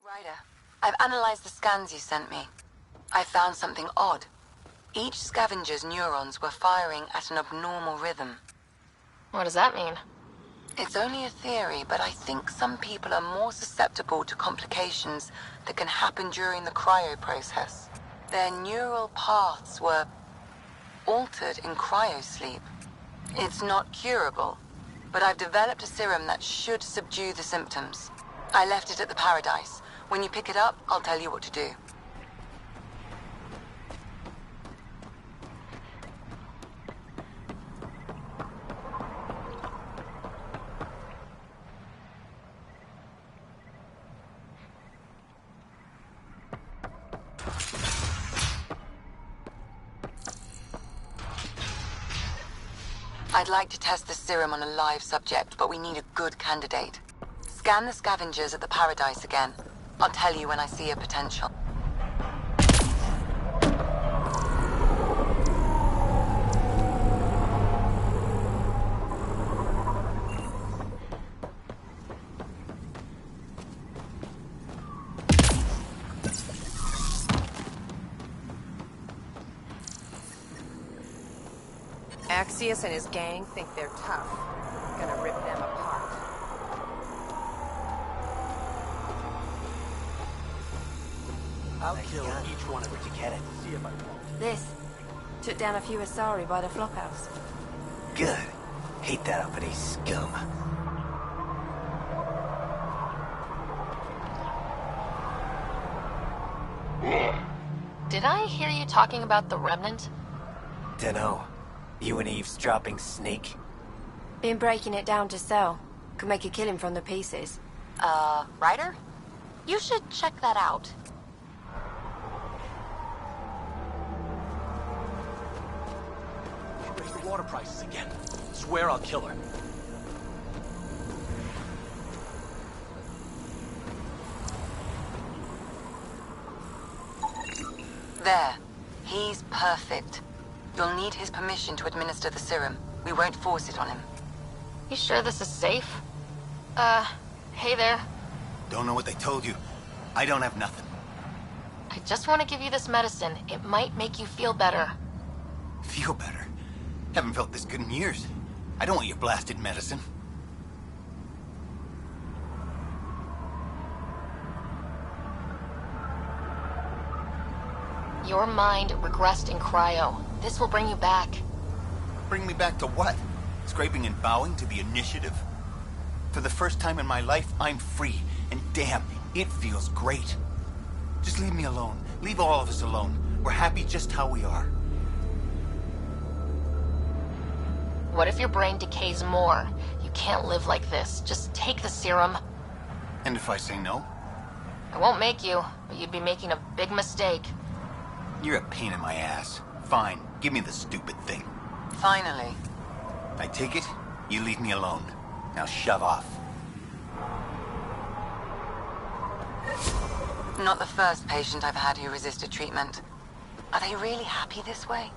Ryder, I've analyzed the scans you sent me. I found something odd. Each scavenger's neurons were firing at an abnormal rhythm. What does that mean? It's only a theory, but I think some people are more susceptible to complications that can happen during the cryo process. Their neural paths were altered in cryosleep. It's not curable, but I've developed a serum that should subdue the symptoms. I left it at the Paradise. When you pick it up, I'll tell you what to do. I'd like to test the serum on a live subject, but we need a good candidate. Scan the scavengers at the Paradise again. I'll tell you when I see a potential. Axios and his gang think they're tough. Gonna rip them apart. I'll kill each one of them to get it. See if I won't. This took down a few Asari by the flockhouse. Good. Hate that uppity scum. Did I hear you talking about the Remnant? Dunno. You an eavesdropping snake? Been breaking it down to sell. Could make a killing from the pieces. Ryder? You should check that out. Raise the water prices again. Swear I'll kill her. There. He's perfect. You'll need his permission to administer the serum. We won't force it on him. You sure this is safe? Hey there. Don't know what they told you. I don't have nothing. I just want to give you this medicine. It might make you feel better. Feel better? Haven't felt this good in years. I don't want your blasted medicine. Your mind regressed in cryo. This will bring you back. Bring me back to what? Scraping and bowing to the initiative? For the first time in my life, I'm free. And damn, it feels great. Just leave me alone. Leave all of us alone. We're happy just how we are. What if your brain decays more? You can't live like this. Just take the serum. And if I say no? I won't make you, but you'd be making a big mistake. You're a pain in my ass. Fine, give me the stupid thing. Finally. I take it, you leave me alone. Now shove off. Not the first patient I've had who resisted treatment. Are they really happy this way?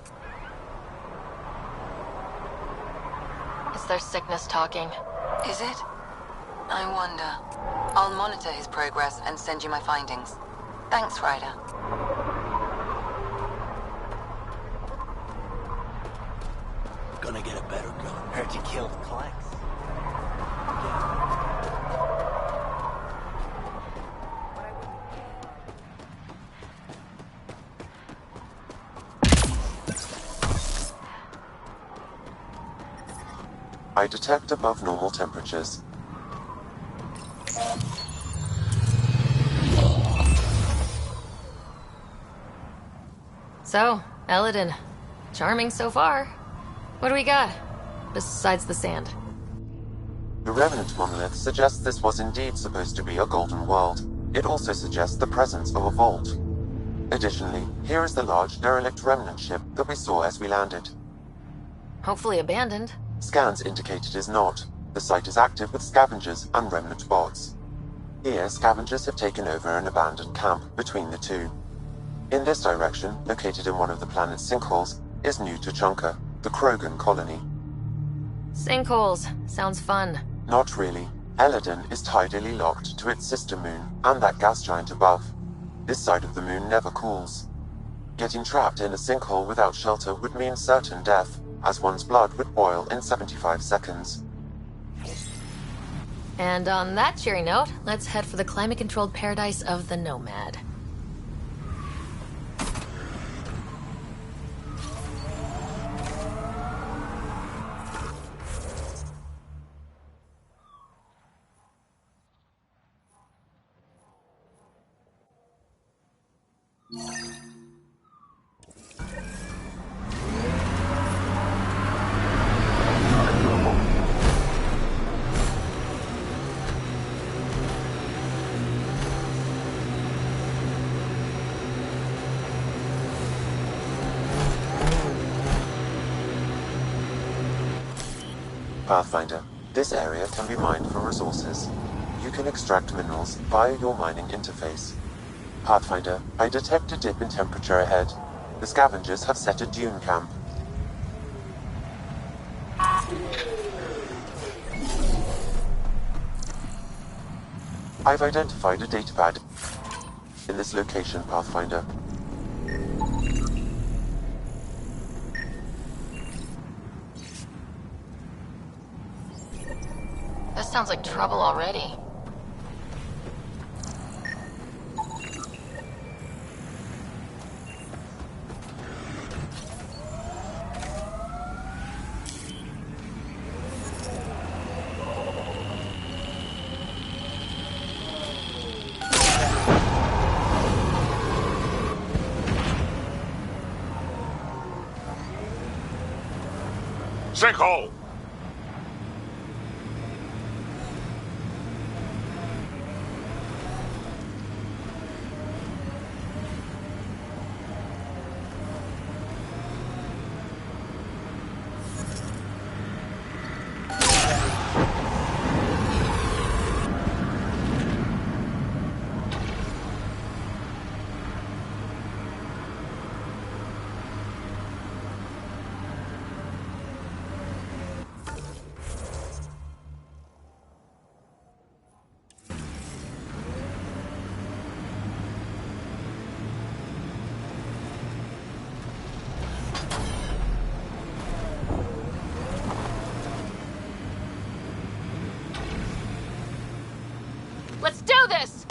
It's their sickness talking. Is it? I wonder. I'll monitor his progress and send you my findings. Thanks, Ryder. Gonna get a better gun. Heard you killed Clanks. I detect above normal temperatures. So, Eladin. Charming so far. What do we got? Besides the sand. The Revenant monolith suggests this was indeed supposed to be a golden world. It also suggests the presence of a vault. Additionally, here is the large derelict remnant ship that we saw as we landed. Hopefully abandoned. Scans indicate it is not. The site is active with scavengers and remnant bots. Here, scavengers have taken over an abandoned camp between the two. In this direction, located in one of the planet's sinkholes, is New Tuchanka, the Krogan colony. Sinkholes. Sounds fun. Not really. Eladon is tidally locked to its sister moon and that gas giant above. This side of the moon never cools. Getting trapped in a sinkhole without shelter would mean certain death, as one's blood would boil in 75 seconds. And on that cheery note, let's head for the climate-controlled paradise of the Nomad. Pathfinder, this area can be mined for resources. You can extract minerals via your mining interface. Pathfinder, I detect a dip in temperature ahead. The scavengers have set a dune camp. I've identified a datapad in this location, Pathfinder. This sounds like trouble already. Sinkhole! Let's do this!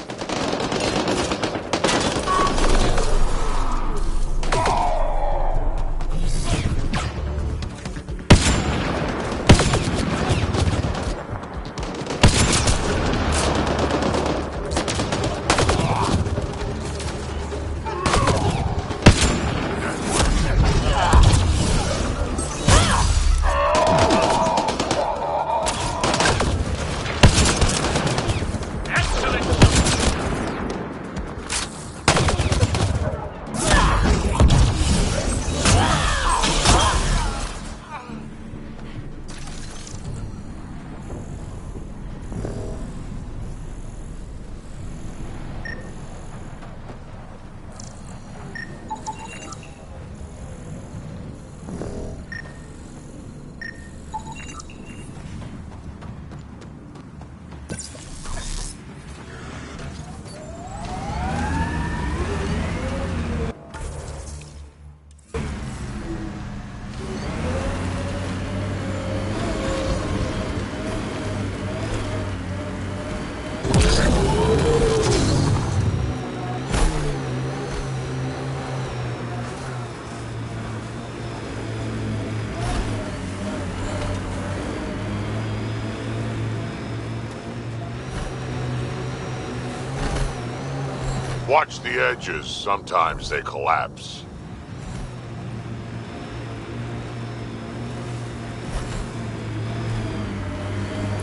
Watch the edges, sometimes they collapse.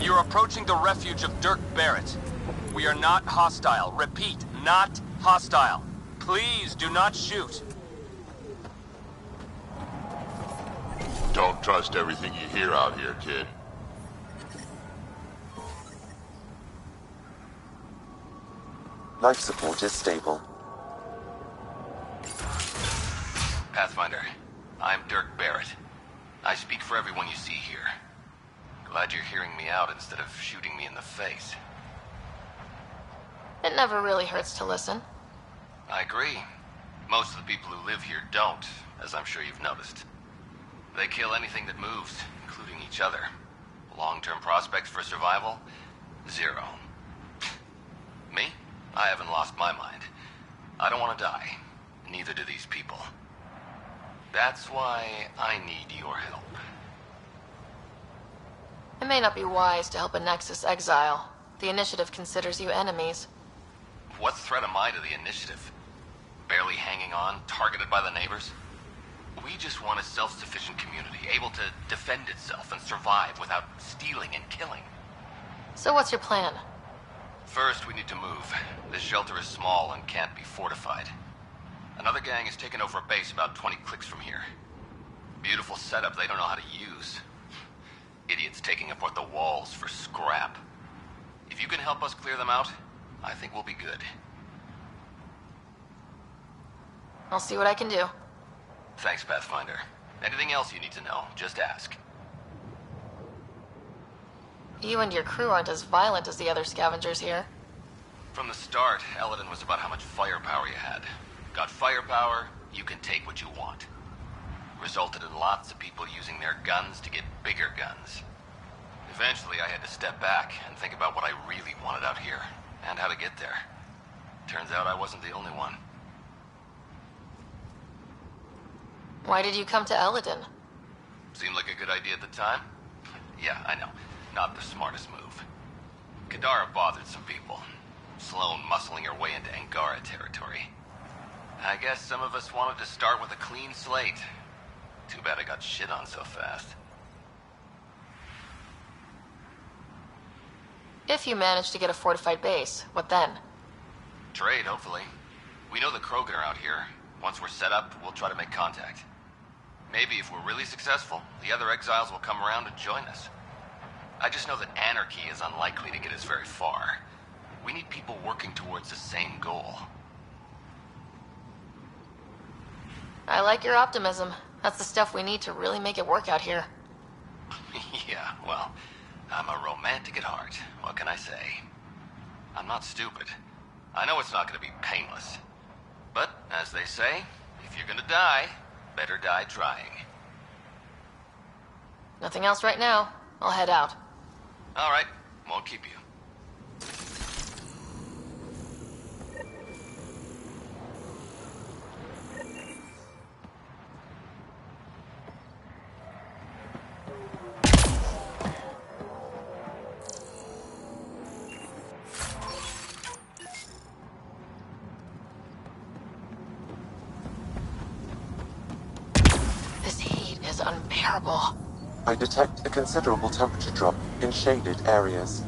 You're approaching the refuge of Dirk Barrett. We are not hostile. Repeat, not hostile. Please do not shoot. Don't trust everything you hear out here, kid. Life support is stable. Pathfinder, I'm Dirk Barrett. I speak for everyone you see here. Glad you're hearing me out instead of shooting me in the face. It never really hurts to listen. I agree. Most of the people who live here don't, as I'm sure you've noticed. They kill anything that moves, including each other. Long-term prospects for survival? Zero. Me? I haven't lost my mind. I don't want to die. Neither do these people. That's why I need your help. It may not be wise to help a Nexus exile. The Initiative considers you enemies. What threat am I to the Initiative? Barely hanging on, targeted by the neighbors? We just want a self-sufficient community, able to defend itself and survive without stealing and killing. So what's your plan? First, we need to move. This shelter is small and can't be fortified. Another gang has taken over a base about 20 clicks from here. Beautiful setup they don't know how to use. Idiots taking apart the walls for scrap. If you can help us clear them out, I think we'll be good. I'll see what I can do. Thanks, Pathfinder. Anything else you need to know, just ask. You and your crew aren't as violent as the other scavengers here. From the start, Eladin was about how much firepower you had. Got firepower, you can take what you want. Resulted in lots of people using their guns to get bigger guns. Eventually, I had to step back and think about what I really wanted out here, and how to get there. Turns out I wasn't the only one. Why did you come to Eladin? Seemed like a good idea at the time? Yeah, I know. Not the smartest move. Kadara bothered some people. Sloane muscling her way into Angara territory. I guess some of us wanted to start with a clean slate. Too bad I got shit on so fast. If you manage to get a fortified base, what then? Trade, hopefully. We know the Krogan are out here. Once we're set up, we'll try to make contact. Maybe if we're really successful, the other exiles will come around and join us. I just know that anarchy is unlikely to get us very far. We need people working towards the same goal. I like your optimism. That's the stuff we need to really make it work out here. Yeah, well, I'm a romantic at heart. What can I say? I'm not stupid. I know it's not going to be painless. But, as they say, if you're gonna die, better die trying. Nothing else right now. I'll head out. All right, won't keep you. This heat is unbearable. I detect a considerable temperature drop in shaded areas.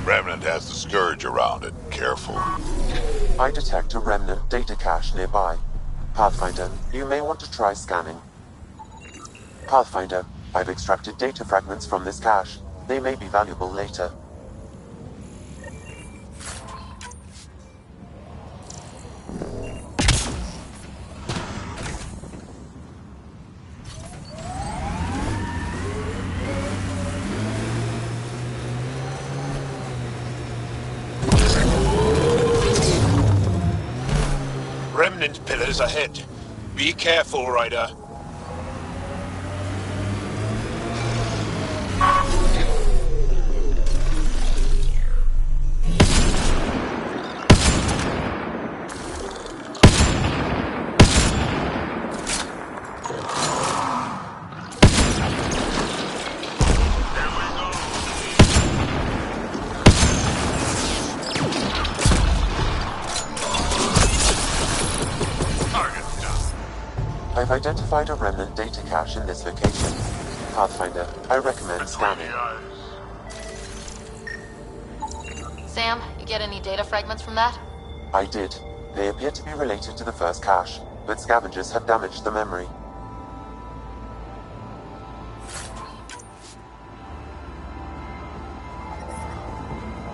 Remnant has the Scourge around it. Careful. I detect a remnant data cache nearby. Pathfinder, you may want to try scanning. Pathfinder, I've extracted data fragments from this cache. They may be valuable later. Remnant pillars ahead. Be careful, Ryder. I've identified a remnant data cache in this location. Pathfinder, I recommend scanning. Sam, you get any data fragments from that? I did. They appear to be related to the first cache, but scavengers have damaged the memory.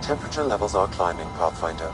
Temperature levels are climbing, Pathfinder.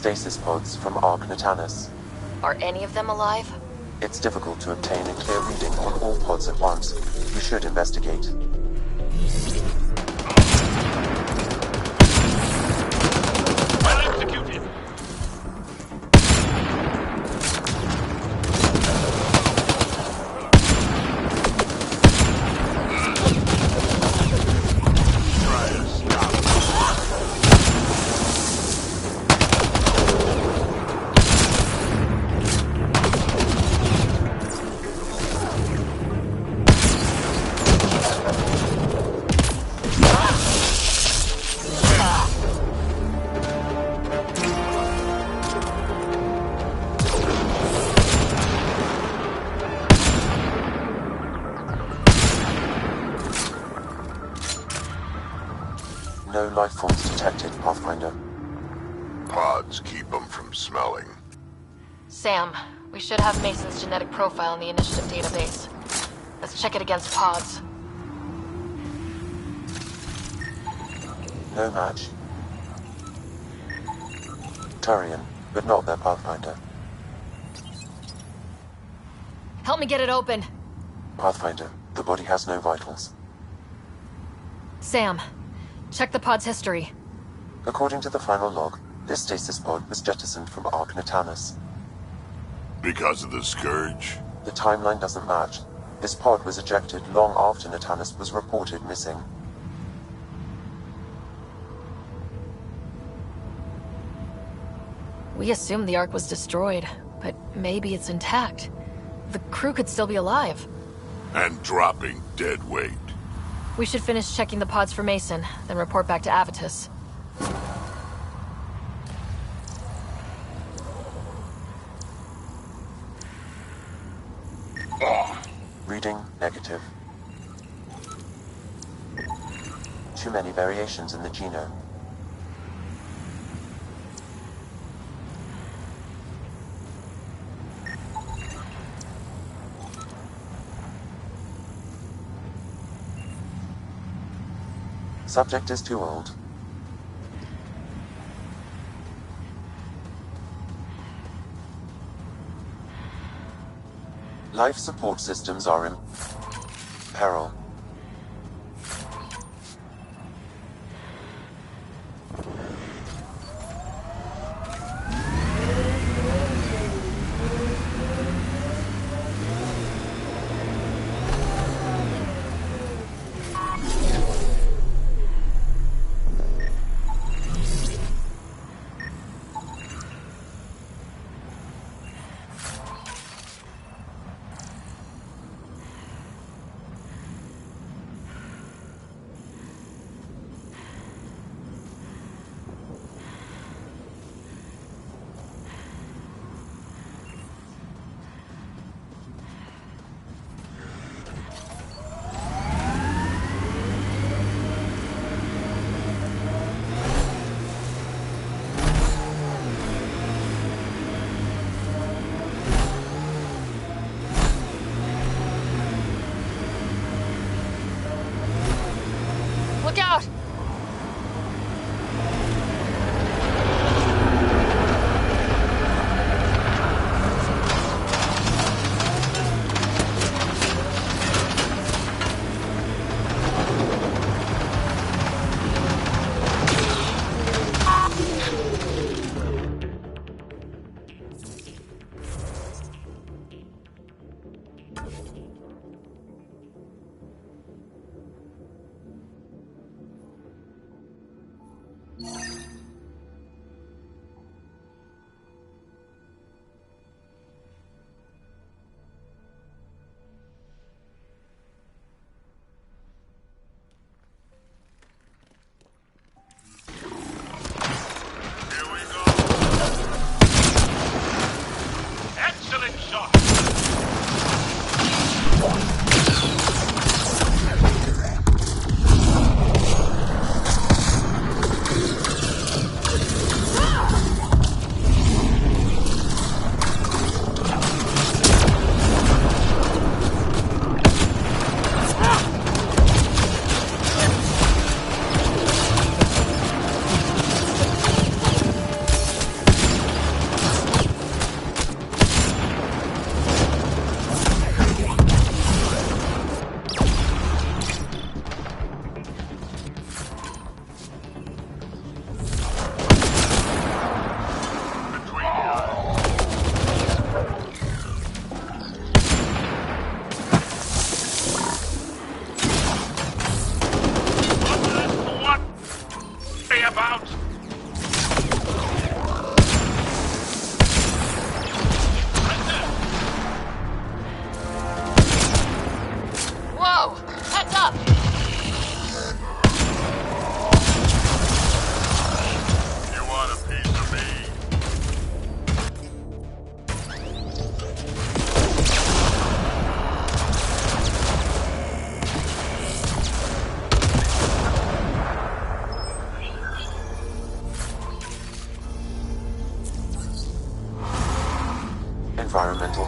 stasis pods from Ark Natanus. Are any of them alive? It's difficult to obtain a clear reading on all pods at once. You should investigate. Well executed. Try to stop. No life forms detected, Pathfinder. Pods keep them from smelling. Sam, we should have Mason's genetic profile in the initiative database. Let's check it against pods. No match. Turian, but not their Pathfinder. Help me get it open. Pathfinder, the body has no vitals. Sam, check the pod's history. According to the final log, this stasis pod was jettisoned from Ark Natanus. Because of the Scourge? The timeline doesn't match. This pod was ejected long after Natanus was reported missing. We assumed the Ark was destroyed, but maybe it's intact. The crew could still be alive. And dropping dead weight. We should finish checking the pods for Mason, then report back to Avitus. Reading negative. Too many variations in the genome. Subject is too old. Life support systems are in peril.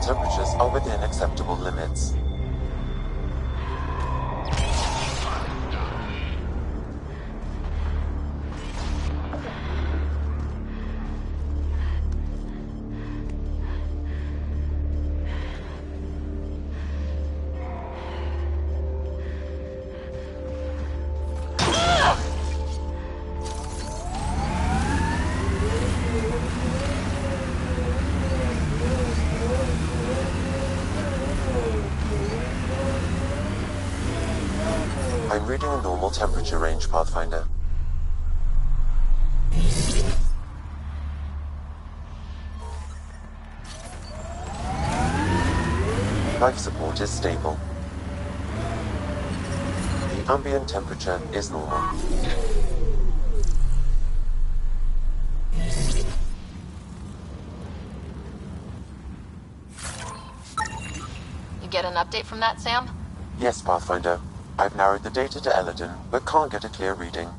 temperatures are within acceptable limits. I'm reading a normal temperature range, Pathfinder. Life support is stable. The ambient temperature is normal. You get an update from that, Sam? Yes, Pathfinder. I've narrowed the data to Eladin, but can't get a clear reading.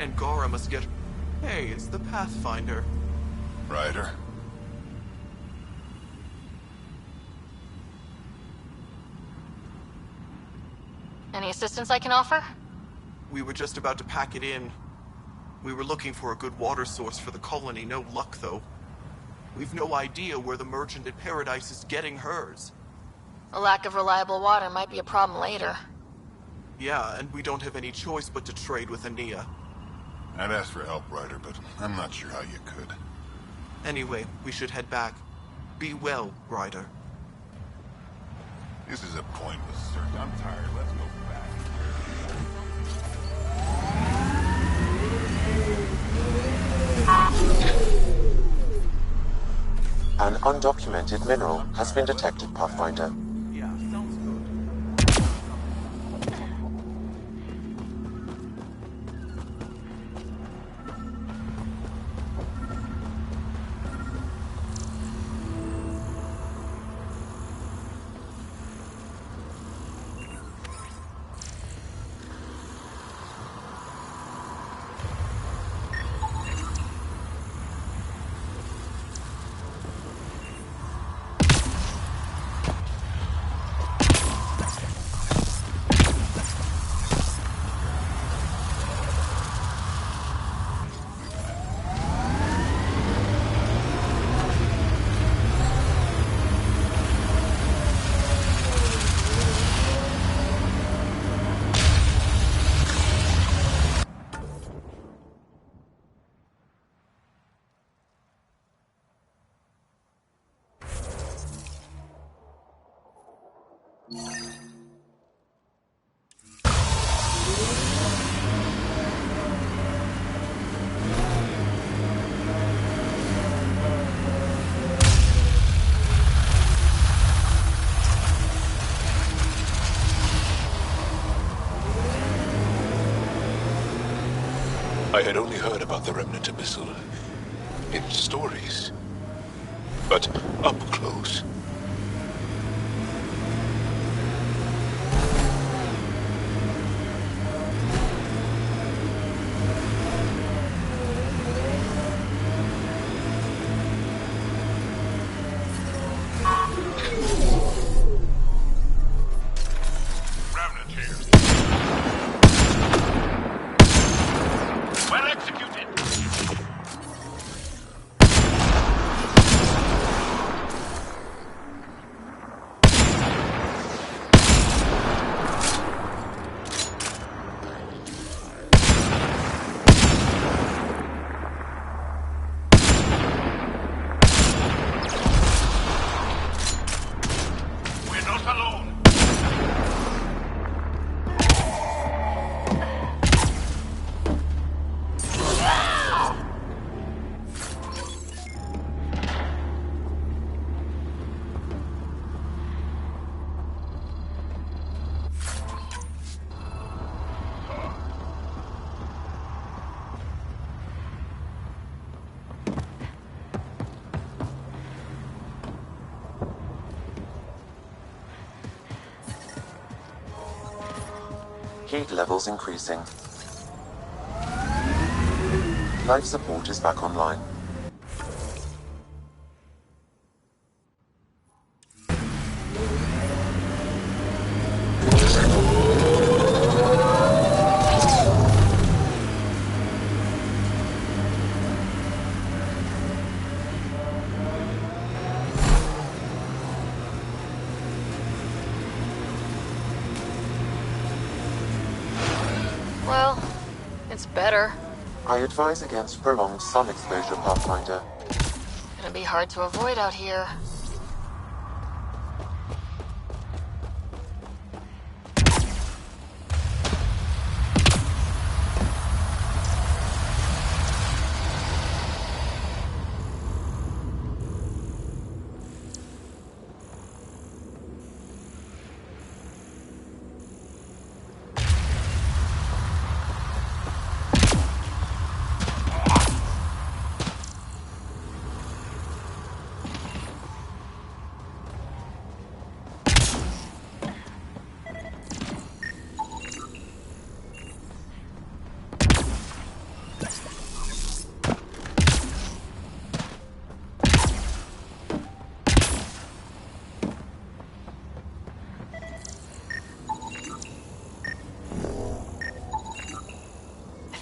Angara must get... Hey, it's the Pathfinder. Ryder? Any assistance I can offer? We were just about to pack it in. We were looking for a good water source for the colony, no luck though. We've no idea where the merchant at Paradise is getting hers. A lack of reliable water might be a problem later. Yeah, and we don't have any choice but to trade with Ania. I'd ask for help, Ryder, but I'm not sure how you could. Anyway, we should head back. Be well, Ryder. This is a pointless search. I'm tired. Let's go back. An undocumented mineral has been detected, Pathfinder. Yeah, sounds good. I had only heard about the Remnant Abyssal in stories, but up close. Remnant here. Well executed. We're not alone. Heat levels increasing. Life support is back online. Well, it's better. I advise against prolonged sun exposure, Pathfinder. Gonna be hard to avoid out here.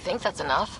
think that's enough?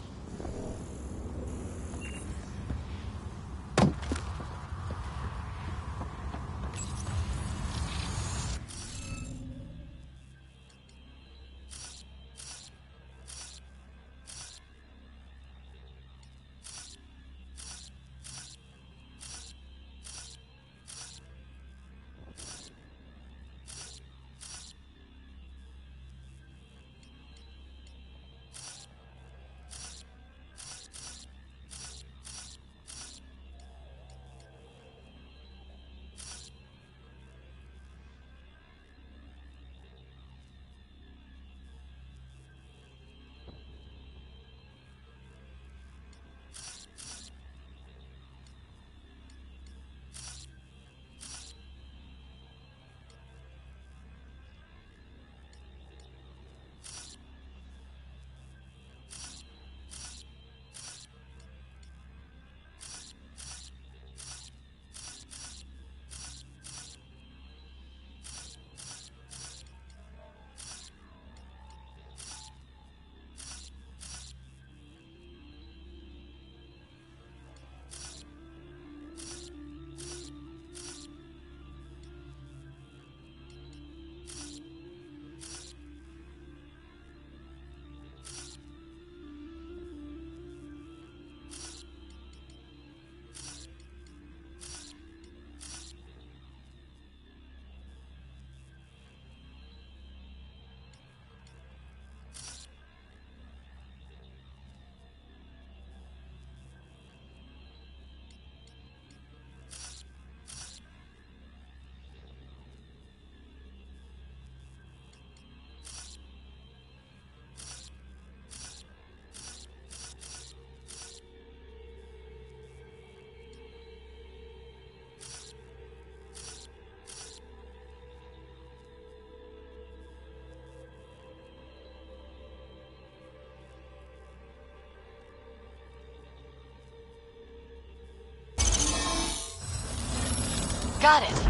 Got it.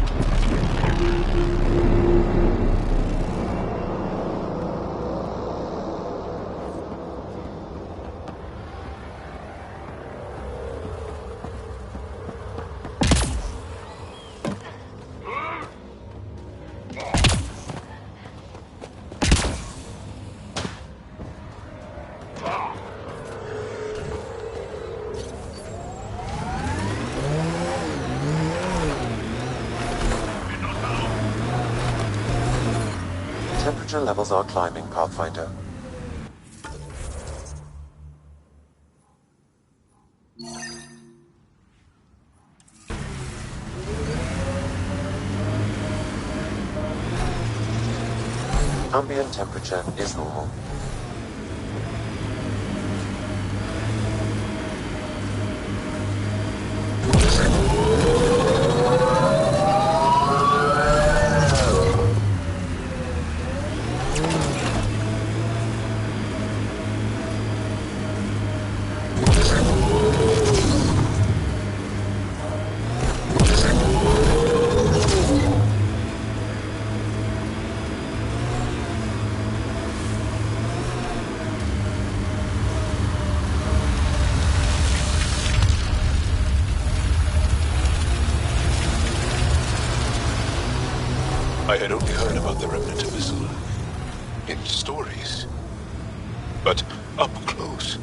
Temperature levels are climbing, Pathfinder. Ambient temperature is normal. I had only heard about the remnant missile in stories, but up close.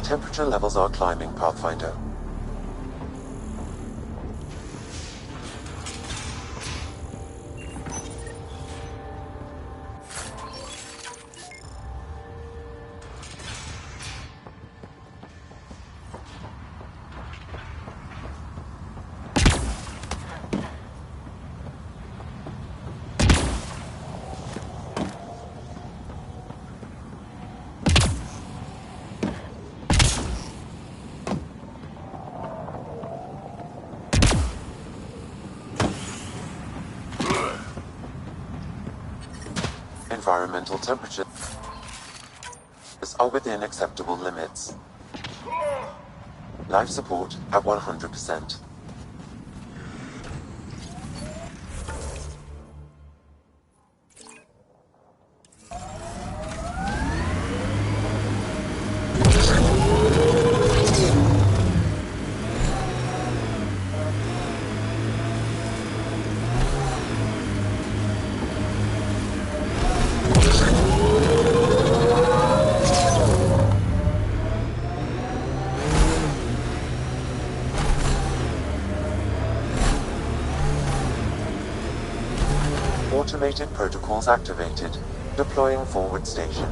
Temperature levels are climbing, Pathfinder. Environmental temperatures are within acceptable limits. Life support at 100%. Automated protocols activated. Deploying forward station.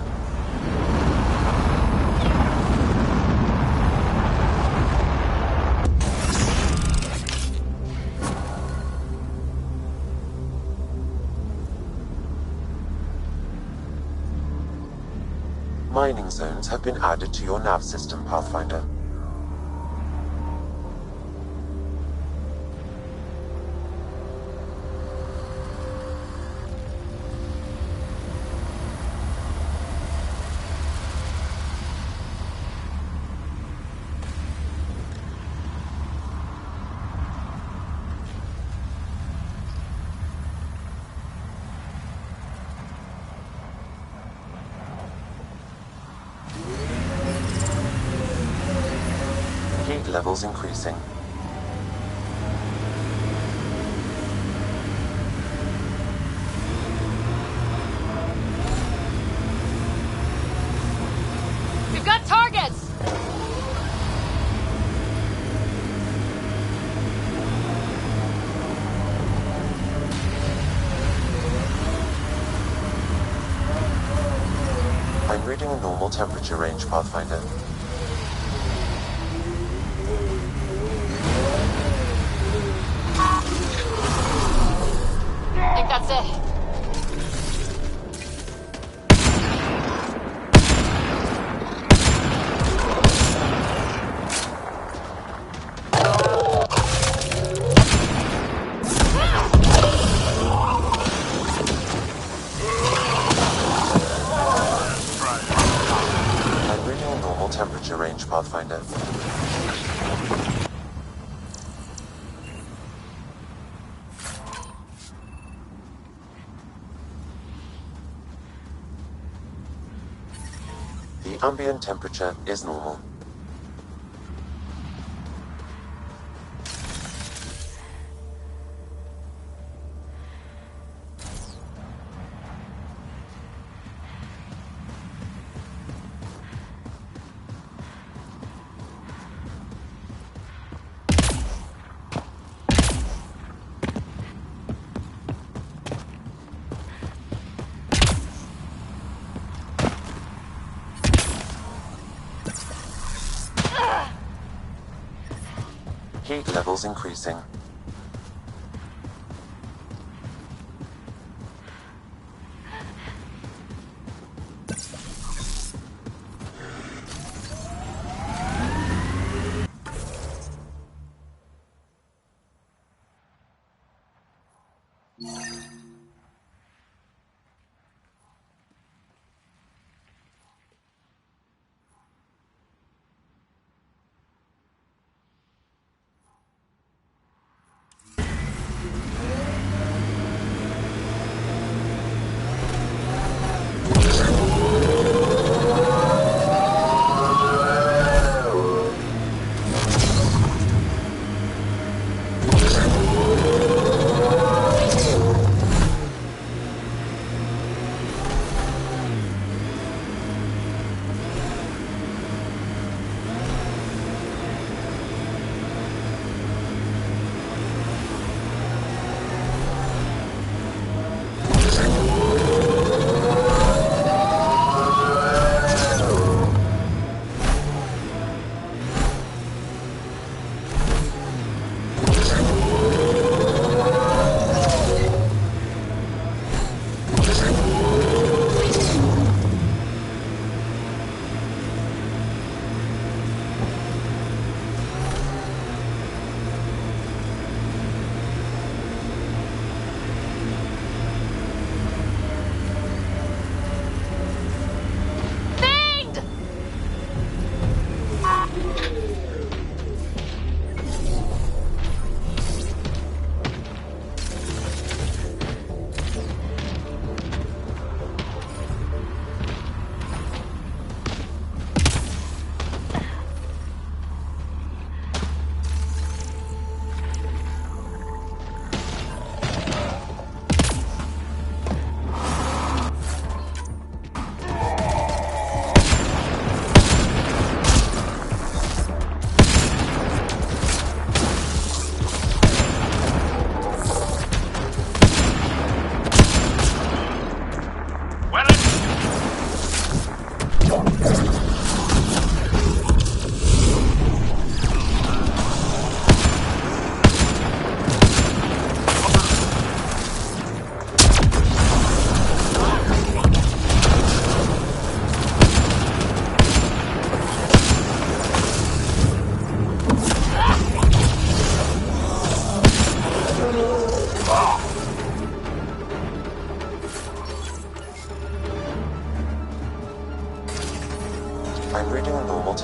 Mining zones have been added to your nav system, Pathfinder. Heat levels increasing. We've got targets! I'm reading a normal temperature range, Pathfinder. I think that's it. I'm reading a normal temperature range, Pathfinder. The ambient temperature is normal. Heat levels increasing.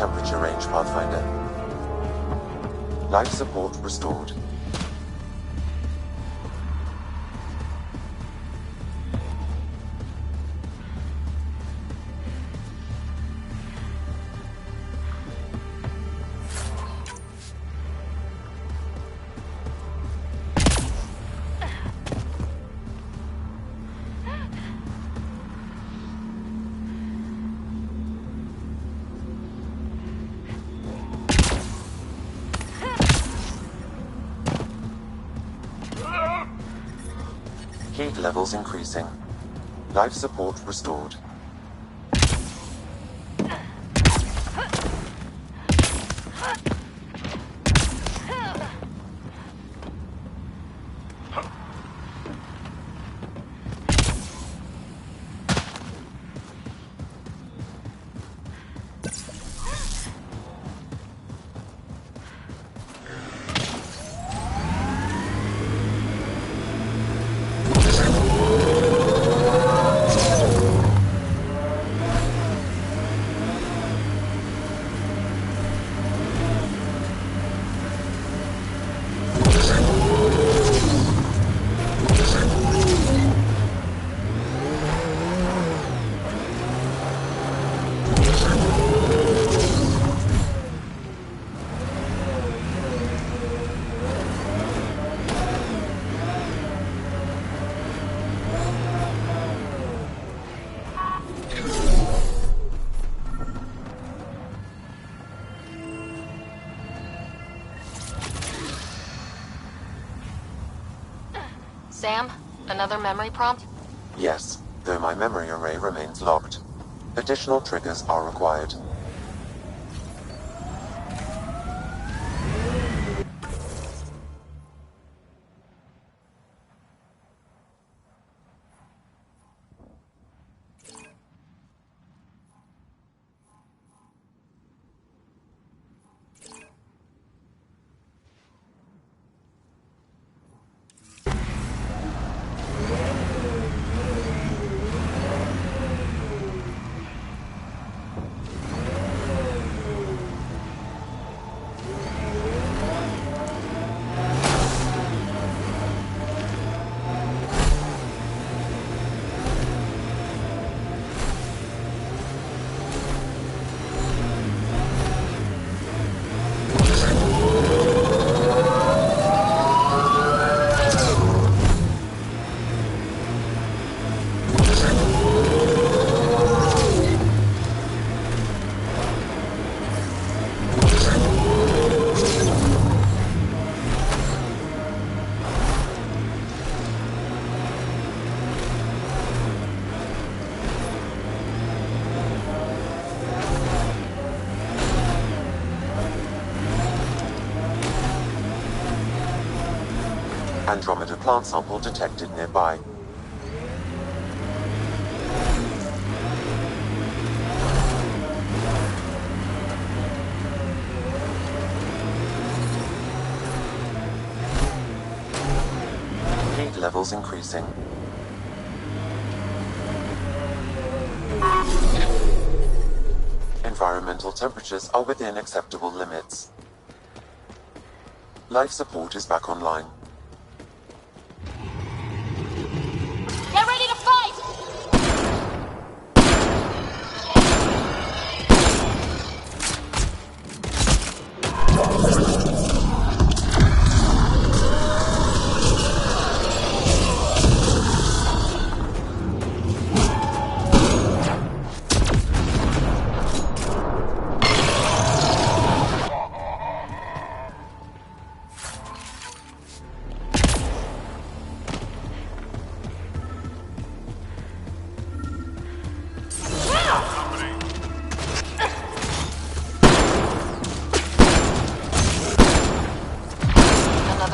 temperature range, Pathfinder. Life support restored. Heat levels increasing. Life support restored. Sam, another memory prompt? Yes, though my memory array remains locked. Additional triggers are required. Andromeda plant sample detected nearby. Heat levels increasing. Environmental temperatures are within acceptable limits. Life support is back online. Get ready to fight!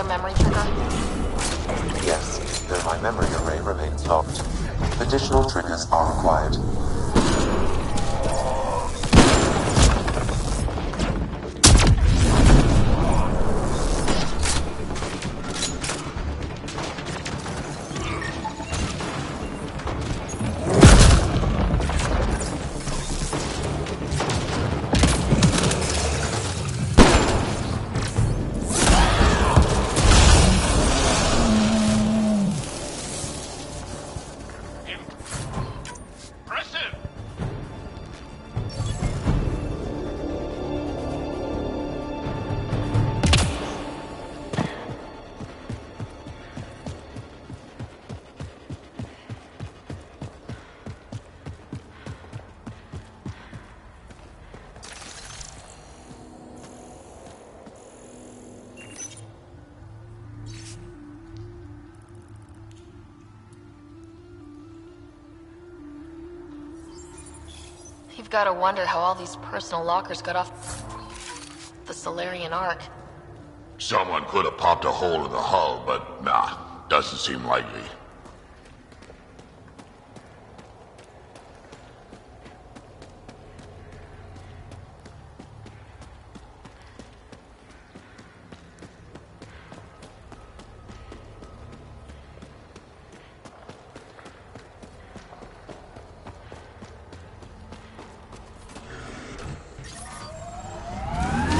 Memory trigger? Yes, though my memory array remains locked. Additional triggers are required. I've gotta wonder how all these personal lockers got off the Solarian Ark. Someone could have popped a hole in the hull, but nah, doesn't seem likely.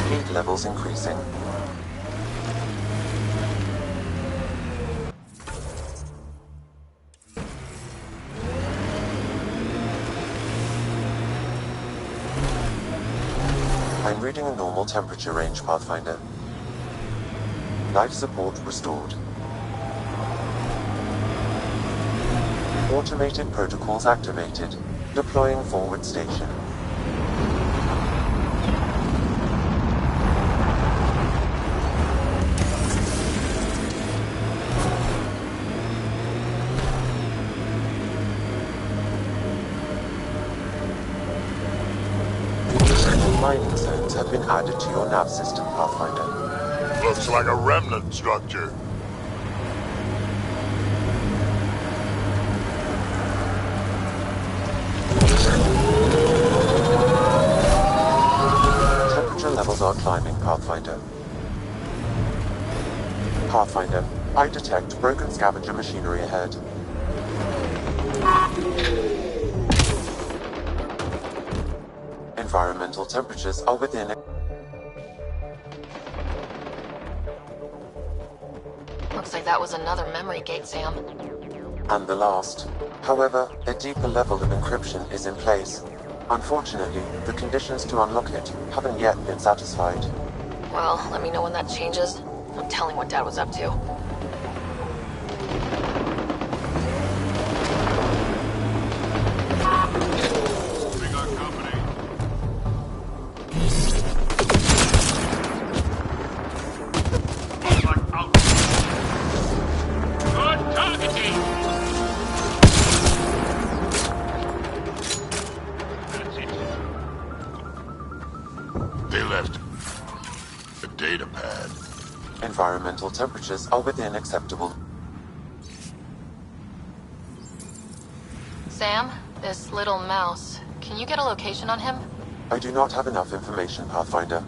Heat levels increasing. I'm reading a normal temperature range, Pathfinder. Life support restored. Automated protocols activated. Deploying forward station. Mining zones have been added to your nav system, Pathfinder. Looks like a remnant structure. Temperature levels are climbing, Pathfinder. Pathfinder, I detect broken scavenger machinery ahead. Environmental temperatures are within. Looks like that was another memory gate, Sam. And the last. However, a deeper level of encryption is in place. Unfortunately, the conditions to unlock it haven't yet been satisfied. Well, let me know when that changes. I'm telling what Dad was up to. Environmental temperatures are within acceptable. Sam, this little mouse, can you get a location on him? I do not have enough information, Pathfinder,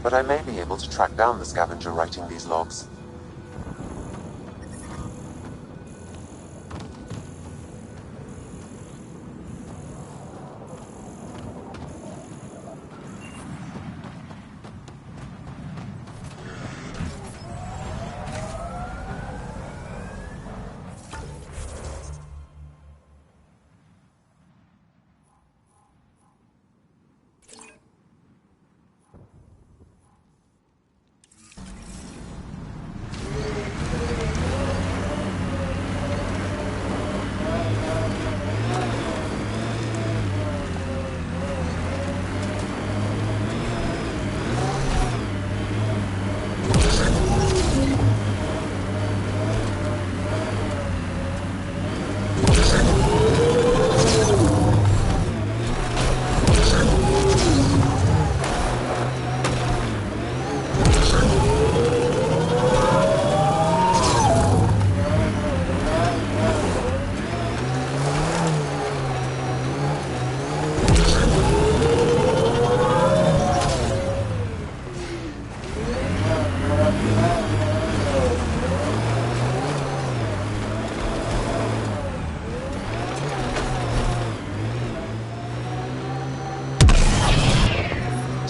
but I may be able to track down the scavenger writing these logs.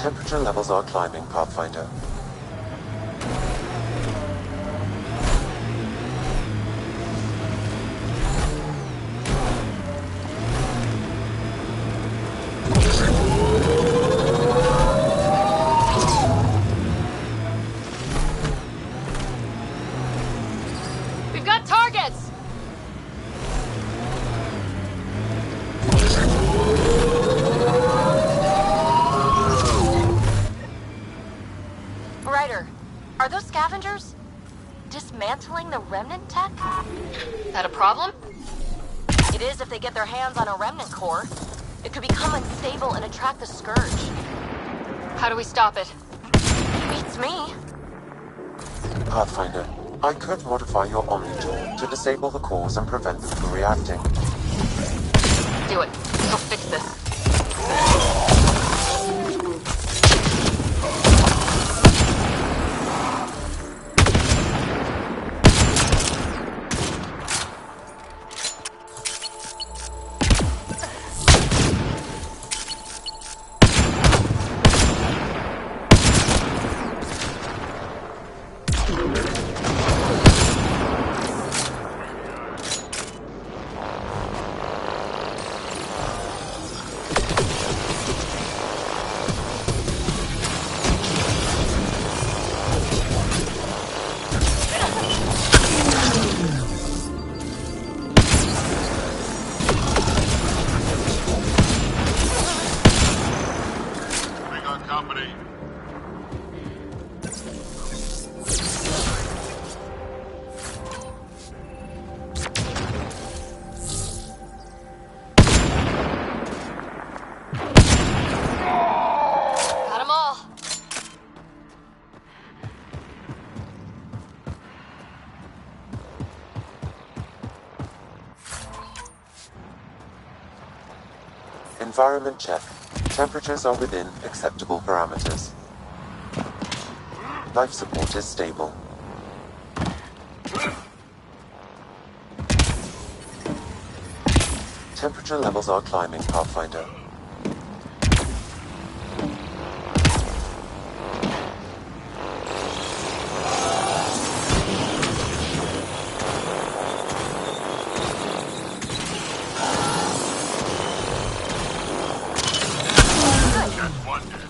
Temperature levels are climbing, Pathfinder. We've got targets! Ryder, are those scavengers dismantling the remnant tech? That a problem? It is if they get their hands on a remnant core. It could become unstable and attract the Scourge. How do we stop it? Beats me. Pathfinder, I could modify your Omni tool to disable the cores and prevent them from reacting. Do it. We'll fix this. Environment check. Temperatures are within acceptable parameters. Life support is stable. Temperature levels are climbing, Pathfinder.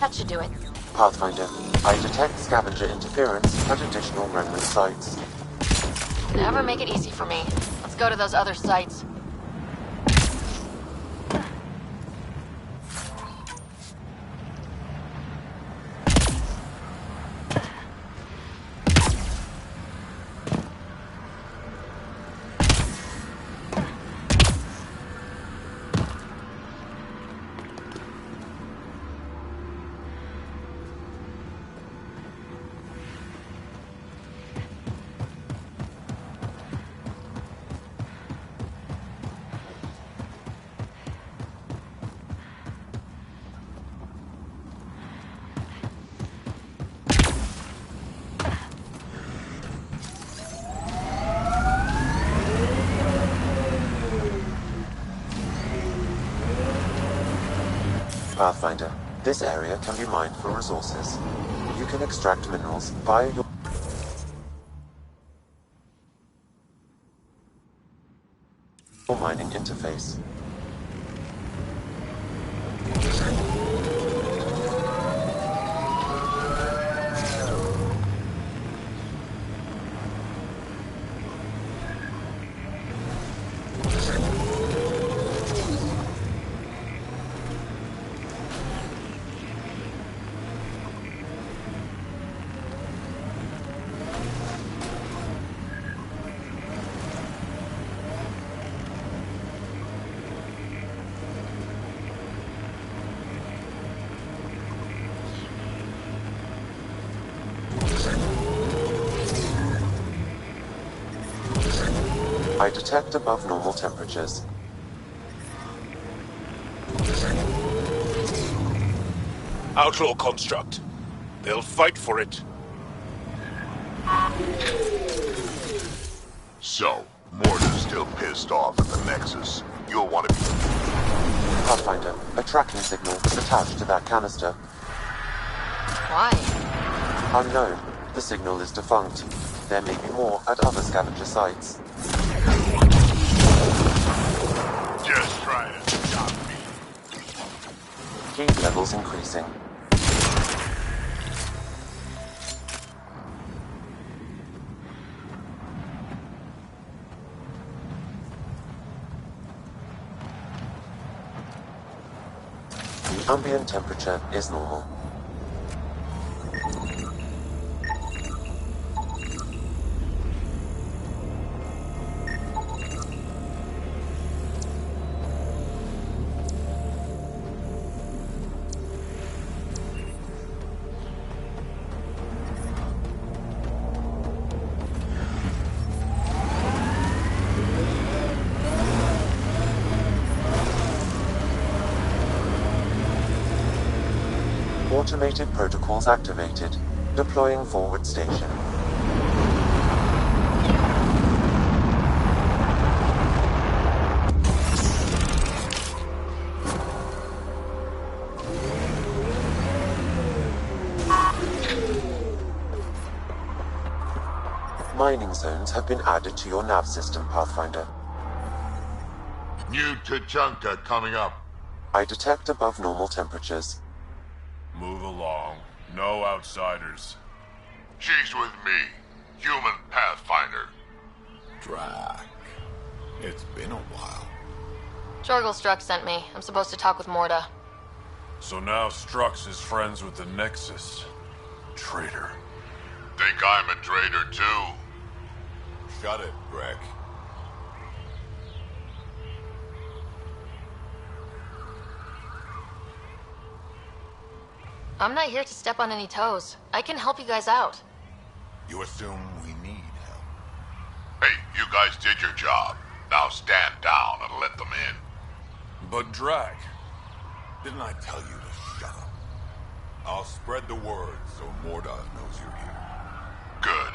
That should do it. Pathfinder, I detect scavenger interference at additional remnant sites. Never make it easy for me. Let's go to those other sites. Pathfinder, this area can be mined for resources. You can extract minerals via your mining interface. I detect above normal temperatures. Outlaw construct. They'll fight for it. So, Morta's still pissed off at the Nexus. You'll want to be... Pathfinder, a tracking signal was attached to that canister. Why? Unknown. The signal is defunct. There may be more at other scavenger sites. Just trying to stop me. Heat levels increasing. The ambient temperature is normal. Automated protocols activated. Deploying forward station. Mining zones have been added to your nav system, Pathfinder. New Tachanka coming up. I detect above normal temperatures. Move along. No outsiders. She's with me. Human Pathfinder. Drac. It's been a while. Jorgel Struck sent me. I'm supposed to talk with Morda. So now Strux is friends with the Nexus. Traitor. Think I'm a traitor too? Shut it, Greg. I'm not here to step on any toes. I can help you guys out. You assume we need help? Hey, you guys did your job. Now stand down and let them in. But Drac. Didn't I tell you to shut up? I'll spread the word so Morda knows you're here. Good.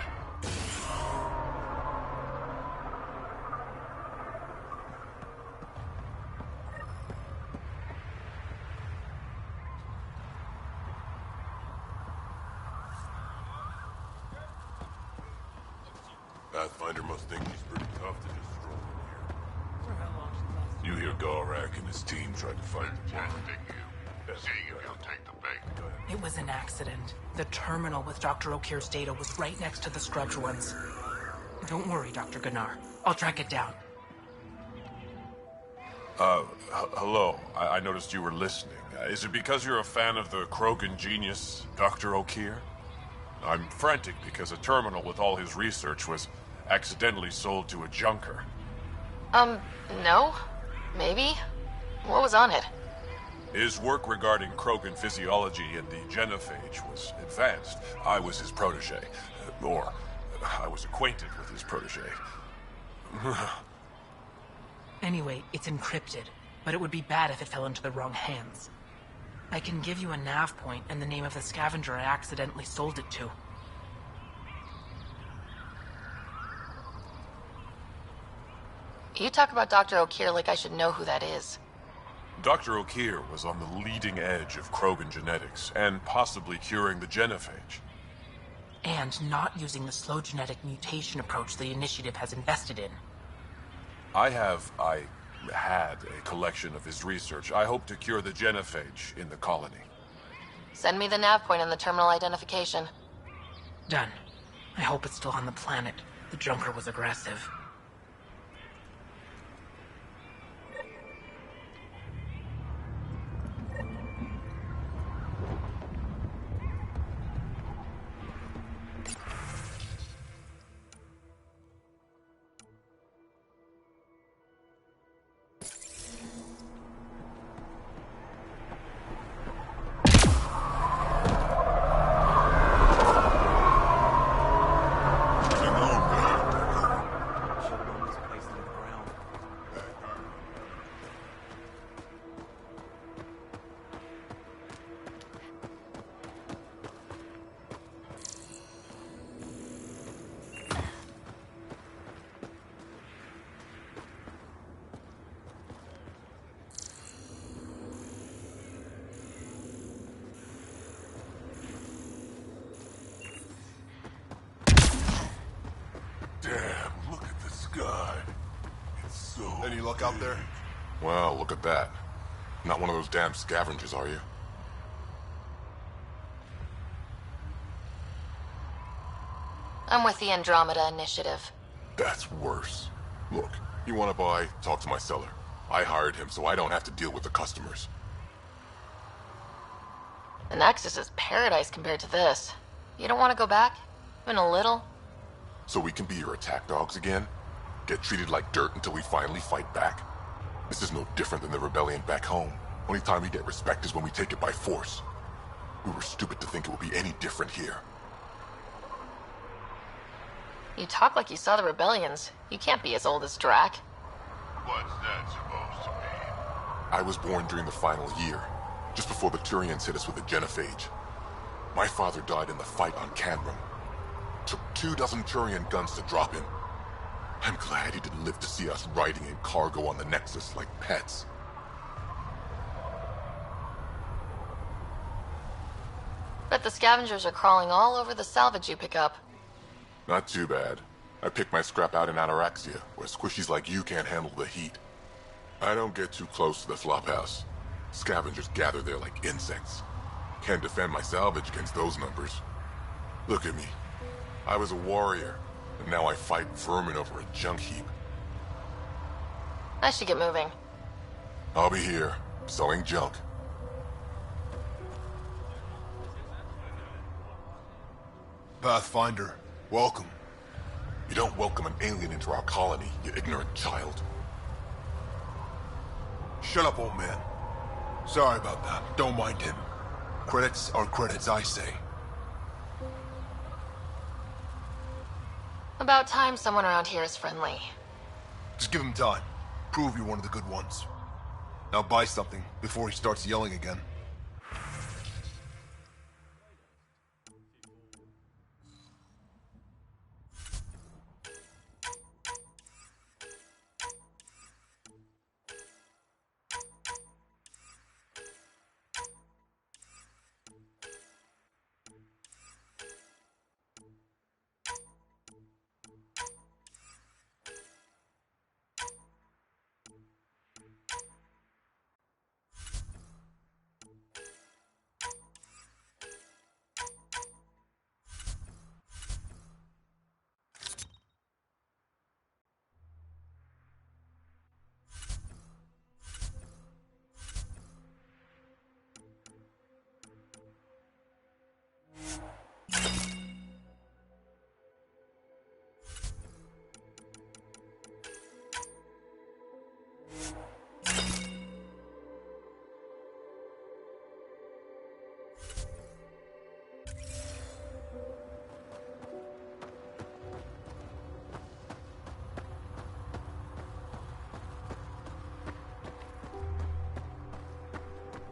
Pathfinder must think he's pretty tough to just stroll in here. You hear Gorak and his team tried to fight the Testing you. Seeing if you'll take the bait. It was an accident. The terminal with Dr. Okir's data was right next to the scrubbed ones. Don't worry, Dr. Gunnar. I'll track it down. Hello. I noticed you were listening. Is it because you're a fan of the Krogan genius, Dr. Okir? I'm frantic because a terminal with all his research was accidentally sold to a junker. No? Maybe? What was on it? His work regarding Krogan physiology and the genophage was advanced. I was his protege. Or, I was acquainted with his protege. Anyway, it's encrypted, but it would be bad if it fell into the wrong hands. I can give you a nav point and the name of the scavenger I accidentally sold it to. You talk about Dr. Okir like I should know who that is. Dr. Okir was on the leading edge of Krogan genetics, and possibly curing the genophage. And not using the slow genetic mutation approach the Initiative has invested in. I had a collection of his research. I hope to cure the genophage in the colony. Send me the nav point and the terminal identification. Done. I hope it's still on the planet. The junker was aggressive. Damn, look at the sky. It's so... Any luck out there? Well, look at that. Not one of those damn scavengers, are you? I'm with the Andromeda Initiative. That's worse. Look, you want to buy, talk to my seller. I hired him so I don't have to deal with the customers. The Nexus is paradise compared to this. You don't want to go back? Even a little? So we can be your attack dogs again? Get treated like dirt until we finally fight back? This is no different than the rebellion back home. Only time we get respect is when we take it by force. We were stupid to think it would be any different here. You talk like you saw the rebellions. You can't be as old as Drac. What's that supposed to mean? I was born during the final year, just before the Turians hit us with the genophage. My father died in the fight on Campanha. Took 24 Turian guns to drop him. I'm glad he didn't live to see us riding in cargo on the Nexus like pets. Bet the scavengers are crawling all over the salvage you pick up. Not too bad. I picked my scrap out in Ataraxia, where squishies like you can't handle the heat. I don't get too close to the flophouse. Scavengers gather there like insects. Can't defend my salvage against those numbers. Look at me. I was a warrior, and now I fight vermin over a junk heap. I should get moving. I'll be here, selling junk. Pathfinder, welcome. You don't welcome an alien into our colony, you ignorant child. Shut up, old man. Sorry about that. Don't mind him. Credits are credits, I say. About time someone around here is friendly. Just give him time. Prove you're one of the good ones. Now buy something before he starts yelling again.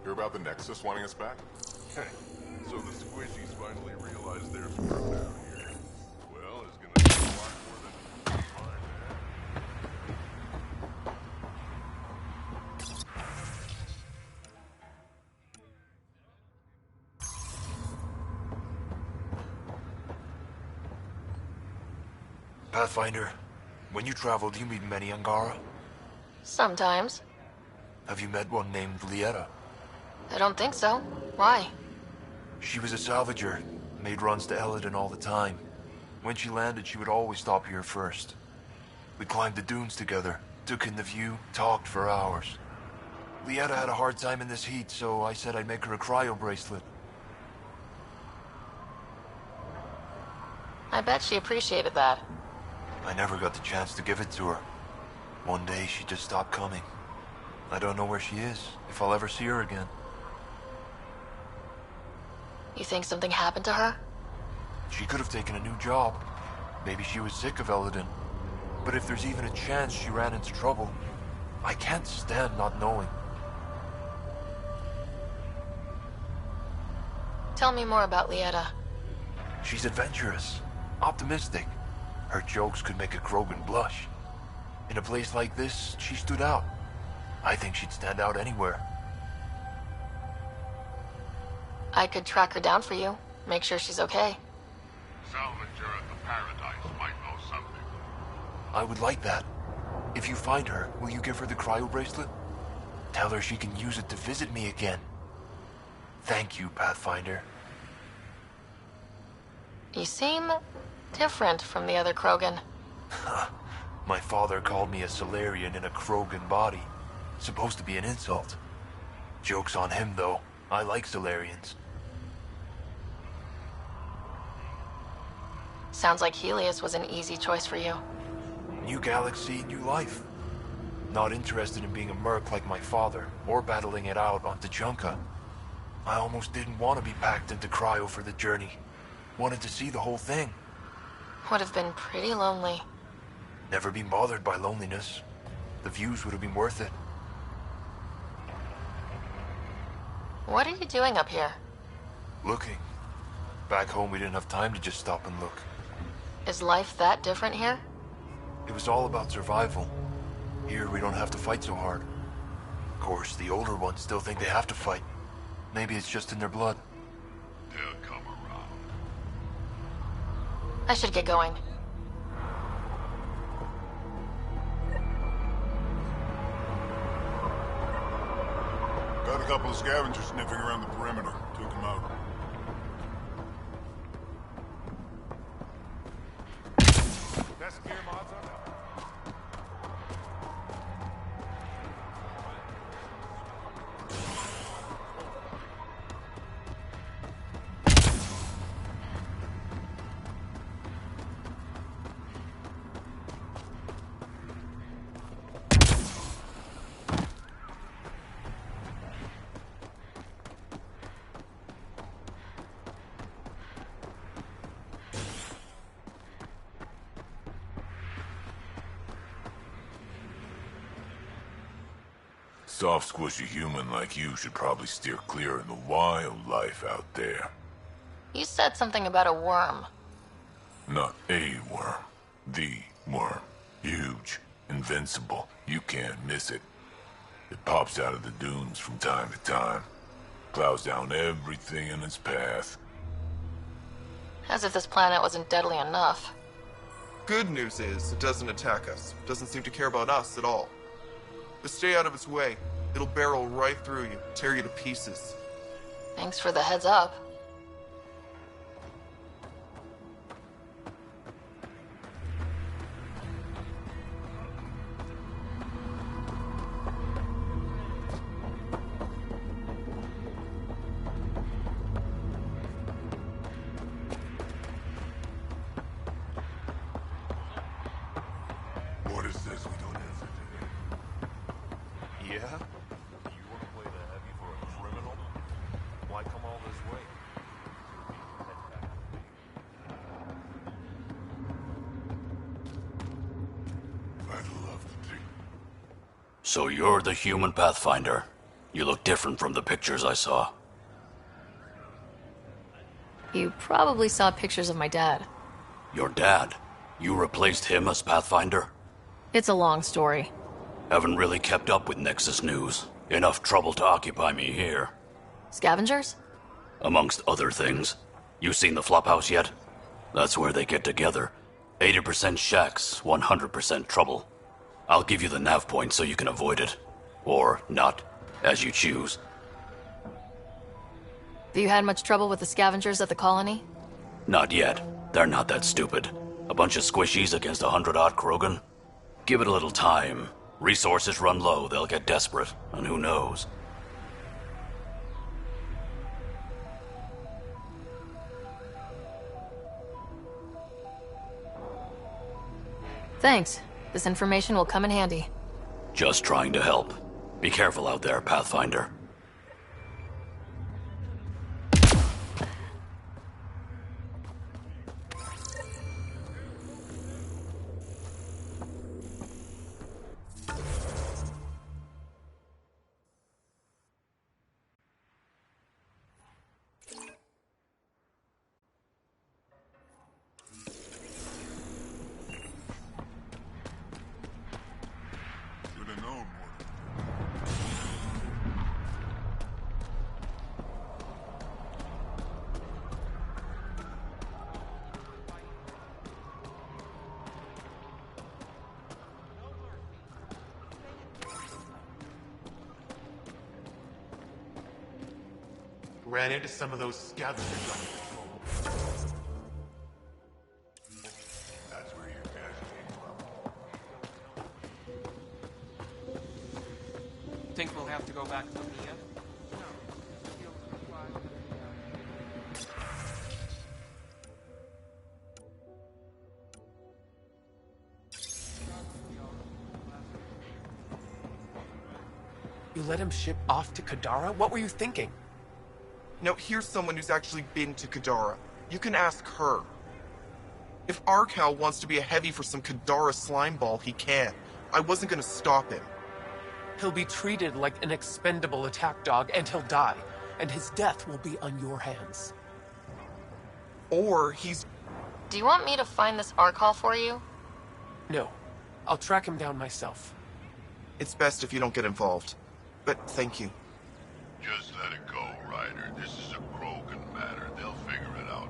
Hear about the Nexus wanting us back? So the squishies finally realized there's work down here. Well, it's gonna be a lot more than fine, Pathfinder, when you travel, do you meet many Angara? Sometimes. Have you met one named Lieta? I don't think so. Why? She was a salvager, made runs to Eladon all the time. When she landed, she would always stop here first. We climbed the dunes together, took in the view, talked for hours. Lieta had a hard time in this heat, so I said I'd make her a cryo bracelet. I bet she appreciated that. I never got the chance to give it to her. One day, she just stopped coming. I don't know where she is, if I'll ever see her again. You think something happened to her? She could have taken a new job. Maybe she was sick of Eladon. But if there's even a chance she ran into trouble, I can't stand not knowing. Tell me more about Lieta. She's adventurous, optimistic. Her jokes could make a Krogan blush. In a place like this, she stood out. I think she'd stand out anywhere. I could track her down for you. Make sure she's okay. Salvager at the Paradise might know something. I would like that. If you find her, will you give her the cryo bracelet? Tell her she can use it to visit me again. Thank you, Pathfinder. You seem different from the other Krogan. My father called me a Solarian in a Krogan body. Supposed to be an insult. Joke's on him, though. I like Solarians. Sounds like Helios was an easy choice for you. New galaxy, new life. Not interested in being a merc like my father, or battling it out on Tuchanka. I almost didn't want to be packed into cryo for the journey. Wanted to see the whole thing. Would have been pretty lonely. Never been bothered by loneliness. The views would have been worth it. What are you doing up here? Looking. Back home, we didn't have time to just stop and look. Is life that different here? It was all about survival. Here, we don't have to fight so hard. Of course, the older ones still think they have to fight. Maybe it's just in their blood. They'll come around. I should get going. Got a couple of scavengers sniffing around the perimeter. Took them out. Best gear mods on that. Soft, squishy human like you should probably steer clear of the wildlife out there. You said something about a worm. Not a worm. The worm. Huge. Invincible. You can't miss it. It pops out of the dunes from time to time. Plows down everything in its path. As if this planet wasn't deadly enough. Good news is, it doesn't attack us. Doesn't seem to care about us at all. Just stay out of its way. It'll barrel right through you, tear you to pieces. Thanks for the heads up. What is this we don't answer to? Yeah? You want to play the heavy for a criminal? Why come all this way? I'd love to take... So you're the human Pathfinder. You look different from the pictures I saw. You probably saw pictures of my dad. Your dad? You replaced him as Pathfinder? It's a long story. Haven't really kept up with Nexus news. Enough trouble to occupy me here. Scavengers? Amongst other things. You seen the Flophouse yet? That's where they get together. 80% shacks, 100% trouble. I'll give you the nav point so you can avoid it. Or not, as you choose. Have you had much trouble with the scavengers at the colony? Not yet. They're not that stupid. A bunch of squishies against 100-odd Krogan? Give it a little time. Resources run low, they'll get desperate, and who knows? Thanks. This information will come in handy. Just trying to help. Be careful out there, Pathfinder. Ran into some of those scavengers on patrol. That's where your cash came from. Think we'll have to go back to Mia? You let him ship off to Kadara? What were you thinking? Now, here's someone who's actually been to Kadara. You can ask her. If Arcal wants to be a heavy for some Kadara slimeball, he can. I wasn't gonna stop him. He'll be treated like an expendable attack dog, and he'll die. And his death will be on your hands. Or he's... Do you want me to find this Arcall for you? No. I'll track him down myself. It's best if you don't get involved. But thank you. Just let it go, Ryder. This is a Krogan matter. They'll figure it out.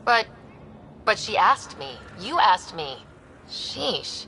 But she asked me. You asked me. Sheesh.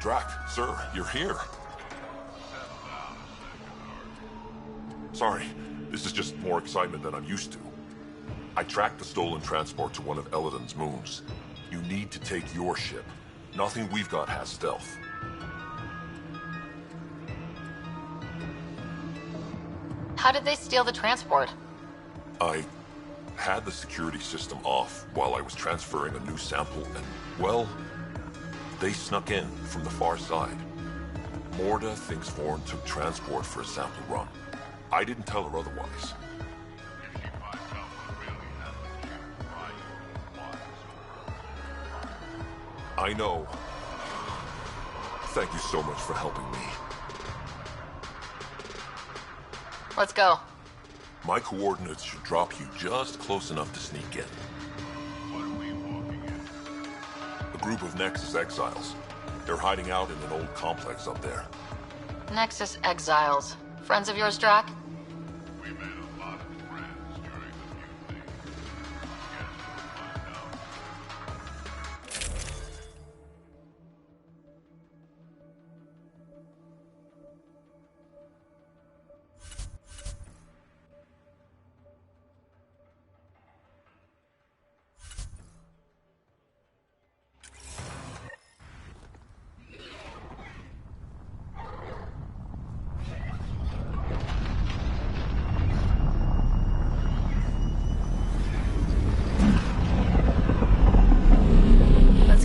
Drac, sir, you're here. Sorry, this is just more excitement than I'm used to. I tracked the stolen transport to one of Elodon's moons. You need to take your ship. Nothing we've got has stealth. How did they steal the transport? I had the security system off while I was transferring a new sample and, well, they snuck in from the far side. Morda thinks Vorn took transport for a sample run. I didn't tell her otherwise. I know. Thank you so much for helping me. Let's go. My coordinates should drop you just close enough to sneak in. A group of Nexus exiles. They're hiding out in an old complex up there. Nexus exiles. Friends of yours, Drac? We made a lot of friends during the mutiny. Guess we'll find out.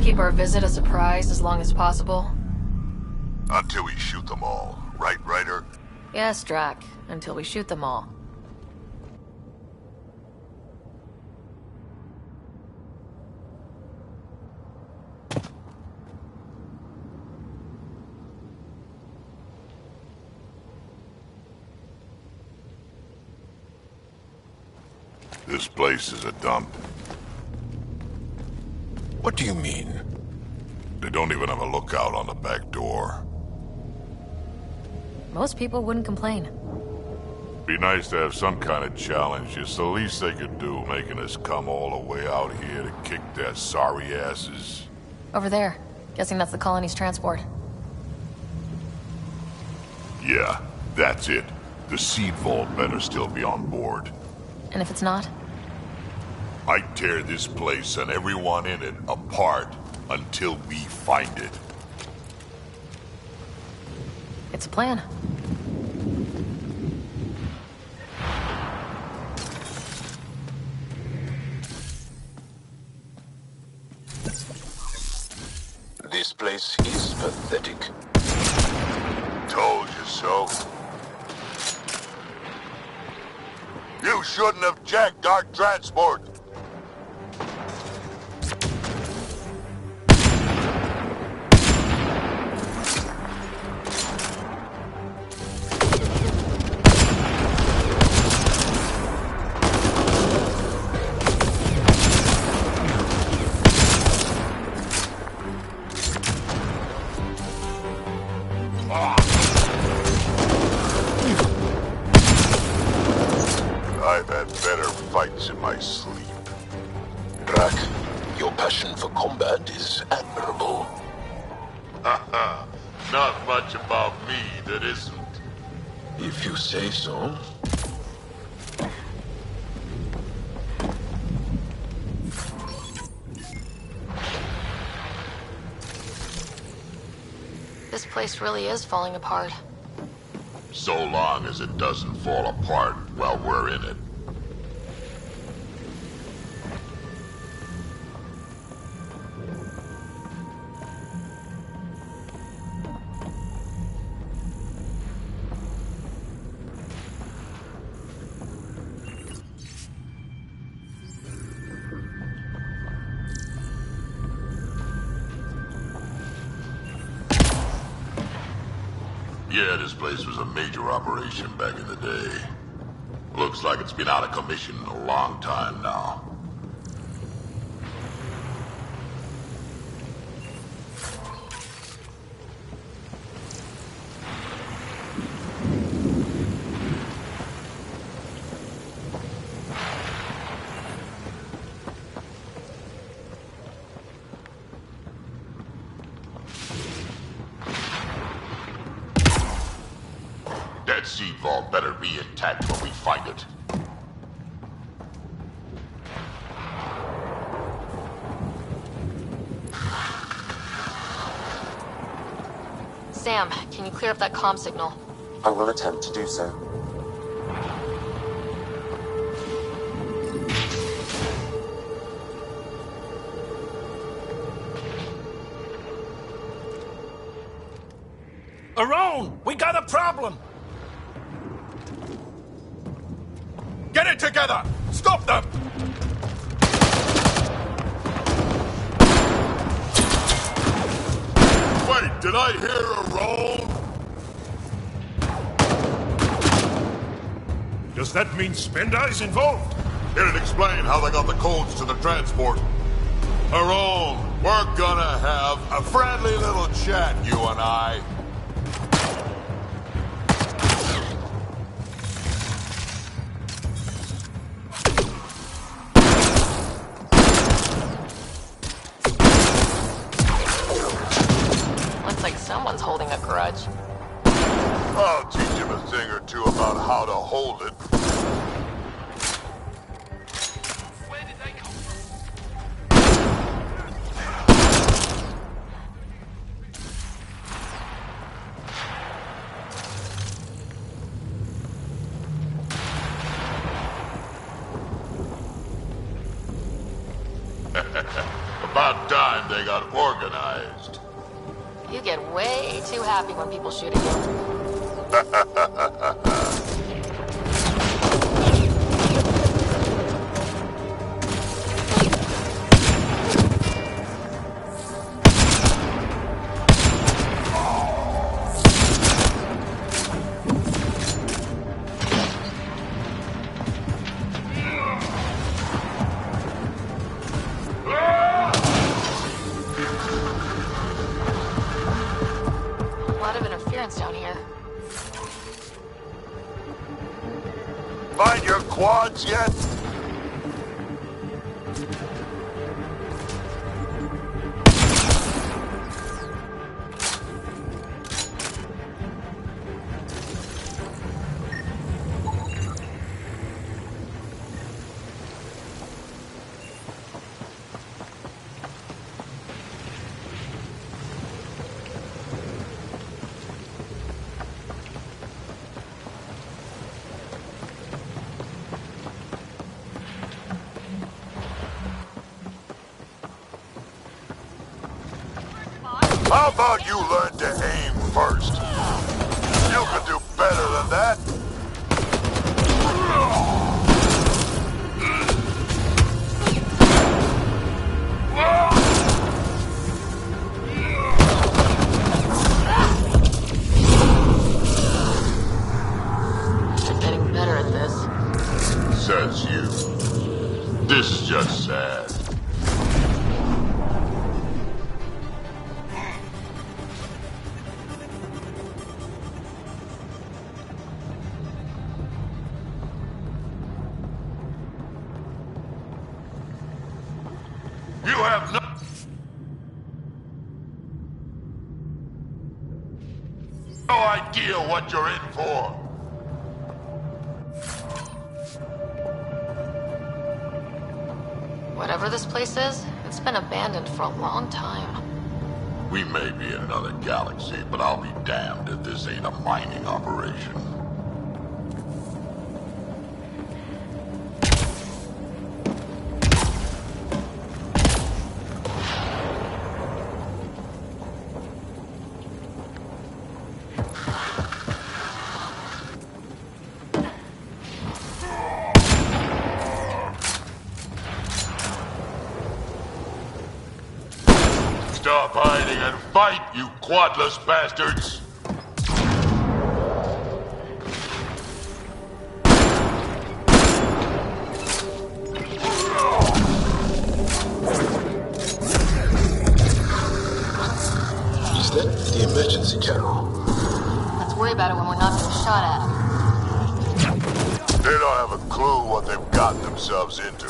Keep our visit a surprise as long as possible. Until we shoot them all, right, Ryder? Yes, Drac. Until we shoot them all. This place is a dump. What do you mean? They don't even have a lookout on the back door. Most people wouldn't complain. Be nice to have some kind of challenge. It's the least they could do, making us come all the way out here to kick their sorry asses. Over there. Guessing that's the colony's transport. Yeah, that's it. The seed vault better still be on board. And if it's not? I'd tear this place and everyone in it apart until we find it. It's a plan. This place is pathetic. Told you so. You shouldn't have jacked our transport. I've had better fights in my sleep. Drac, your passion for combat is admirable. Haha, not much about me that isn't. If you say so. This place really is falling apart. So long as it doesn't fall apart while we're in it. Yeah, this place was a major operation back in the day. Looks like it's been out of commission a long time now. That seed vault better be intact when we find it. Sam, can you clear up that comm signal? I will attempt to do so. Aron, we got a problem! Get it together! Stop them! Wait, did I hear a roll? Does that mean Spender's involved? It'd explain how they got the codes to the transport. Aron, we're gonna have a friendly little chat, you and I. Someone's holding a grudge. I'll teach him a thing or two about how to hold it. Where did they come from? About time they got organized. You get way too happy when people shoot at down here. Find your quads yet? How about you learn to aim first? You can do better than that. You're getting better at this. Says you. This is just sad. You have no idea what you're in for. Whatever this place is, it's been abandoned for a long time. We may be in another galaxy, but I'll be damned if this ain't a mining operation. Stop hiding and fight, you quadless bastards! Is that the emergency channel? Let's worry about it when we're not being shot at. They don't have a clue what they've gotten themselves into.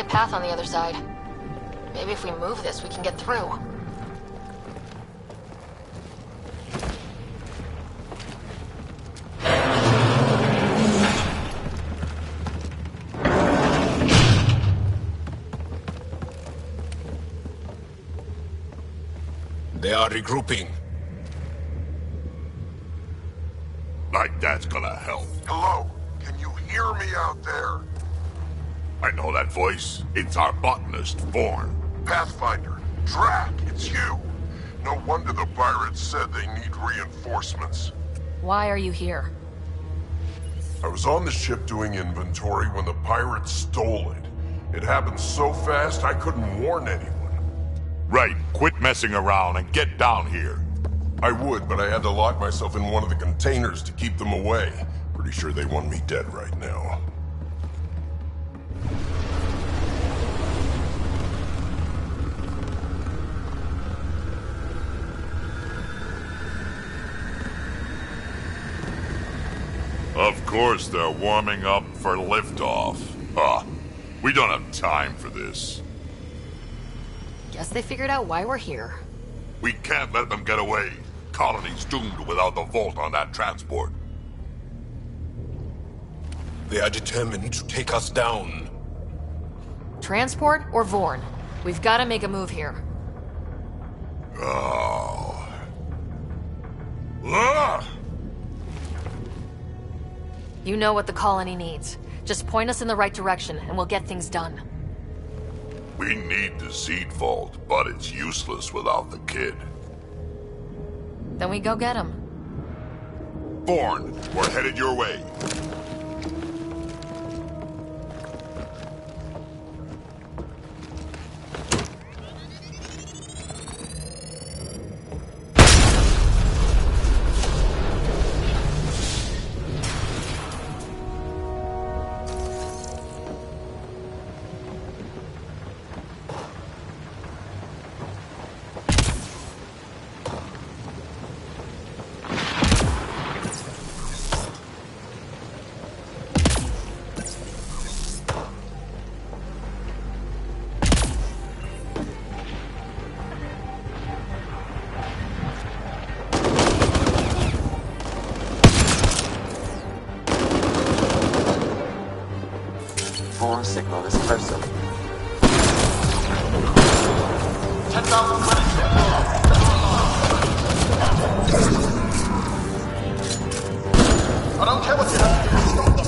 Path on the other side. Maybe if we move this, we can get through. They are regrouping. Like that's gonna help. Hello? Can you hear me out there? I know that voice. It's our botanist, Vorn. Pathfinder, Drac, it's you. No wonder the pirates said they need reinforcements. Why are you here? I was on the ship doing inventory when the pirates stole it. It happened so fast I couldn't warn anyone. Right, quit messing around and get down here. I would, but I had to lock myself in one of the containers to keep them away. Pretty sure they want me dead right now. Of course they're warming up for liftoff. We don't have time for this. Guess they figured out why we're here. We can't let them get away. Colony's doomed without the vault on that transport. They are determined to take us down. Transport or Vorn? We've got to make a move here. Oh. Ah! You know what the colony needs. Just point us in the right direction, and we'll get things done. We need the seed vault, but it's useless without the kid. Then we go get him. Vorn, we're headed your way. Vorn's signal is closer. 10,000 credits. I don't care what you have to do to stop them.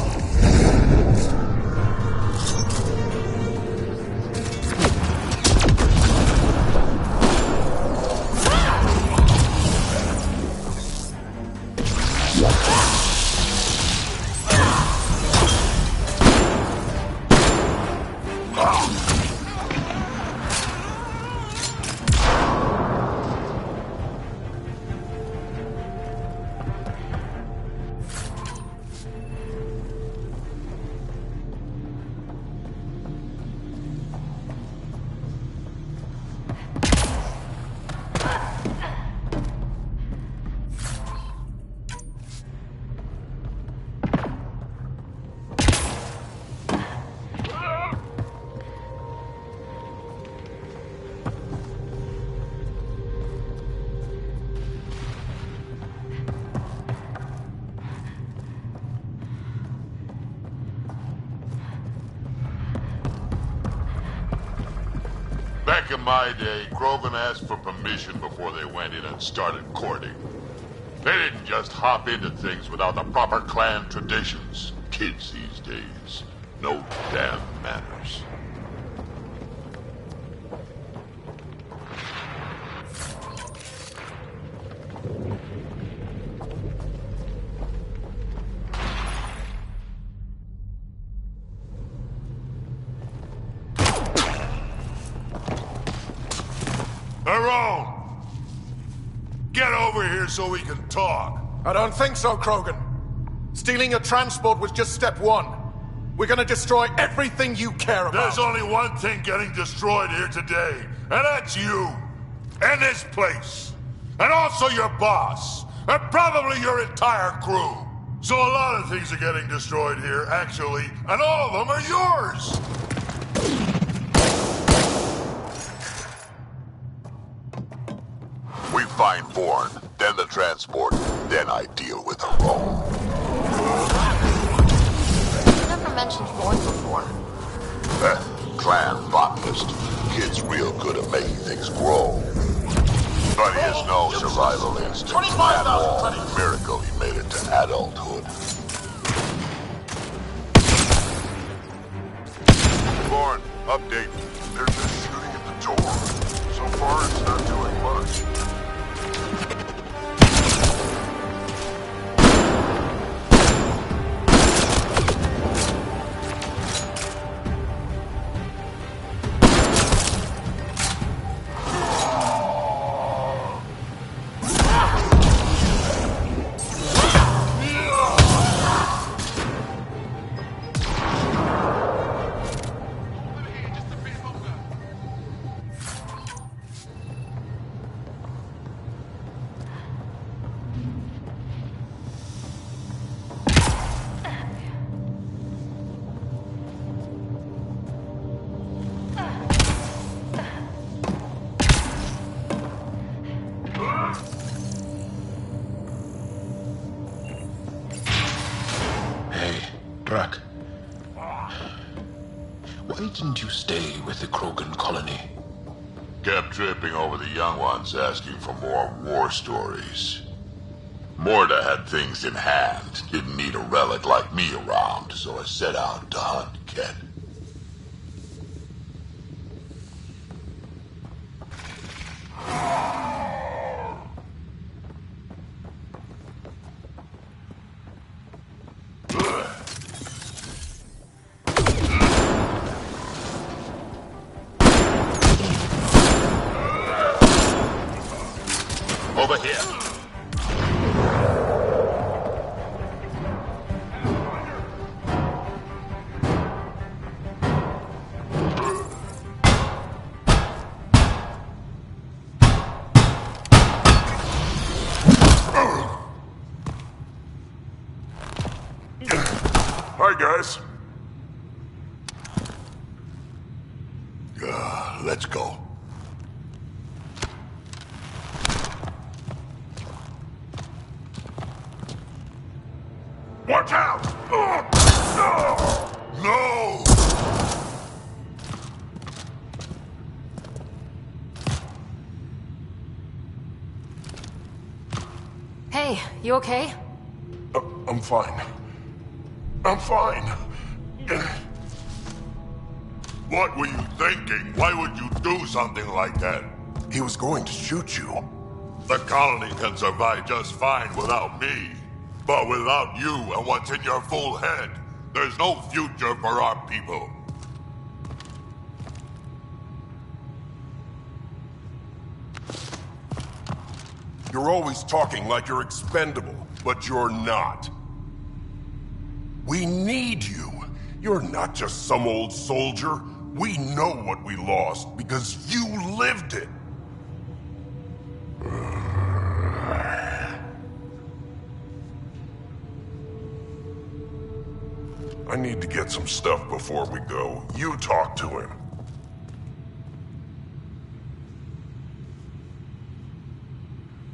Back in my day, Krogan asked for permission before they went in and started courting. They didn't just hop into things without the proper clan traditions. Kids these days, no damn manners. Get over here so we can talk. I don't think so, Krogan. Stealing a transport was just step one. We're gonna destroy everything you care about. There's only one thing getting destroyed here today, and that's you. And this place. And also your boss. And probably your entire crew. So a lot of things are getting destroyed here, actually, and all of them are yours. We find Bourne, then the transport, then I deal with the Rome. You never mentioned Bourne before. Clan botanist. Kid's real good at making things grow. But he has no survival instinct at all. Miracle he made it to adulthood. Bourne, update. There's been shooting at the door. So far, it's not doing much. Why didn't you stay with the Krogan colony? Kept tripping over the young ones asking for more war stories. Morta had things in hand. Didn't need a relic like me around, so I set out to hunt Ked. Over here. Hi, guys. Let's go. Watch out! No! Hey, you okay? I'm fine. I'm fine. What were you thinking? Why would you do something like that? He was going to shoot you. The colony can survive just fine without me. But without you and what's in your full head, there's no future for our people. You're always talking like you're expendable, but you're not. We need you. You're not just some old soldier. We know what we lost because you lived it. I need to get some stuff before we go. You talk to him.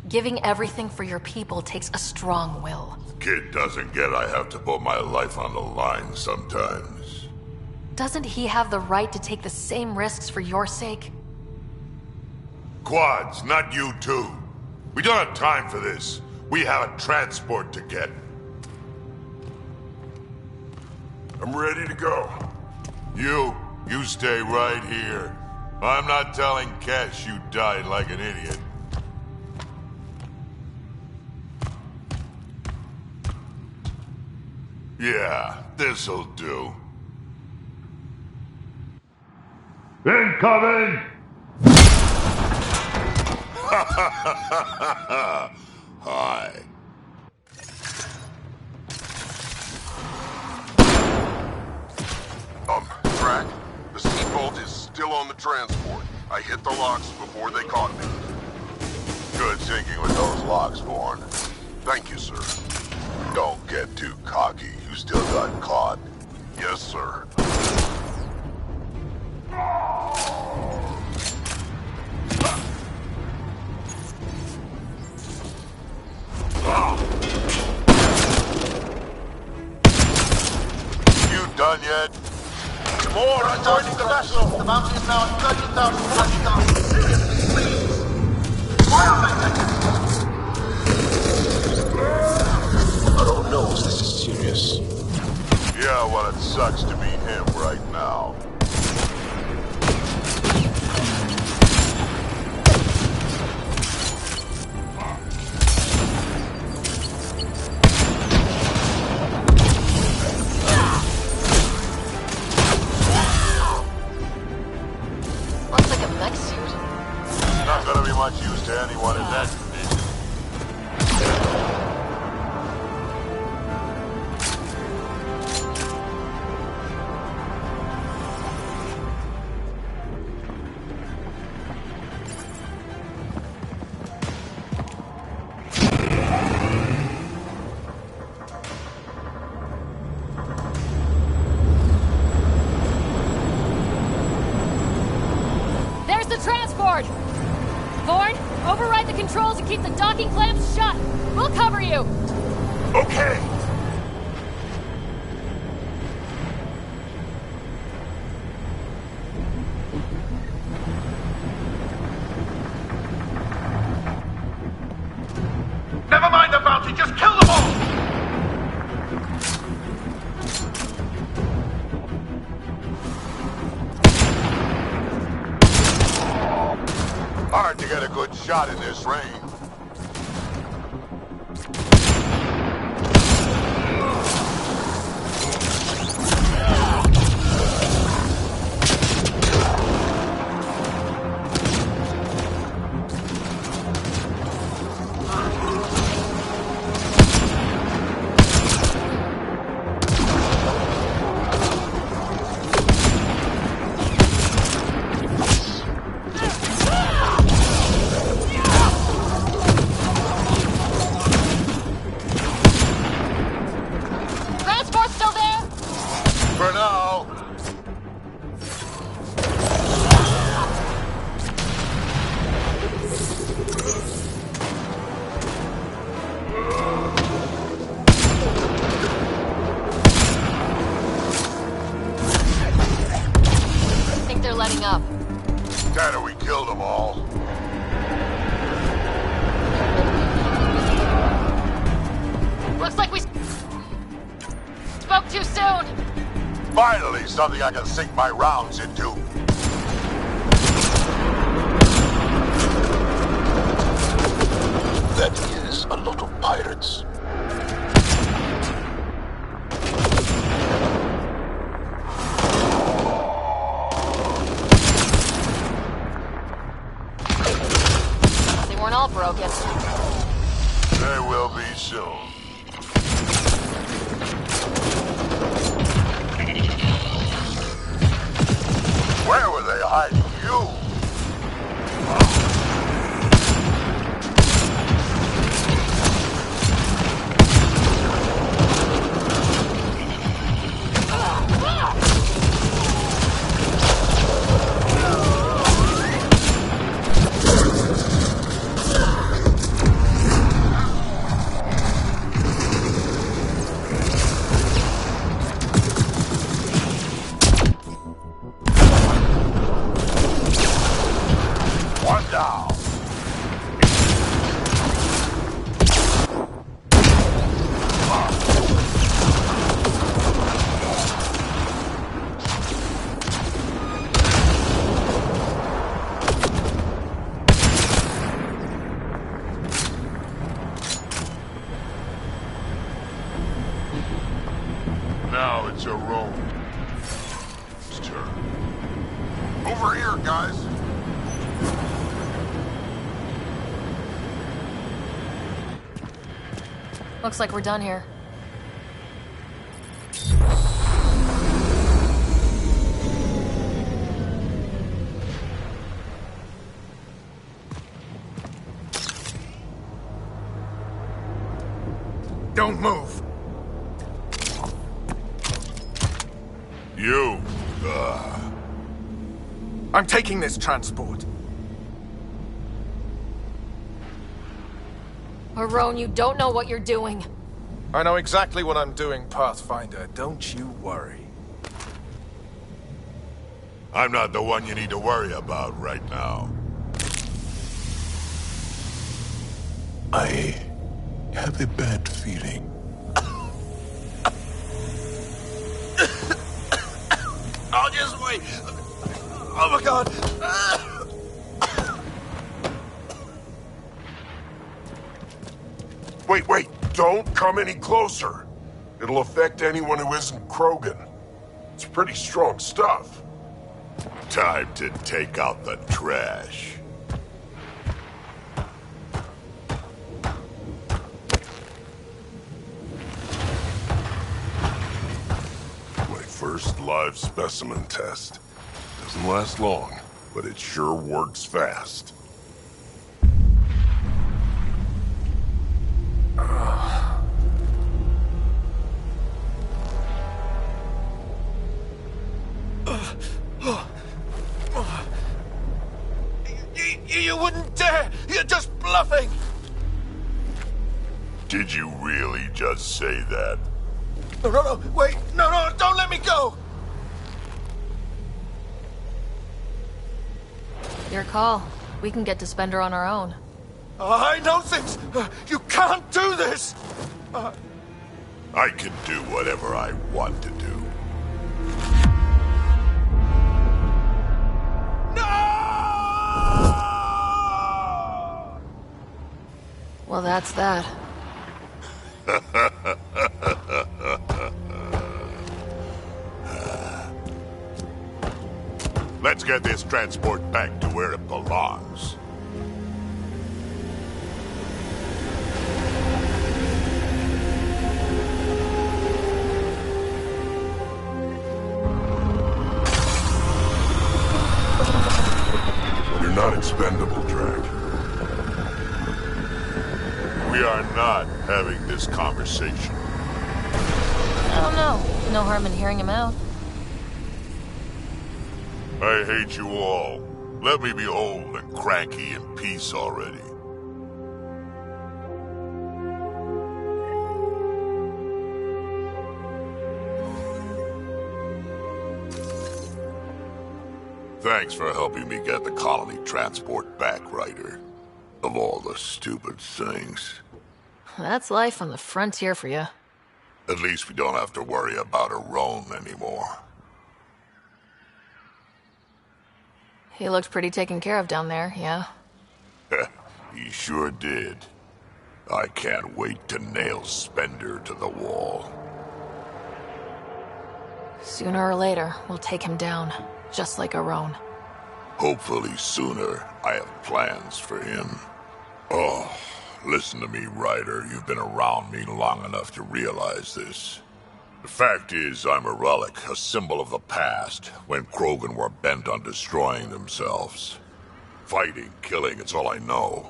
Giving everything for your people takes a strong will. Kid doesn't get I have to put my life on the line sometimes. Doesn't he have the right to take the same risks for your sake? Quads, not you two. We don't have time for this. We have a transport to get. I'm ready to go. You stay right here. I'm not telling Cash you died like an idiot. Yeah, this'll do. Incoming! Hi. Track, the seatbolt is still on the transport. I hit the locks before they caught me. Good thinking with those locks, Bourne. Thank you, sir. Don't get too cocky. You still got caught. Yes, sir. You done yet? More are joining the vessel. The bounty is now at 30,000 30,000. Seriously, please. Fire Bro knows this is serious. Yeah, well, it sucks to be him right now. Looks like a mech suit. Not gonna be much use to anyone in that condition. There's the transport! Thorn, override the controls and keep the docking clamps shut. We'll cover you. Okay. Never mind the bounty, just kill them all! Hard to get a good shot in this rain. Transport's still there? For now. I think they're letting up. Tanner, we killed them all. Looks like we spoke too soon. Finally, something I can sink my rounds into. That is a lot of pirates. They weren't all broken. They will be soon. Where were they hiding you? now it's Arone's turn. Over here, guys. Looks like we're done here. Don't move. You, I'm taking this transport. Harone, you don't know what you're doing. I know exactly what I'm doing, Pathfinder. Don't you worry. I'm not the one you need to worry about right now. I have a bad feeling. I'll just wait. Oh my god. Wait, don't come any closer. It'll affect anyone who isn't Krogan. It's pretty strong stuff. Time to take out the trash. My first live specimen test. Doesn't last long, but it sure works fast. You wouldn't dare! You're just bluffing! Did you really just say that? No, wait! No, don't let me go! Your call. We can get to Spender on our own. I know things! You can't do this! I can do whatever I want to do. Well, that's that. Let's get this transport back to where it belongs. You're not expendable, Drac. We are not having this conversation. I don't know. No harm in hearing him out. I hate you all. Let me be old and cranky in peace already. Thanks for helping me get the colony transport back, Ryder. Of all the stupid things. That's life on the frontier for you. At least we don't have to worry about Arone anymore. He looked pretty taken care of down there, yeah? He sure did. I can't wait to nail Spender to the wall. Sooner or later, we'll take him down. Just like Arone. Hopefully sooner. I have plans for him. Oh, listen to me, Ryder. You've been around me long enough to realize this. The fact is, I'm a relic, a symbol of the past, when Krogan were bent on destroying themselves. Fighting, killing, it's all I know.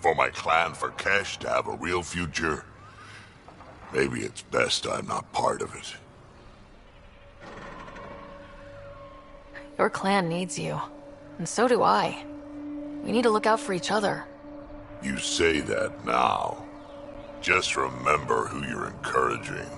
For my clan, for Kesh to have a real future, maybe it's best I'm not part of it. Your clan needs you. And so do I. We need to look out for each other. You say that now. Just remember who you're encouraging.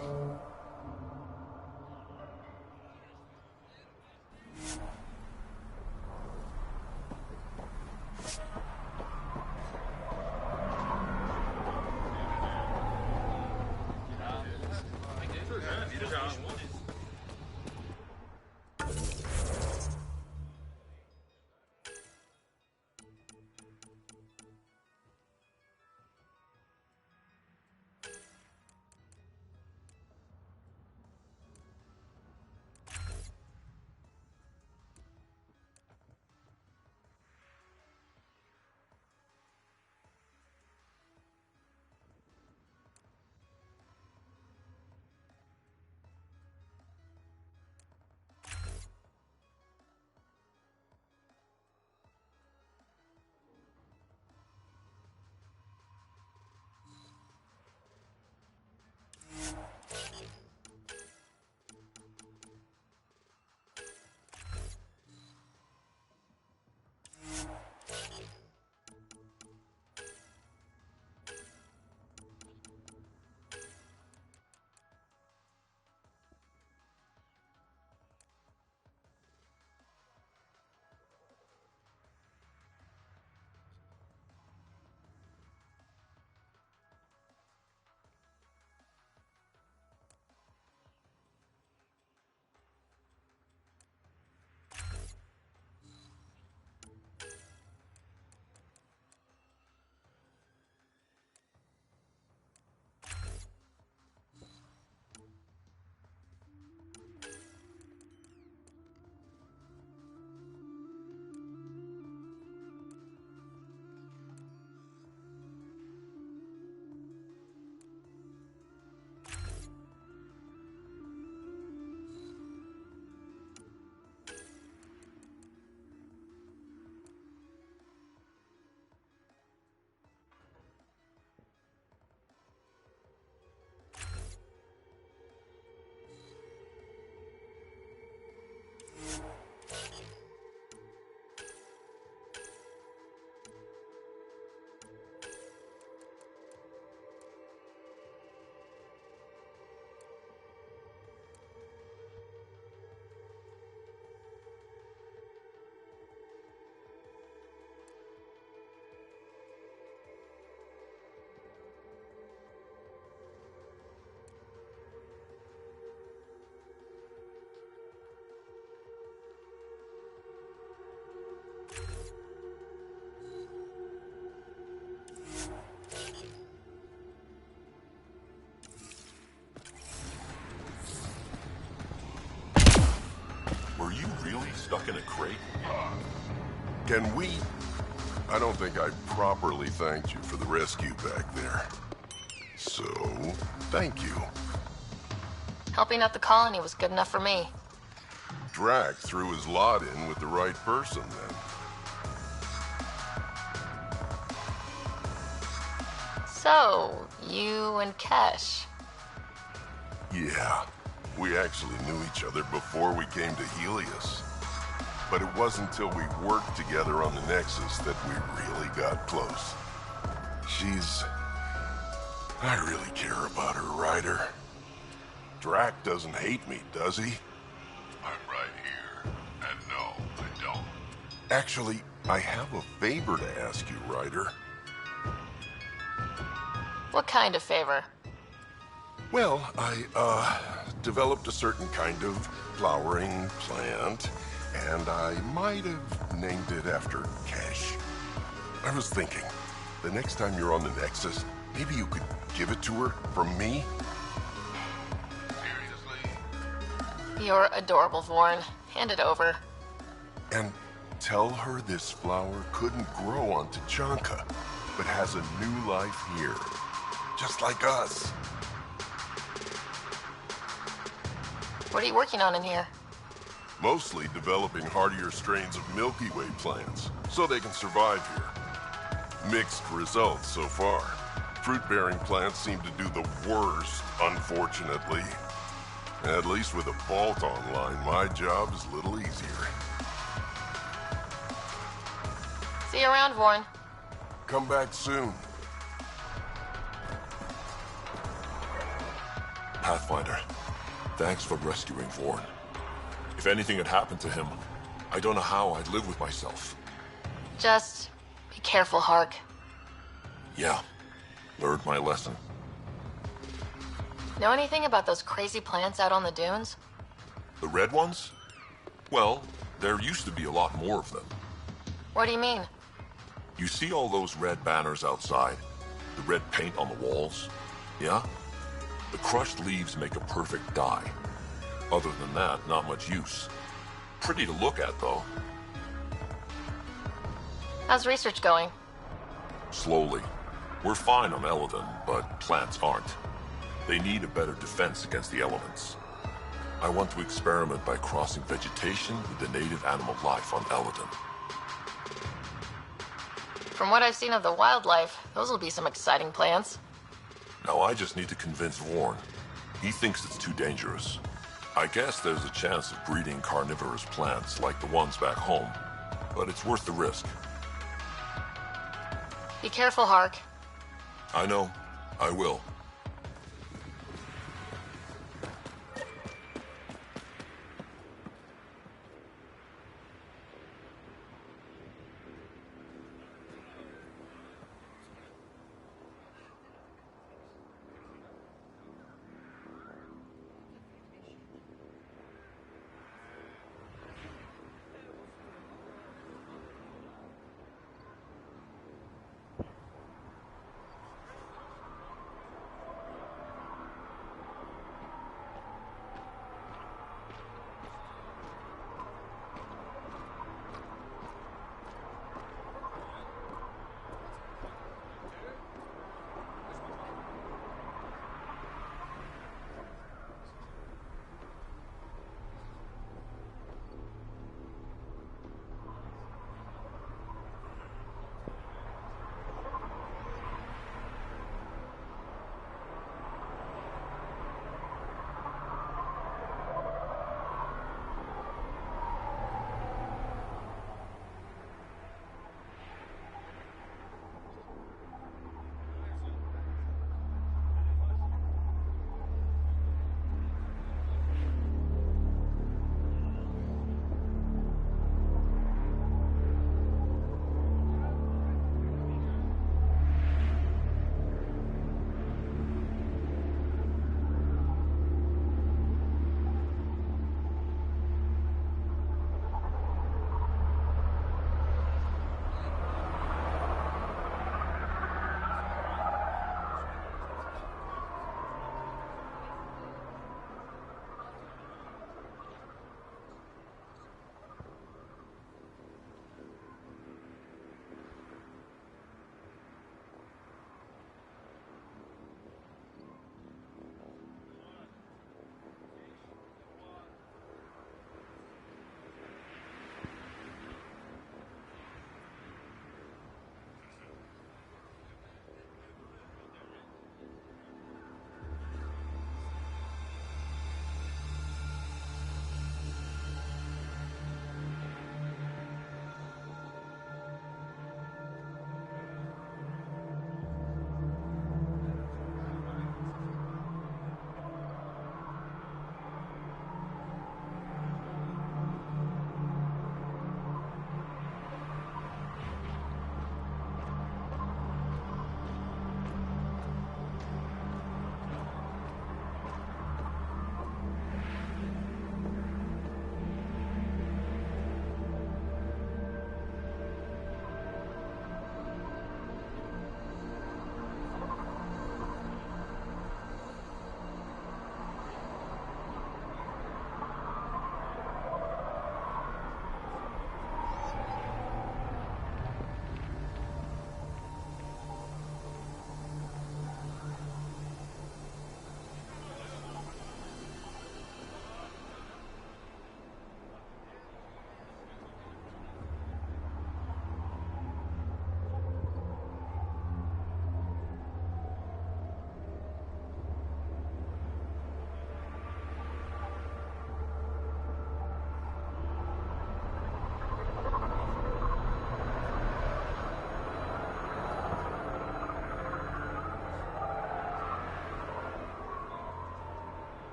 me stuck in a crate? Can we... I don't think I properly thanked you for the rescue back there. So, thank you. Helping out the colony was good enough for me. Drac threw his lot in with the right person, then. So, you and Kesh. Yeah, we actually knew each other before we came to Helios. But it wasn't until we worked together on the Nexus that we really got close. I really care about her, Ryder. Drac doesn't hate me, does he? I'm right here. And no, I don't. Actually, I have a favor to ask you, Ryder. What kind of favor? Well, I, developed a certain kind of flowering plant, and I might have named it after Cash. I was thinking, the next time you're on the Nexus, maybe you could give it to her from me? You're adorable, Vorn. Hand it over. And tell her this flower couldn't grow on Tachanka, but has a new life here. Just like us. What are you working on in here? Mostly developing hardier strains of Milky Way plants, so they can survive here. Mixed results so far. Fruit-bearing plants seem to do the worst, unfortunately. At least with a bolt online, my job is a little easier. See you around, Vorn. Come back soon. Pathfinder, thanks for rescuing Vorn. If anything had happened to him, I don't know how I'd live with myself. Just be careful, Hark. Yeah, learned my lesson. Know anything about those crazy plants out on the dunes? The red ones? Well, there used to be a lot more of them. What do you mean? You see all those red banners outside? The red paint on the walls? Yeah? The crushed leaves make a perfect dye. Other than that, not much use. Pretty to look at, though. How's research going? Slowly. We're fine on Eladon, but plants aren't. They need a better defense against the elements. I want to experiment by crossing vegetation with the native animal life on Eladon. From what I've seen of the wildlife, those will be some exciting plants. Now I just need to convince Vorn. He thinks it's too dangerous. I guess there's a chance of breeding carnivorous plants like the ones back home, but it's worth the risk. Be careful, Hark. I know. I will.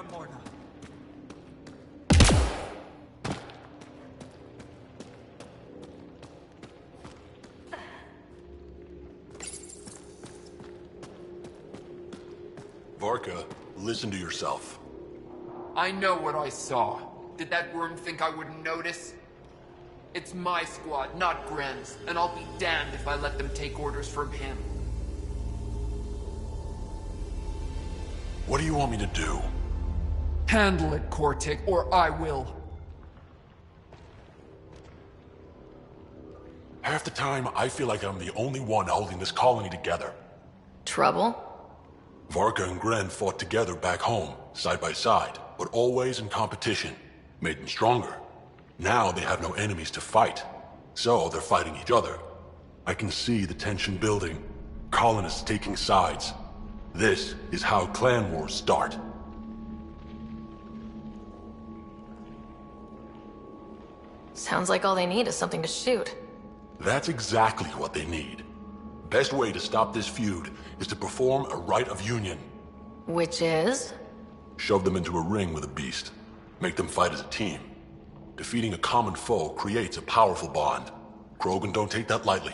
on board now. Varka, listen to yourself. I know what I saw. Did that worm think I wouldn't notice? It's my squad, not Gren's, and I'll be damned if I let them take orders from him. What do you want me to do? Handle it, Cortic, or I will. Half the time, I feel like I'm the only one holding this colony together. Trouble? Varka and Gren fought together back home, side by side, but always in competition. Made them stronger. Now they have no enemies to fight, so they're fighting each other. I can see the tension building, colonists taking sides. This is how clan wars start. Sounds like all they need is something to shoot. That's exactly what they need. Best way to stop this feud is to perform a rite of union. Which is? Shove them into a ring with a beast. Make them fight as a team. Defeating a common foe creates a powerful bond. Krogan don't take that lightly.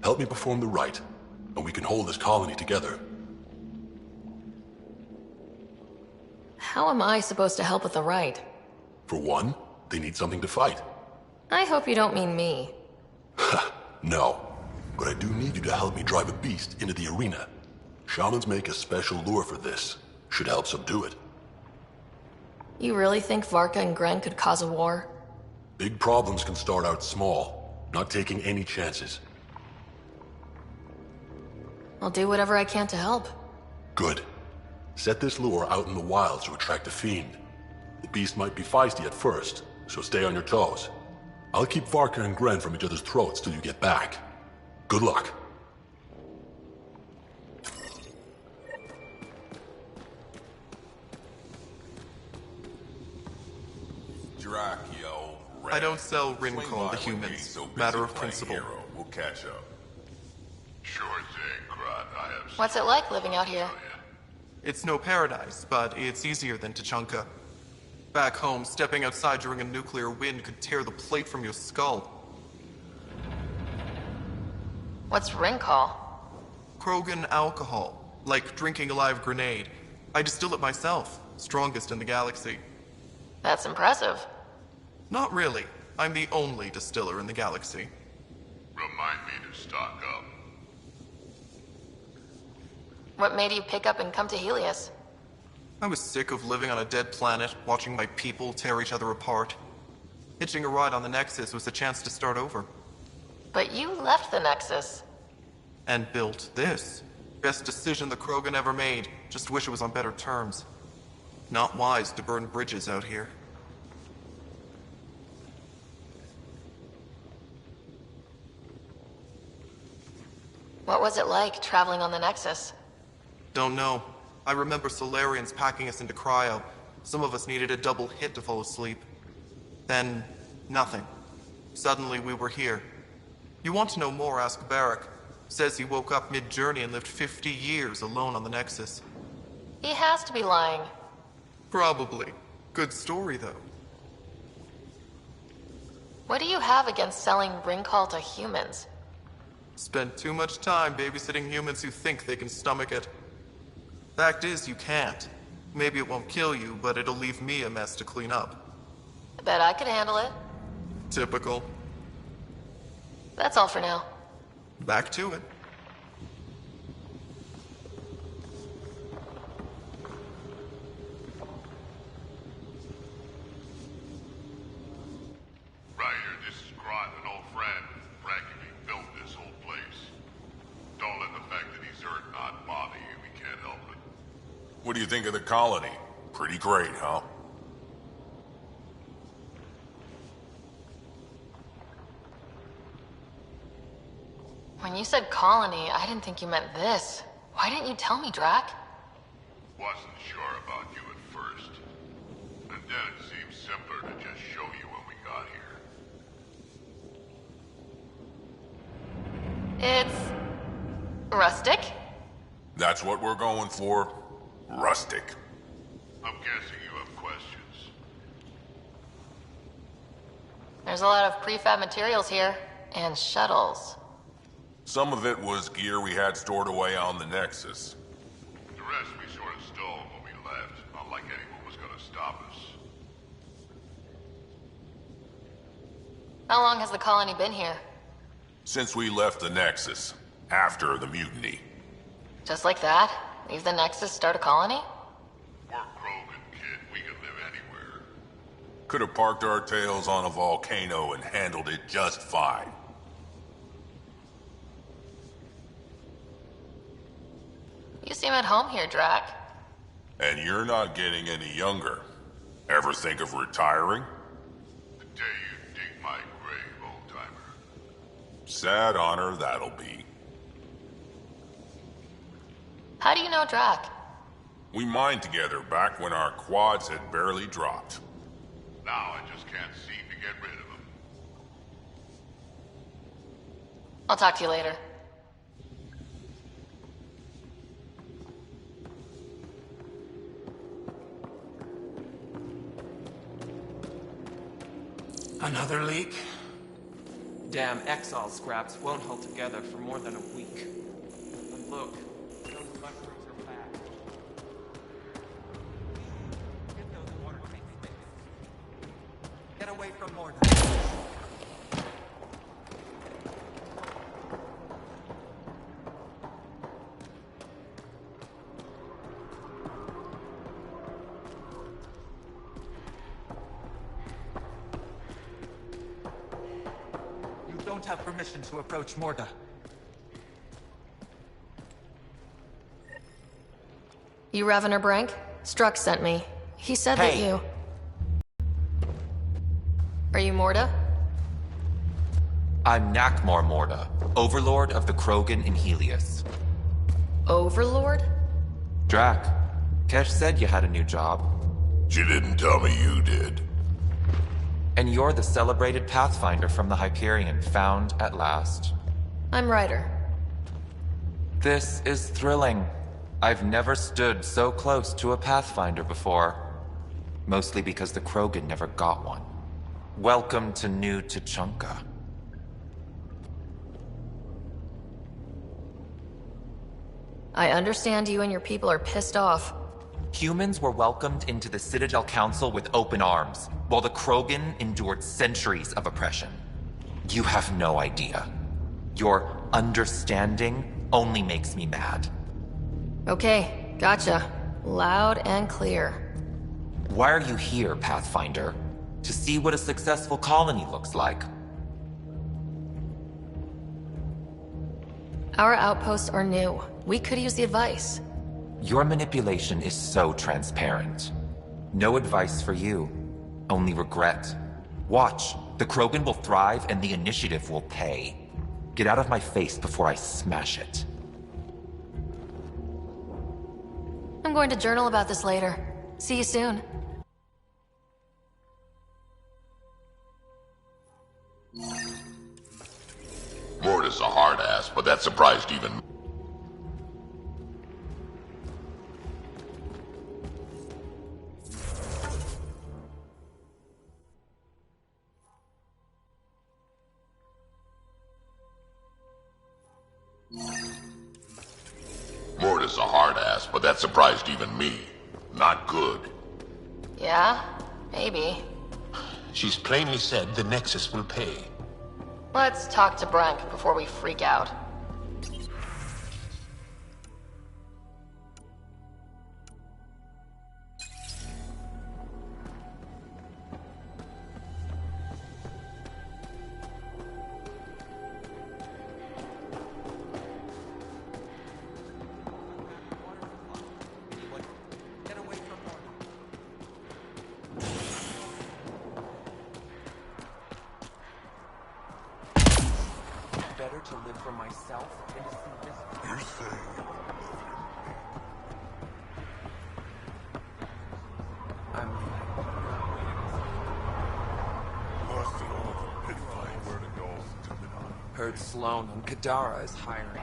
Help me perform the rite, and we can hold this colony together. How am I supposed to help with the rite? For one, they need something to fight. I hope you don't mean me. No. But I do need you to help me drive a beast into the arena. Shamans make a special lure for this. Should help subdue it. You really think Varka and Gren could cause a war? Big problems can start out small, not taking any chances. I'll do whatever I can to help. Good. Set this lure out in the wild to attract a fiend. The beast might be feisty at first, so stay on your toes. I'll keep Varka and Gren from each other's throats till you get back. Good luck. I don't sell Rincon to humans. Matter of principle. We'll catch up. Sure thing, Crot. I have... What's it like living out here? It's no paradise, but it's easier than Tachanka. Back home, stepping outside during a nuclear wind could tear the plate from your skull. What's Rincon? Krogan alcohol. Like drinking a live grenade. I distill it myself. Strongest in the galaxy. That's impressive. Not really. I'm the only distiller in the galaxy. Remind me to stock up. What made you pick up and come to Helios? I was sick of living on a dead planet, watching my people tear each other apart. Hitching a ride on the Nexus was a chance to start over. But you left the Nexus. And built this. Best decision the Krogan ever made. Just wish it was on better terms. Not wise to burn bridges out here. What was it like, traveling on the Nexus? Don't know. I remember Solarians packing us into cryo. Some of us needed a double hit to fall asleep. Then, nothing. Suddenly we were here. You want to know more, ask Barrack. Says he woke up mid-journey and lived 50 years alone on the Nexus. He has to be lying. Probably. Good story, though. What do you have against selling Rincon to humans? Spend too much time babysitting humans who think they can stomach it. Fact is, you can't. Maybe it won't kill you, but it'll leave me a mess to clean up. I bet I could handle it. Typical. That's all for now. Back to it. Ryder, this is Crot, an old friend. Practically built this whole place. Don't let the fact that he's hurt not bother you. We can't help it. What do you think of the colony? Pretty great, huh? When you said colony, I didn't think you meant this. Why didn't you tell me, Drac? Wasn't sure about you at first. And then it seemed simpler to just show you when we got here. It's... rustic? That's what we're going for. Rustic. I'm guessing you have questions. There's a lot of prefab materials here, and shuttles. Some of it was gear we had stored away on the Nexus. The rest we sort of stole when we left. Not like anyone was gonna stop us. How long has the colony been here? Since we left the Nexus, after the mutiny. Just like that? Leave the Nexus, start a colony? We're Krogan, kid. We can live anywhere. Could have parked our tails on a volcano and handled it just fine. You seem at home here, Drac. And you're not getting any younger. Ever think of retiring? The day you dig my grave, old-timer. Sad honor that'll be. How do you know Drac? We mined together back when our quads had barely dropped. Now I just can't seem to get rid of him. I'll talk to you later. Another leak? Damn Exile scraps won't hold together for more than a week. And look, those mushrooms are back. Get those water tanks. Get away from Morda. Don't have permission to approach Morda. You Revener Brank? Struck sent me. He said that you... Are you Morda? I'm Nakmor Morda, Overlord of the Krogan in Helios. Overlord? Drac, Kesh said you had a new job. She didn't tell me you did. And you're the celebrated Pathfinder from the Hyperion, found at last. I'm Ryder. This is thrilling. I've never stood so close to a Pathfinder before. Mostly because the Krogan never got one. Welcome to New Tuchanka. I understand you and your people are pissed off. Humans were welcomed into the Citadel Council with open arms, while the Krogan endured centuries of oppression. You have no idea. Your understanding only makes me mad. Okay, gotcha. Loud and clear. Why are you here, Pathfinder? To see what a successful colony looks like. Our outposts are new. We could use the advice. Your manipulation is so transparent. No advice for you, only regret. Watch, the Krogan will thrive and the initiative will pay. Get out of my face before I smash it. I'm going to journal about this later. See you soon. Morda's a hard ass, but that surprised even me. Morda's a hard ass, but that surprised even me. Not good. Yeah? Maybe. She's plainly said the Nexus will pay. Let's talk to Brank before we freak out. Better to live for myself than to see this. You say. I'm Lost it all for pit fight. Where to go? heard Sloan on Kadara is hiring.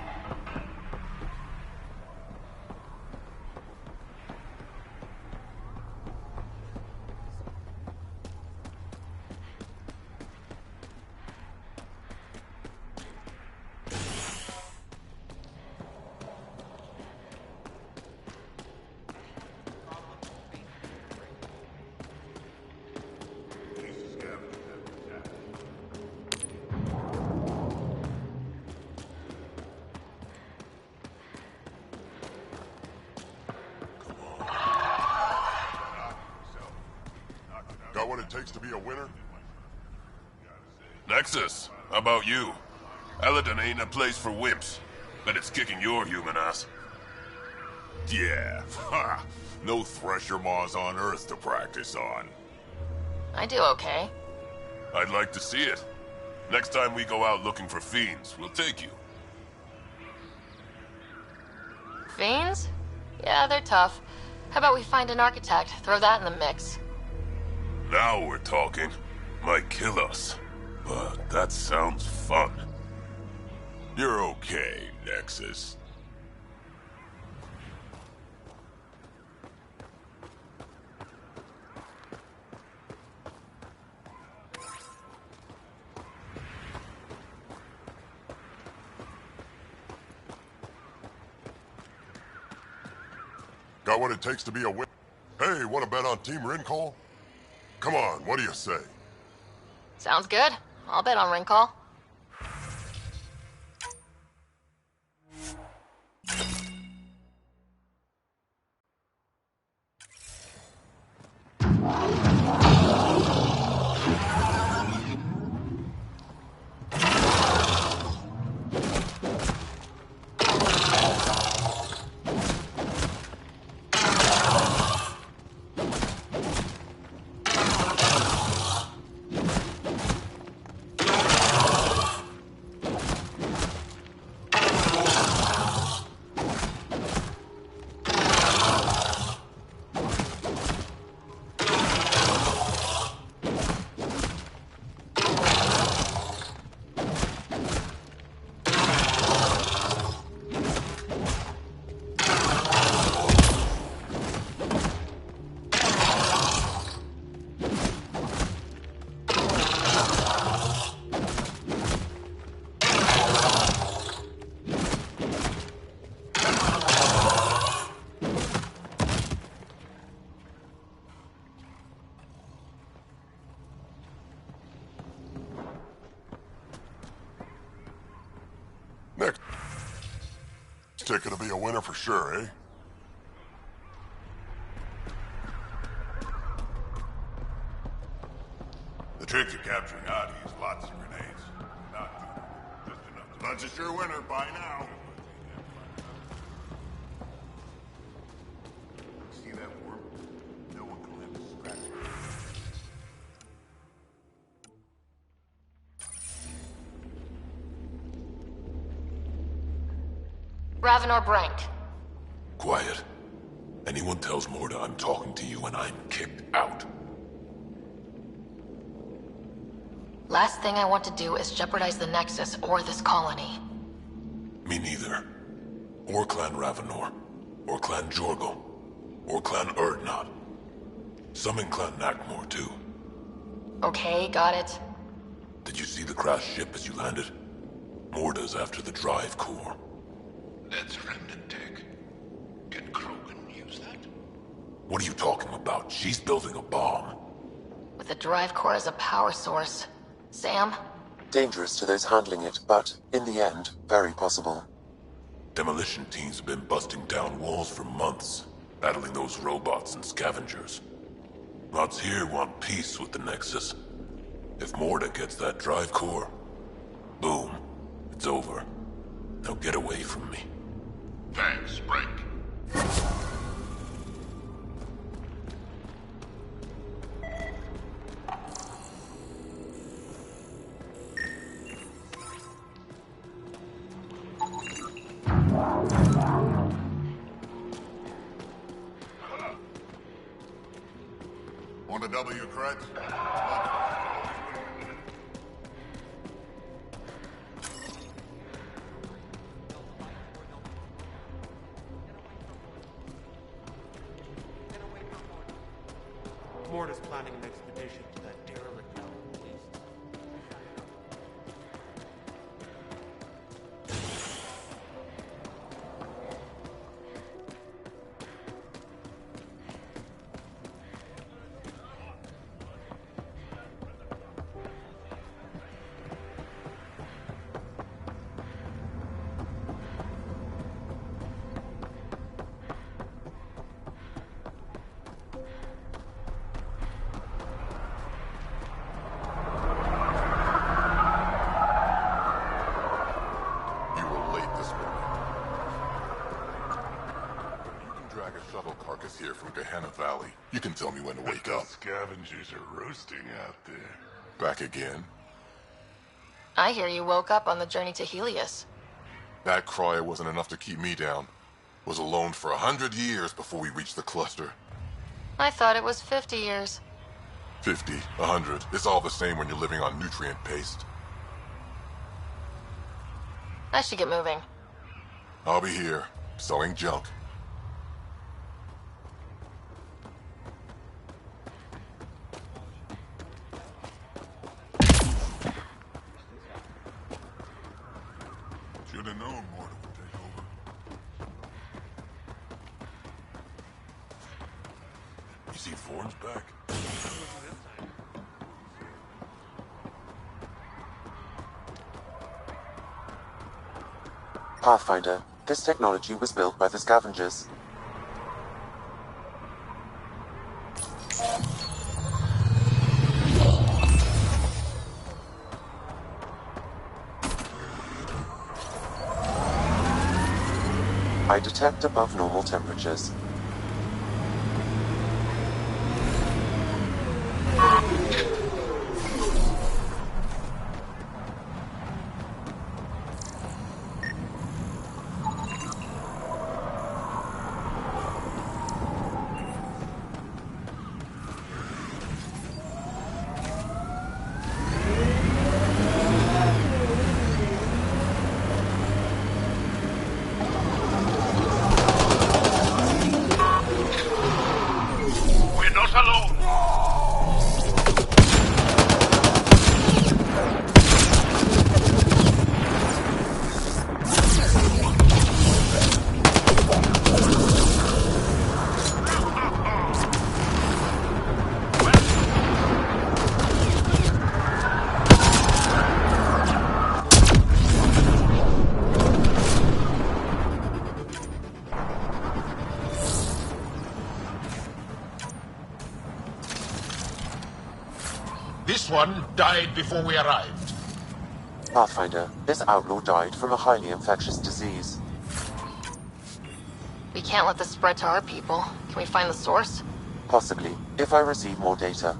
Got what it takes to be a winner? Nexus, how about you? Eladon ain't a place for wimps, but it's kicking your human ass. Yeah, ha! No thresher maws on Earth to practice on. I do okay. I'd like to see it. Next time we go out looking for fiends, we'll take you. Fiends? Yeah, they're tough. How about we find an architect, throw that in the mix? Now we're talking. Might kill us, but that sounds fun. You're okay, Nexus. Got what it takes to be a win. Hey, wanna bet on Team Rincall? Come on, what do you say? Sounds good. I'll bet on Rincall. Next ticket to be a winner for sure, eh? The trick to capturing Adi is lots of grenades. Not just enough. Bunch is your winner by now. See that worm? No one can live to scratch it. Ravenor Brank. Quiet. Anyone tells Morda I'm talking to you and I'm kicked out. Last thing I want to do is jeopardize the Nexus or this colony. Me neither. Or Clan Ravenor. Or Clan Jorgal. Or Clan Urdnot. Some in Clan Nakmor, too. Okay, got it. Did you see the crashed ship as you landed? Morda's after the drive core. That's remnant tech. Can Krogan use that? What are you talking about? She's building a bomb. With the drive core as a power source. Sam? Dangerous to those handling it, but, in the end, very possible. Demolition teams have been busting down walls for months, battling those robots and scavengers. Lots here want peace with the Nexus. If Morda gets that drive core, boom, it's over. Now get away from me. Thanks, Frank. Want a W, correct? Morda's planning an expedition to that derelict out in the east. You can tell me when to wake up. Scavengers are roasting out there. Back again. I hear you woke up on the journey to Helios. That cryo wasn't enough to keep me down. Was alone for 100 years before we reached the cluster. I thought it was 50 years. 50, 100. It's all the same when you're living on nutrient paste. I should get moving. I'll be here, selling junk. Should have known more would take over. You see Ford's back? Pathfinder, this technology was built by the scavengers. I detect above normal temperatures. This one died before we arrived. Pathfinder, this outlaw died from a highly infectious disease. We can't let this spread to our people. Can we find the source? Possibly, if I receive more data.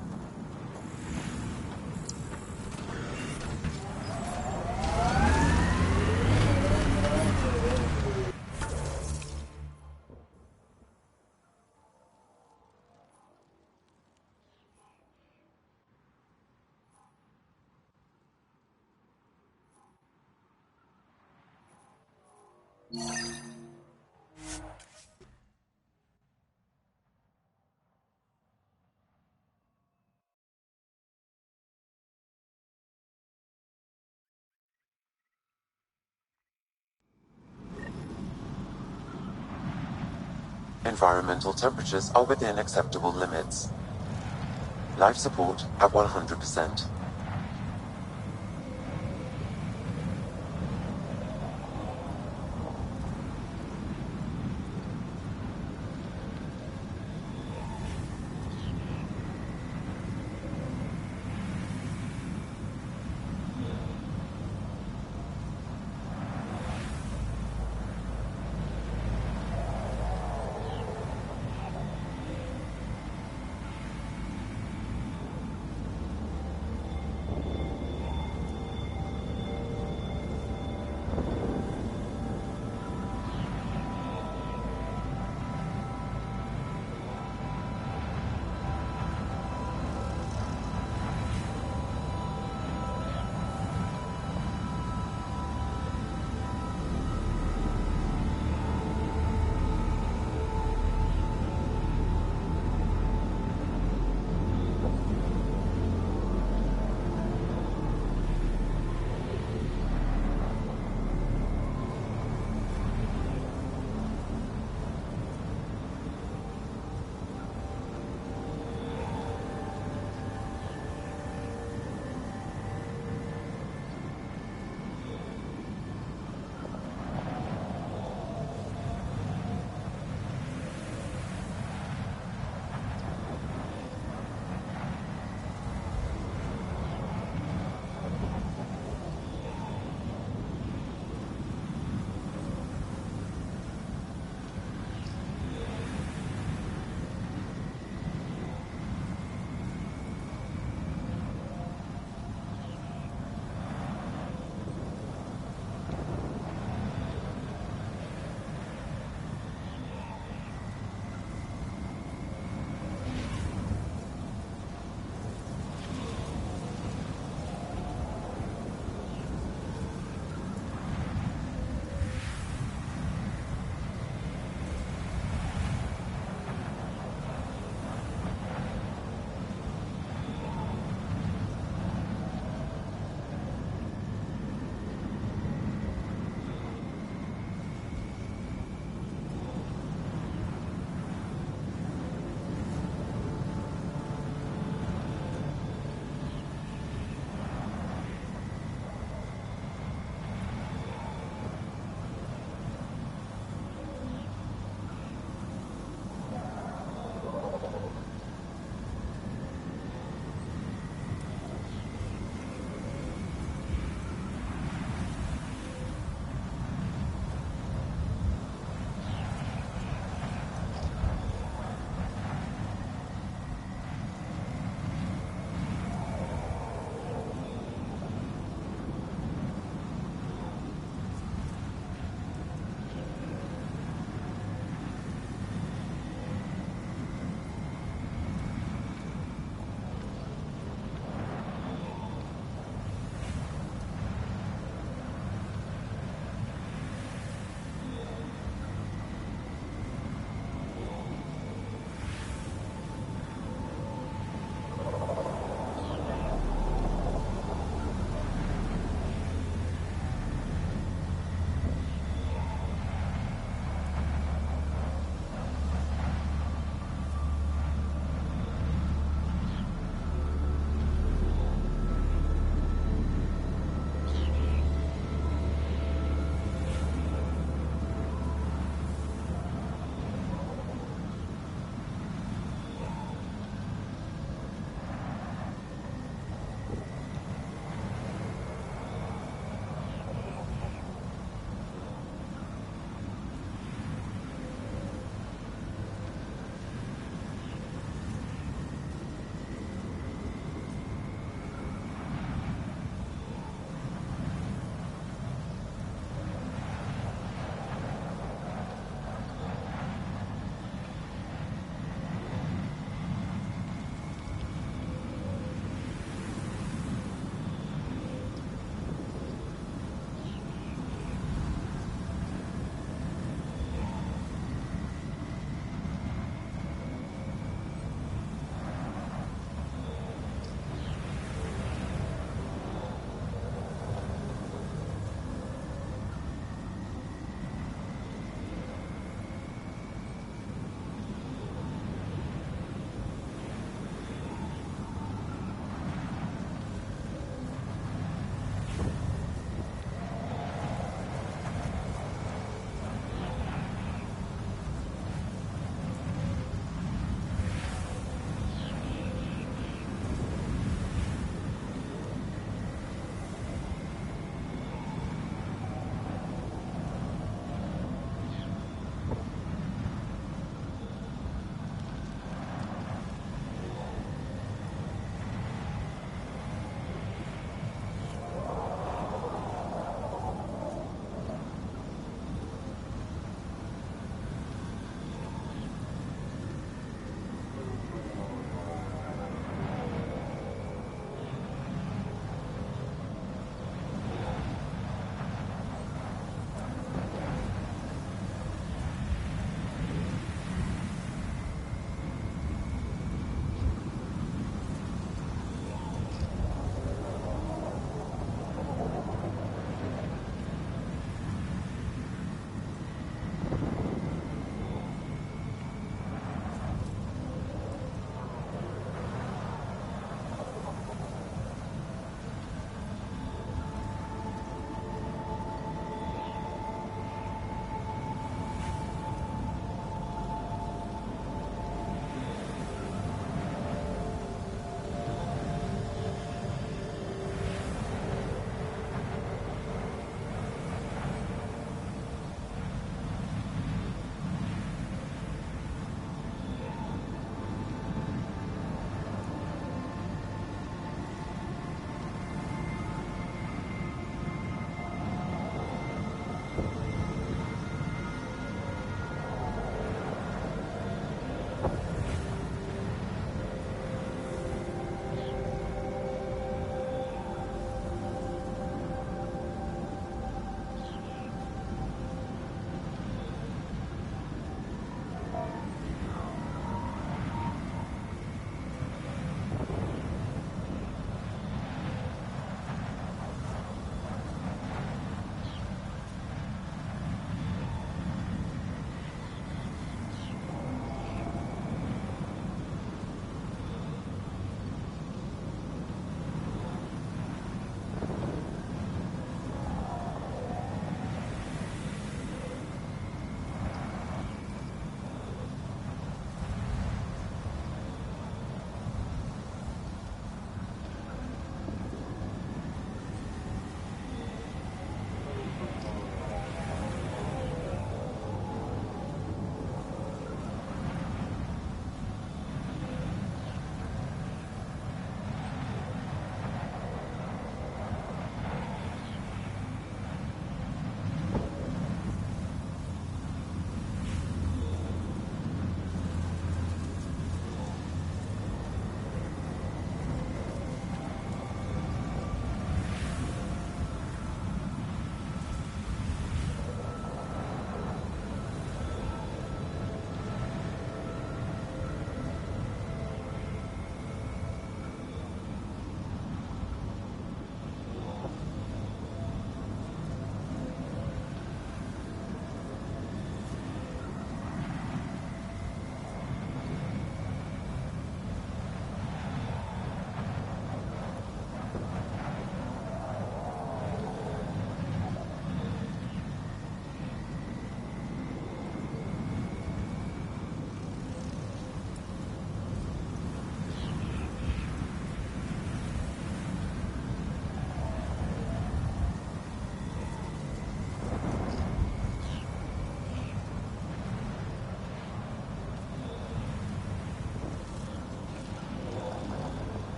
Environmental temperatures are within acceptable limits. Life support at 100%.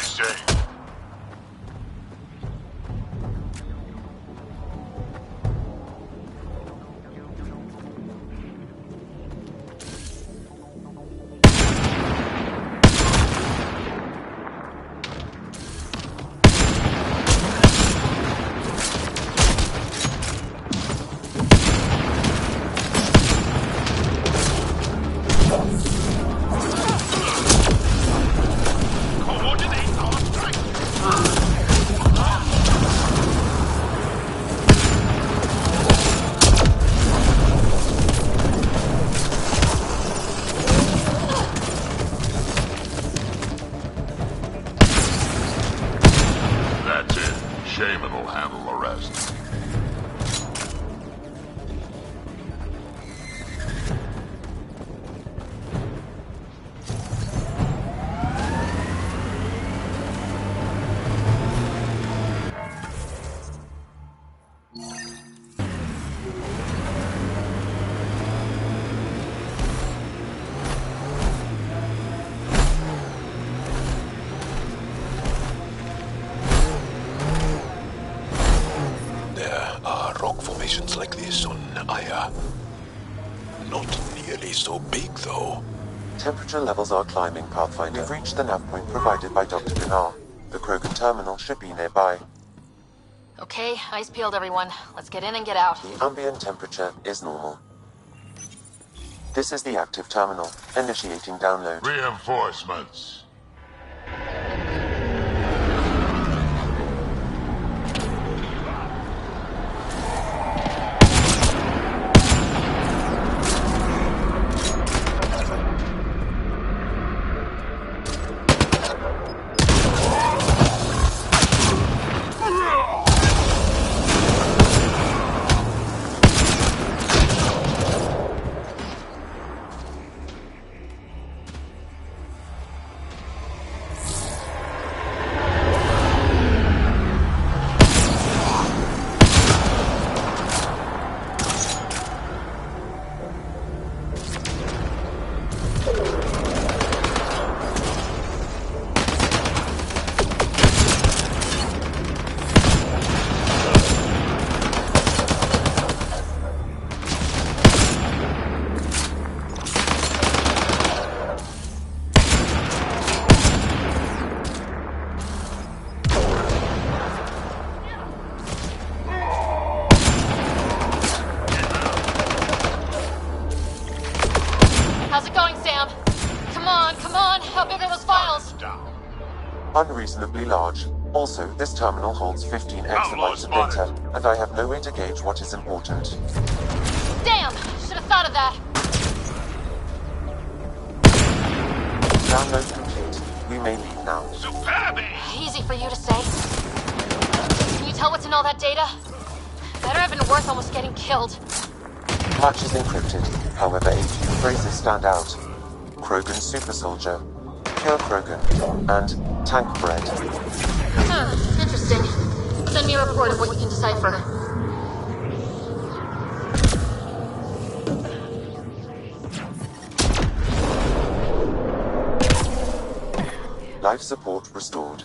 I say. Like this on Aya. Not nearly so big, though. Temperature levels are climbing, Pathfinder. We've reached the nav point provided by Dr. Dinar. The Krogan terminal should be nearby. Okay, eyes peeled, everyone. Let's get in and get out. The ambient temperature is normal. This is the active terminal. Initiating download. Reinforcements. Unreasonably large. Also, this terminal holds 15 exabytes of data, and I have no way to gauge what is important. Damn! Should have thought of that. Download complete. We may leave now. Easy for you to say. Can you tell what's in all that data? Better have been worth almost getting killed. Much is encrypted. However, a few phrases stand out. Krogan super soldier, pure Krogan, and tank bread. Interesting. Send me a report of what you can decipher. Life support restored.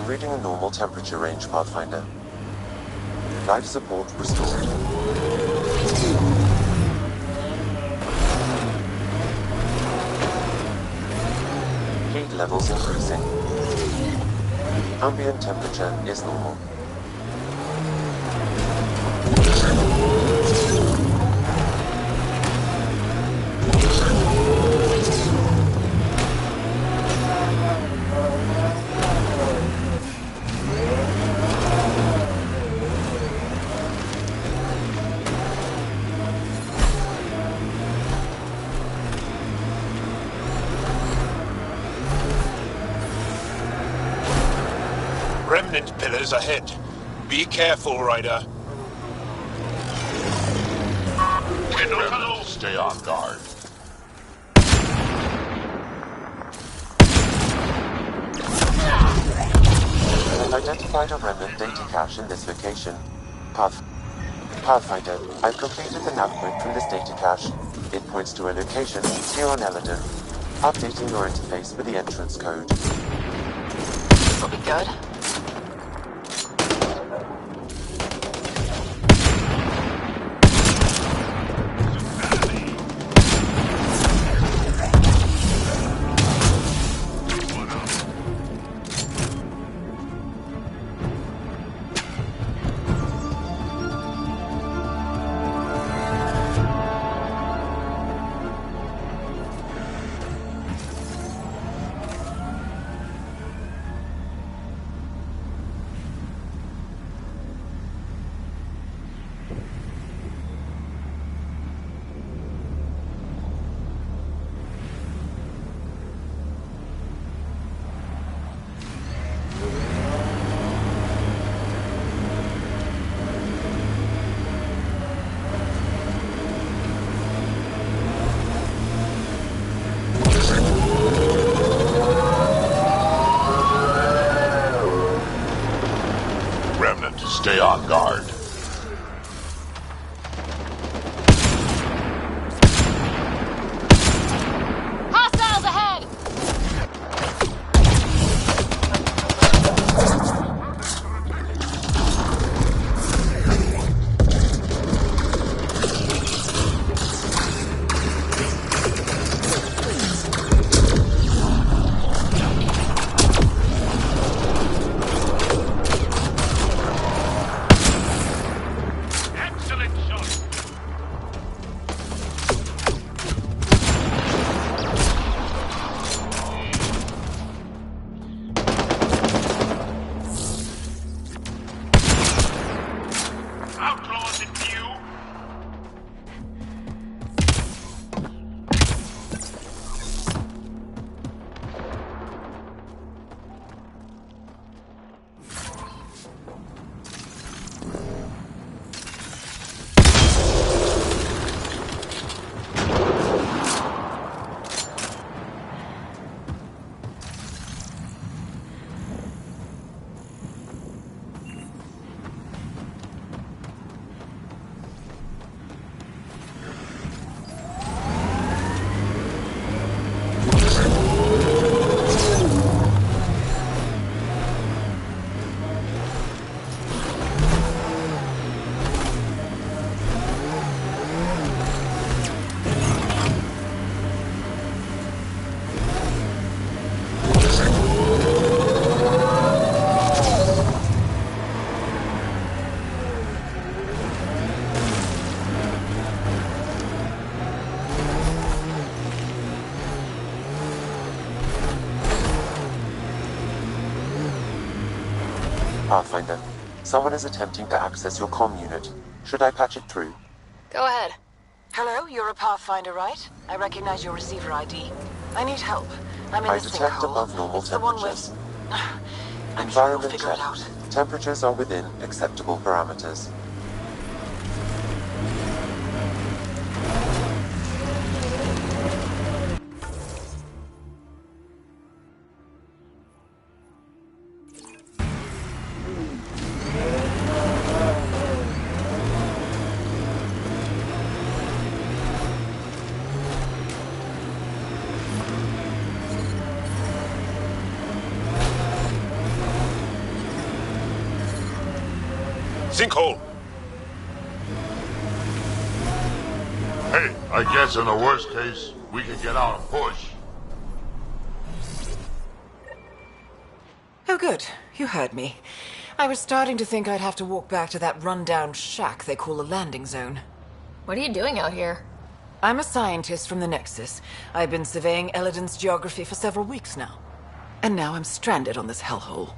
I'm reading a normal temperature range, Pathfinder. Life support restored. Heat levels increasing. Ambient temperature is normal. Remnant pillars ahead. Be careful, Ryder. We're not alone. Stay on guard. I've identified a remnant data cache in this location. Pathfinder, I've completed the nav point from this data cache. It points to a location here on Eladon. Updating your interface with the entrance code. Will be good. Stay on guard. Hostiles ahead! Pathfinder, someone is attempting to access your comm unit. Should I patch it through? Go ahead. Hello, you're a Pathfinder, right? I recognize your receiver ID. I need help. I'm in I a detect sinkhole. above normal Someone temperatures. with... I'm sure you'll Environment figure it check. out. Temperatures are within acceptable parameters. Sinkhole! Hey, I guess in the worst case, we can get out and push. Oh, good. You heard me. I was starting to think I'd have to walk back to that rundown shack they call a landing zone. What are you doing out here? I'm a scientist from the Nexus. I've been surveying Eladon's geography for several weeks now. And now I'm stranded on this hellhole.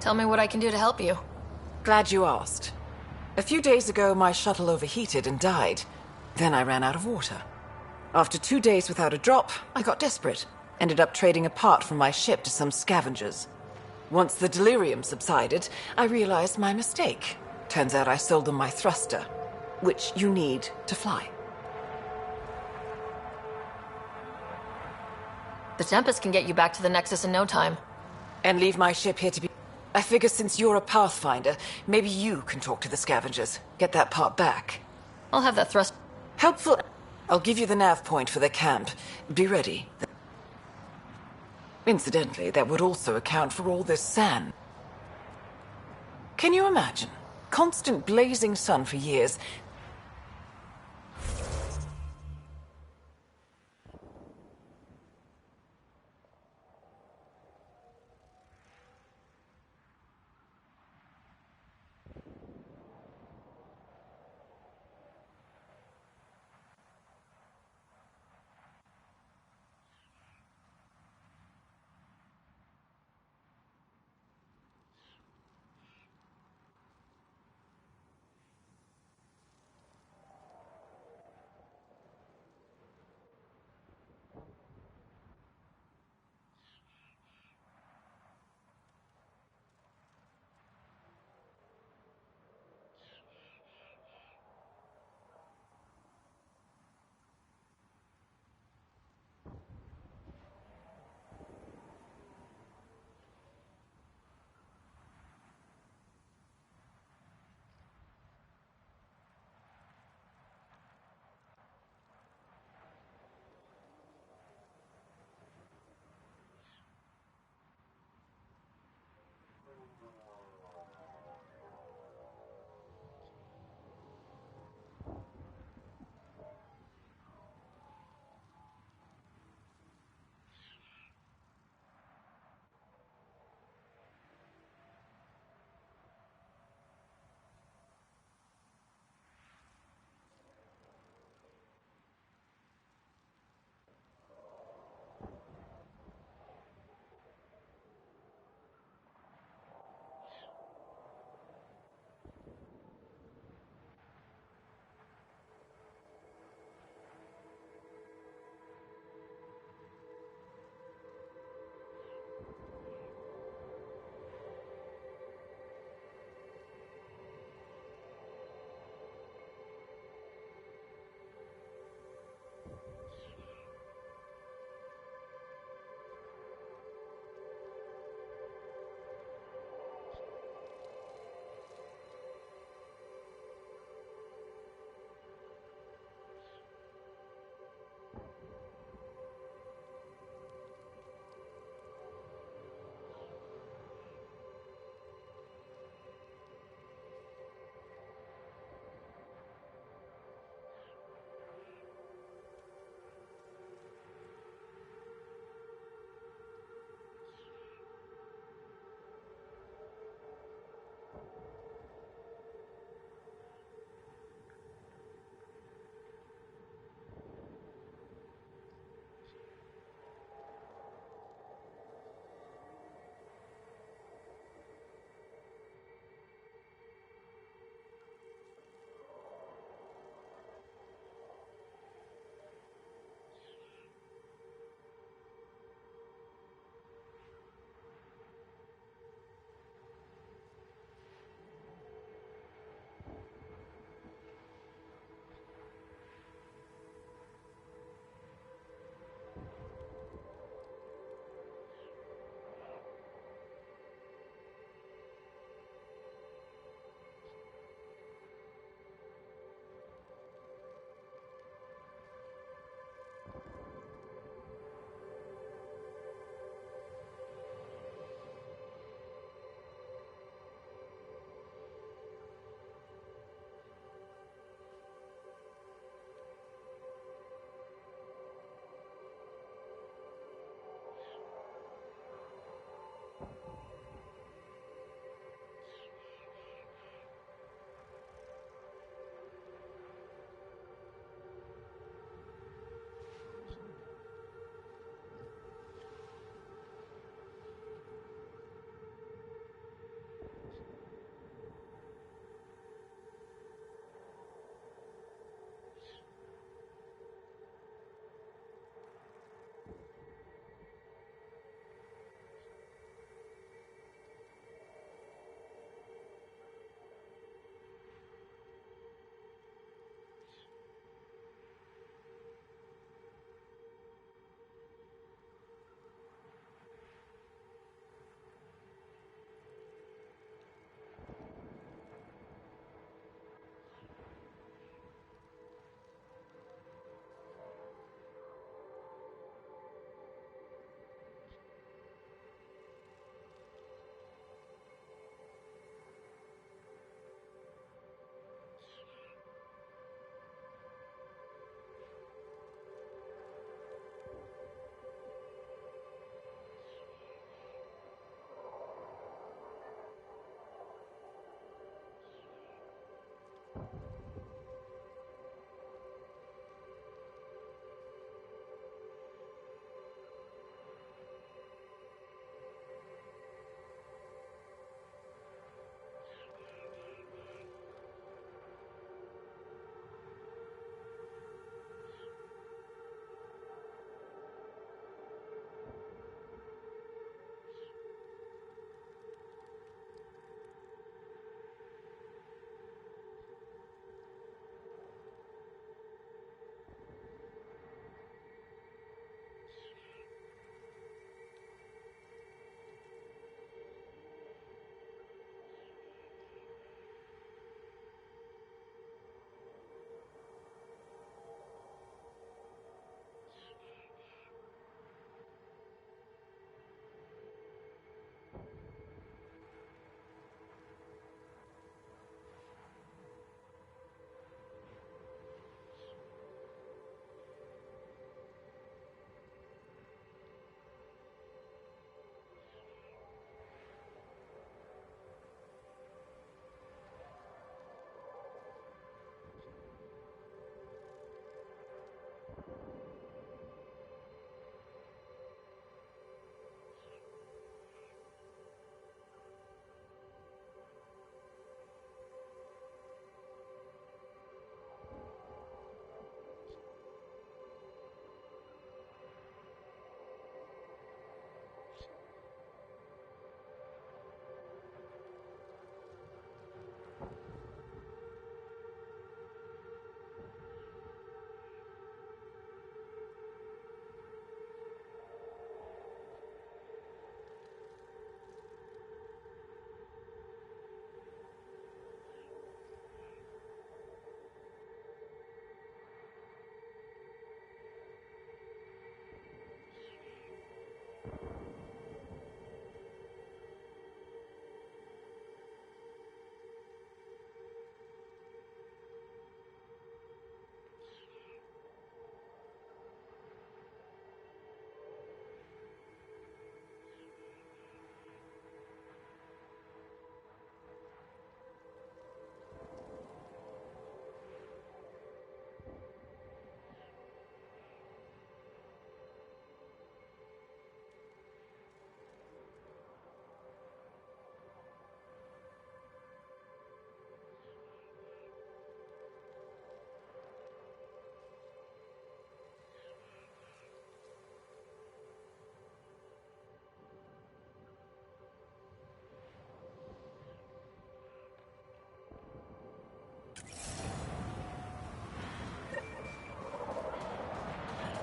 Tell me what I can do to help you. Glad you asked. A few days ago, my shuttle overheated and died. Then I ran out of water. After 2 days without a drop, I got desperate. Ended up trading a part from my ship to some scavengers. Once the delirium subsided, I realized my mistake. Turns out I sold them my thruster, which you need to fly. The Tempest can get you back to the Nexus in no time. And leave my ship here to be... I figure since you're a Pathfinder, maybe you can talk to the scavengers. Get that part back. I'll have that thrust... Helpful. I'll give you the nav point for the camp. Be ready. Incidentally, that would also account for all this sand. Can you imagine? Constant blazing sun for years.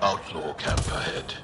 Outlaw camp ahead.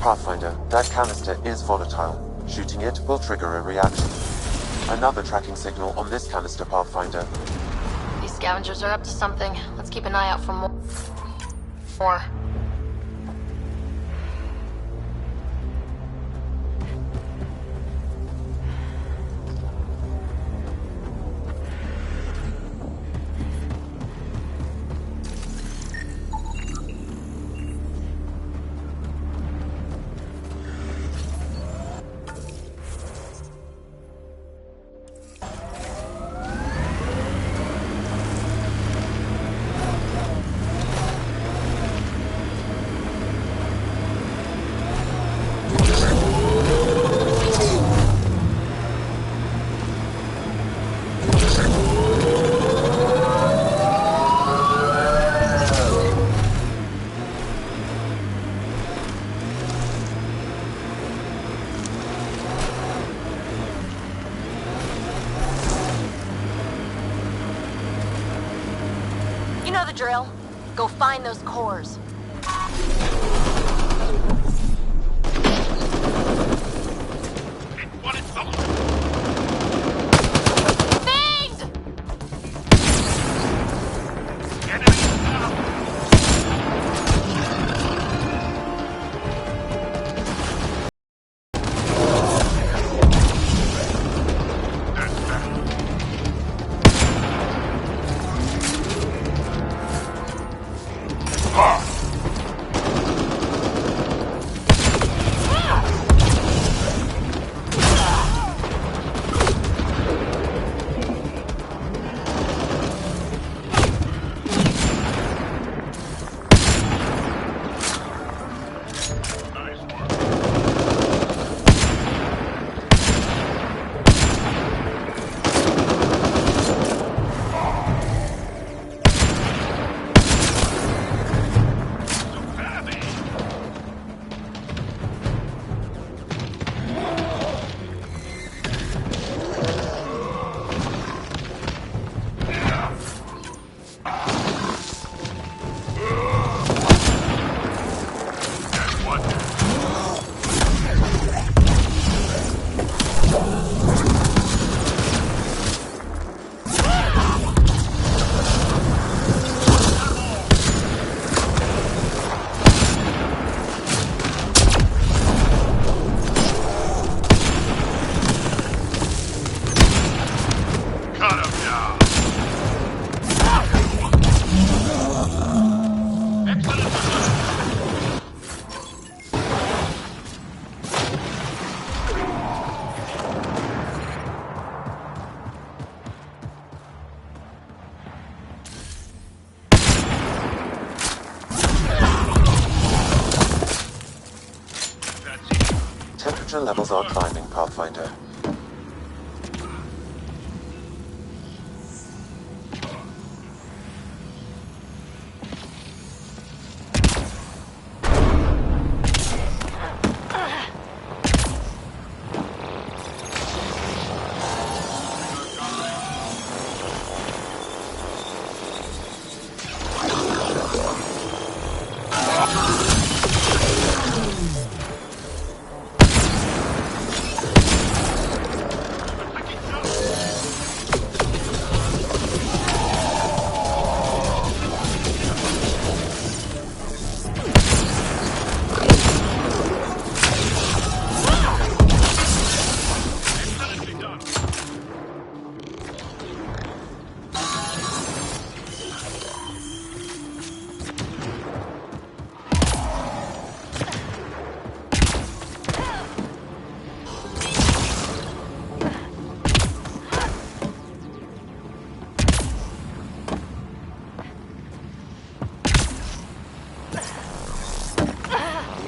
Pathfinder, that canister is volatile. Shooting it will trigger a reaction. Another tracking signal on this canister, Pathfinder. These scavengers are up to something. Let's keep an eye out for more. the drill. Go find those cores. Temperature levels are climbing, Pathfinder.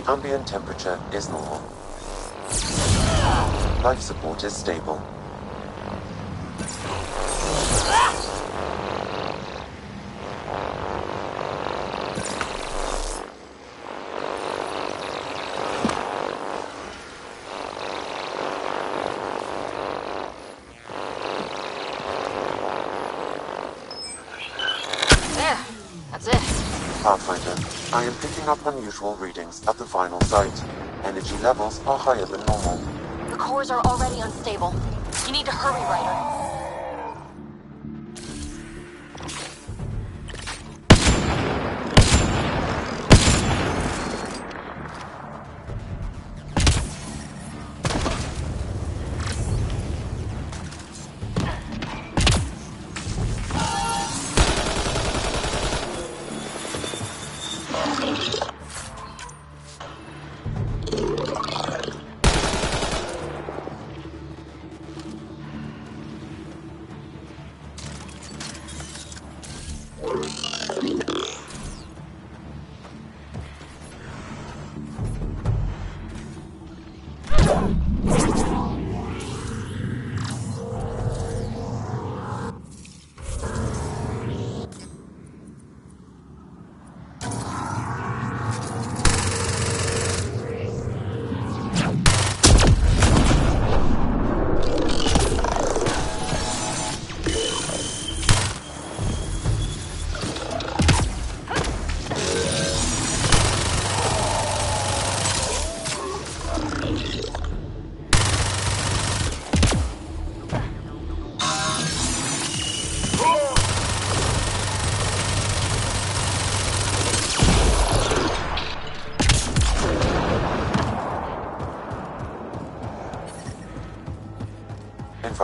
Ambient temperature is normal. Life support is stable. There. That's it. Pathfinder, I am picking up unusual readings at the final site. Energy levels are higher than normal. The cores are already unstable. You need to hurry, Ryder.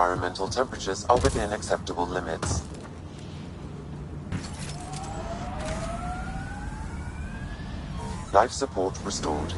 Environmental temperatures are within acceptable limits. Life support restored.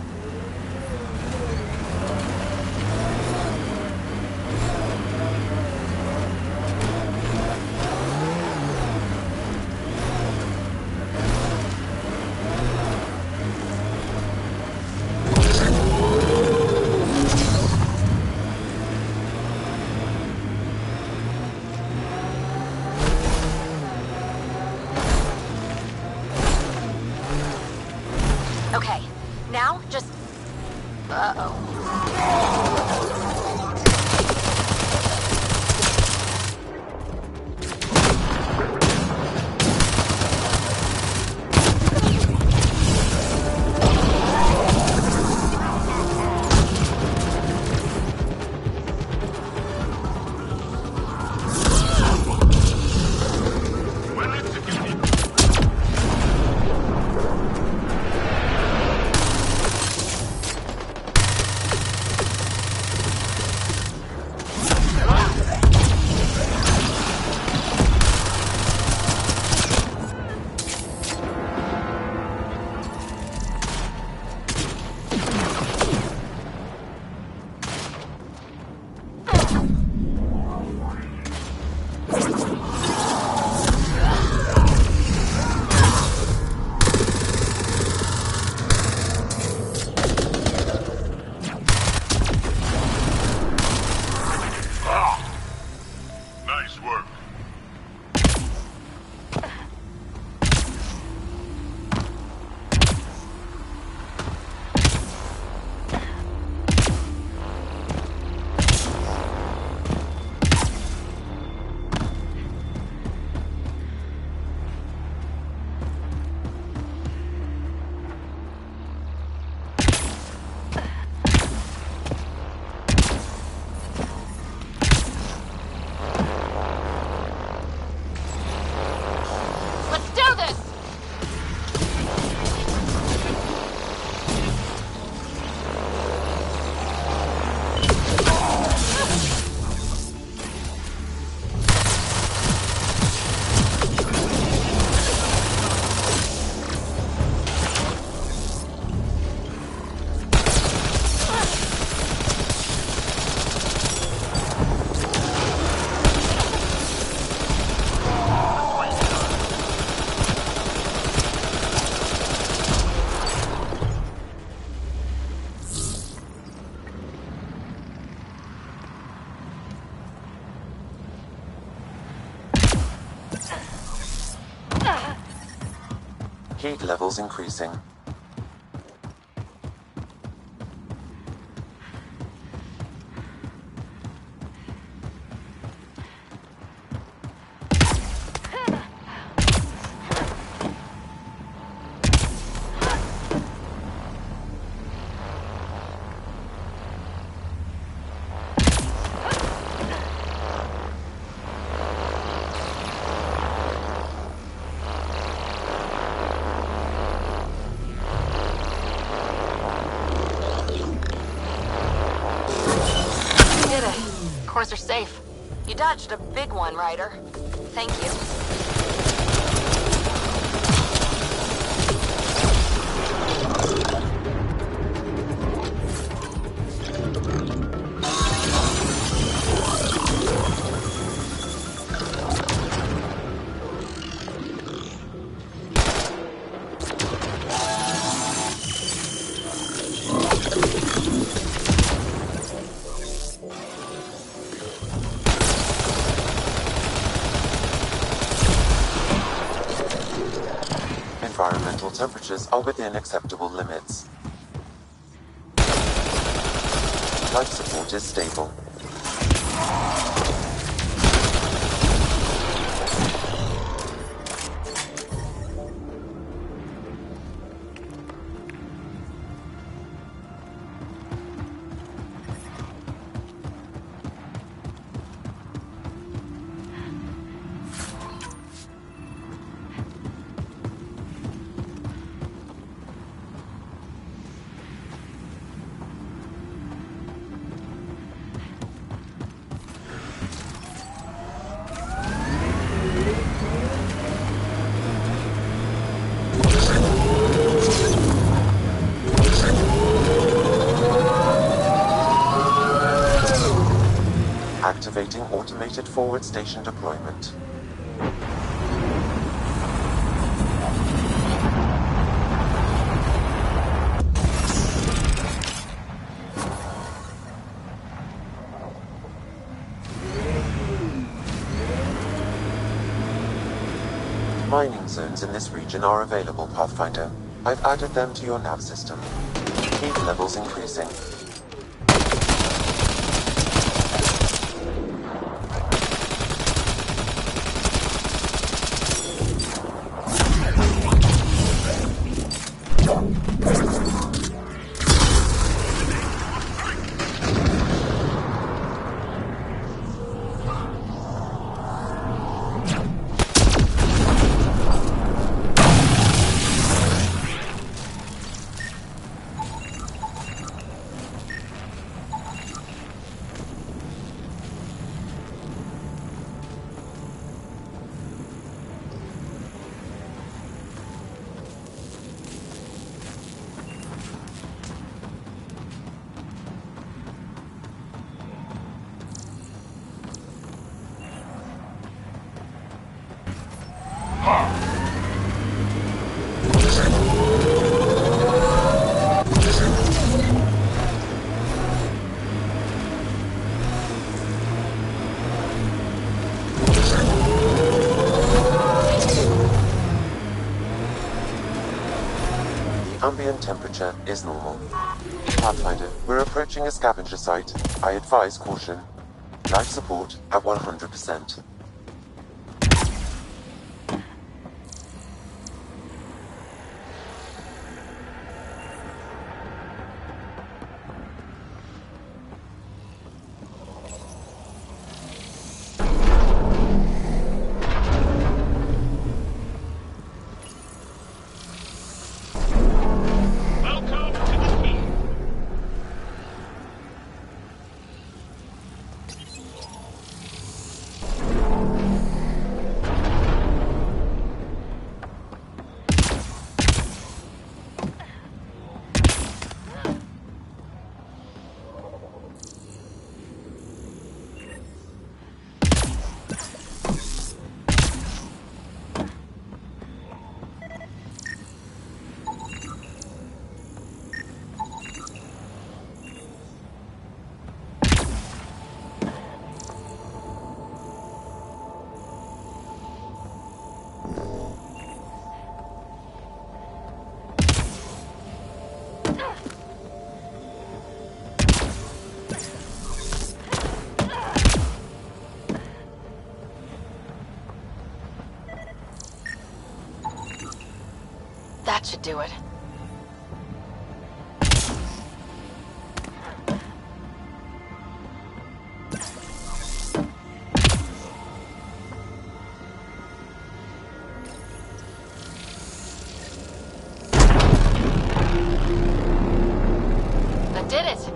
Okay, now just... Uh-oh. Nice work. Let's do this! Heat levels increasing. Did it. Cores are safe. You dodged a big one, Ryder. Thank you. Environmental temperatures are within acceptable limits. Life support is stable. Activating automated forward station deployment. Mining zones in this region are available, Pathfinder. I've added them to your nav system. Heat levels increasing. Ambient temperature is normal. Pathfinder, we're approaching a scavenger site. I advise caution. Life support at 100%. That should do it. That did it.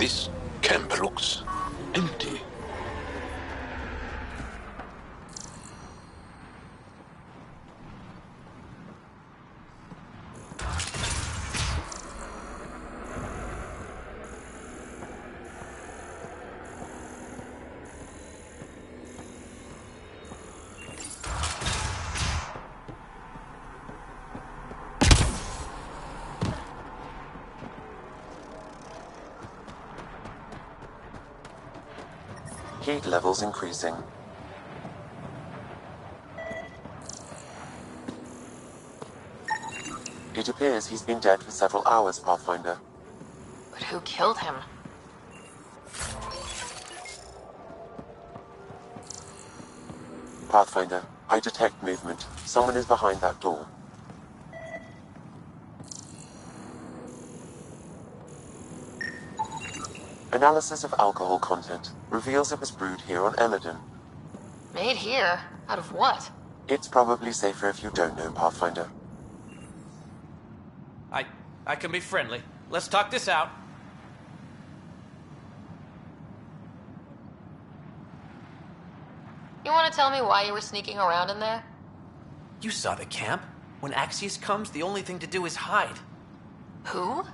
This camp looks empty. Heat levels increasing. It appears he's been dead for several hours, Pathfinder. But who killed him? Pathfinder, I detect movement. Someone is behind that door. Analysis of alcohol content reveals it was brewed here on Eladon. Made here? Out of what? It's probably safer if you don't know, Pathfinder. I can be friendly. Let's talk this out. You want to tell me why you were sneaking around in there? You saw the camp. When Axius comes, the only thing to do is hide. Who?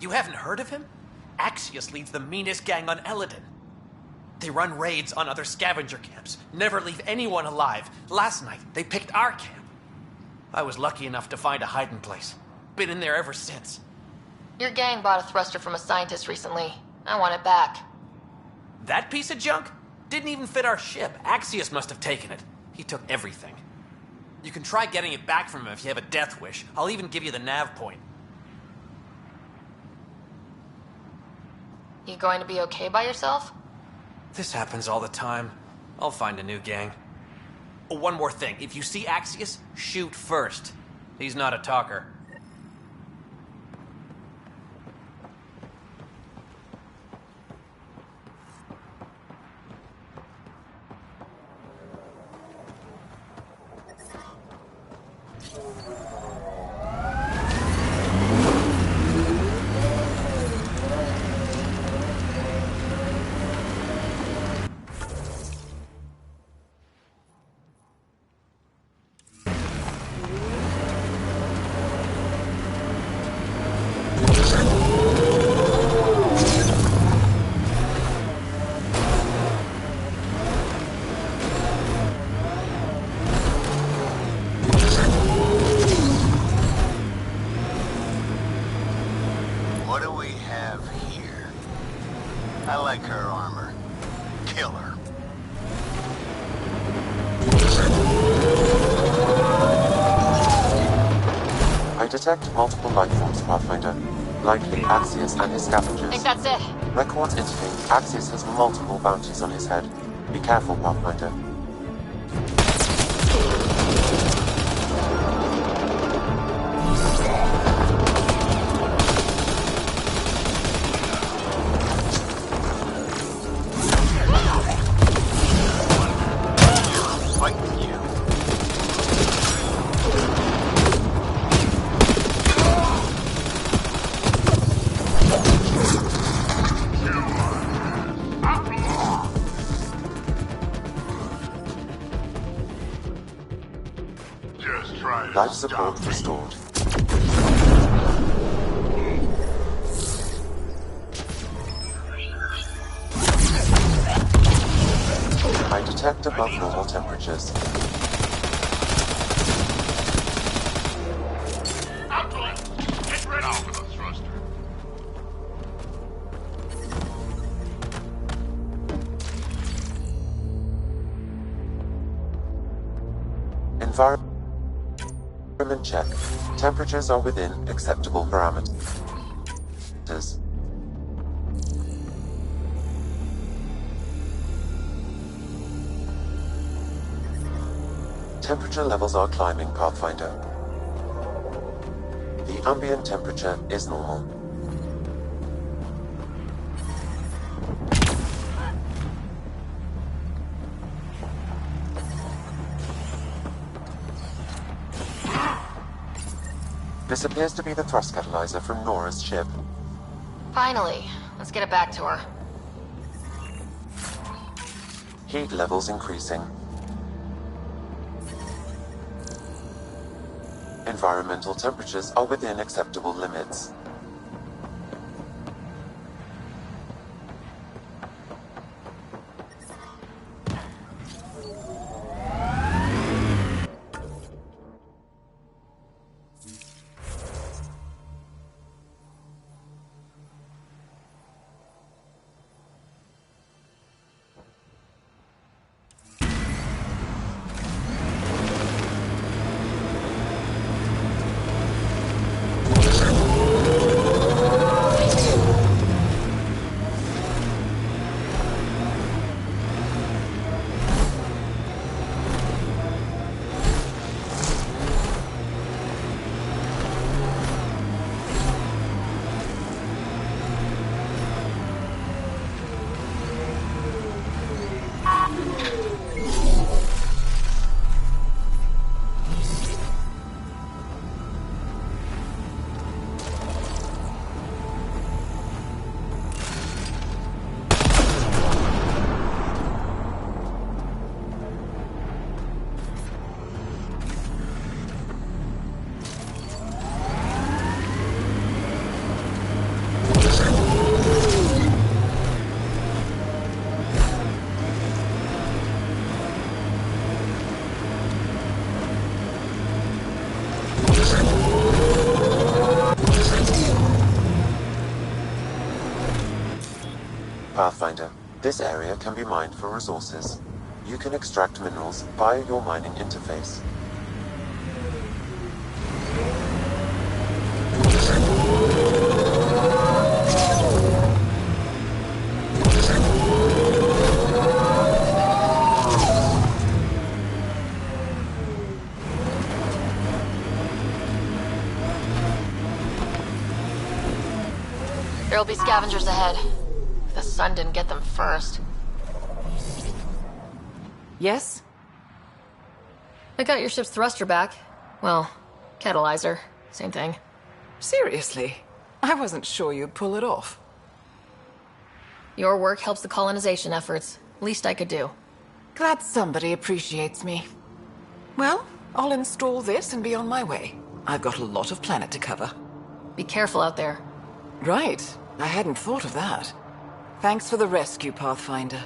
You haven't heard of him? Axius leads the meanest gang on Eladon. They run raids on other scavenger camps, never leave anyone alive. Last night, they picked our camp. I was lucky enough to find a hiding place. Been in there ever since. Your gang bought a thruster from a scientist recently. I want it back. That piece of junk? Didn't even fit our ship. Axius must have taken it. He took everything. You can try getting it back from him if you have a death wish. I'll even give you the nav point. You going to be okay by yourself? This happens all the time. I'll find a new gang. Oh, one more thing. If you see Axius, shoot first. He's not a talker. Detect multiple life forms, Pathfinder. Likely Axius and his scavengers. I think that's it. Records indicate Axius has multiple bounties on his head. Be careful, Pathfinder. Life support restored. I detect above normal temperatures. Get rid of the thruster. Environment check. Temperatures are within acceptable parameters. Temperature levels are climbing, Pathfinder. The ambient temperature is normal. This appears to be the thrust catalyzer from Nora's ship. Finally. Let's Let's get it back to her. Heat levels increasing. Environmental temperatures are within acceptable limits. Pathfinder, this area can be mined for resources. You can extract minerals via your mining interface. There'll be scavengers ahead. If the sun didn't get them first. Yes? I got your ship's thruster back. Well, catalyzer. Same thing. Seriously? I wasn't sure you'd pull it off. Your work helps the colonization efforts. Least I could do. Glad somebody appreciates me. Well, I'll install this and be on my way. I've got a lot of planet to cover. Be careful out there. Right. I hadn't thought of that. Thanks for the rescue, Pathfinder.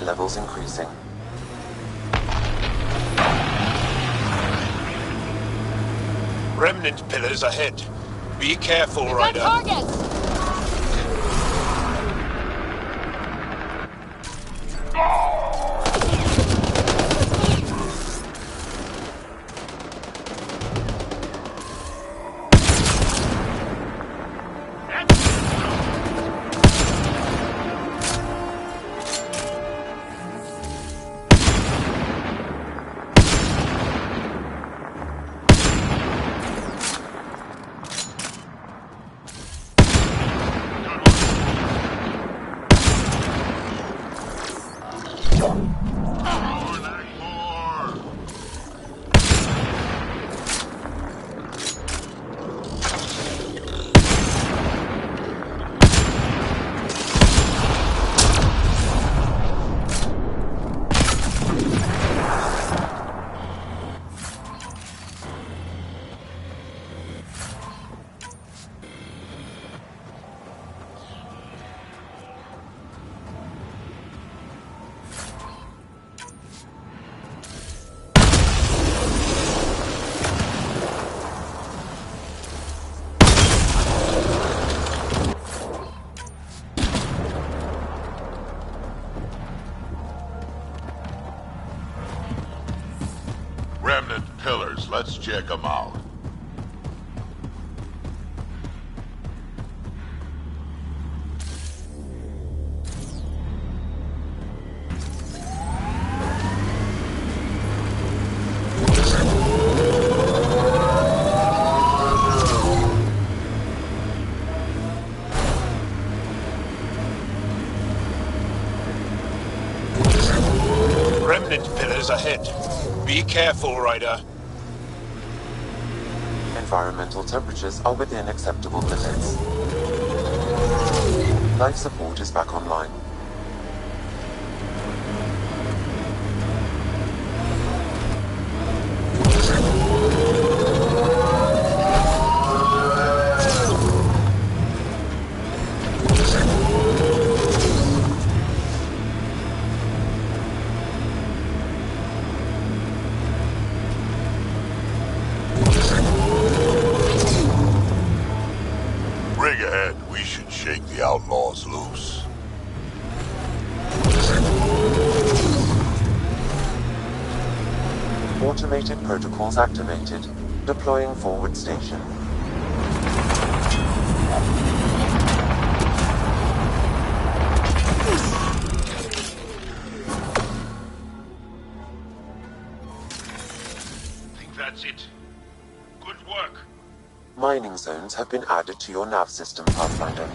Levels increasing. Remnant pillars ahead. Be careful, Ryder. Targets! Let's check them out. Remnant pillars ahead. Be careful, Ryder. Environmental temperatures are within acceptable limits. Life support is back online. Rig ahead. We should shake the outlaws loose. Automated protocols activated. Deploying forward station. Think that's it. Good work. Mining zones have been added to your nav system, Pathfinder.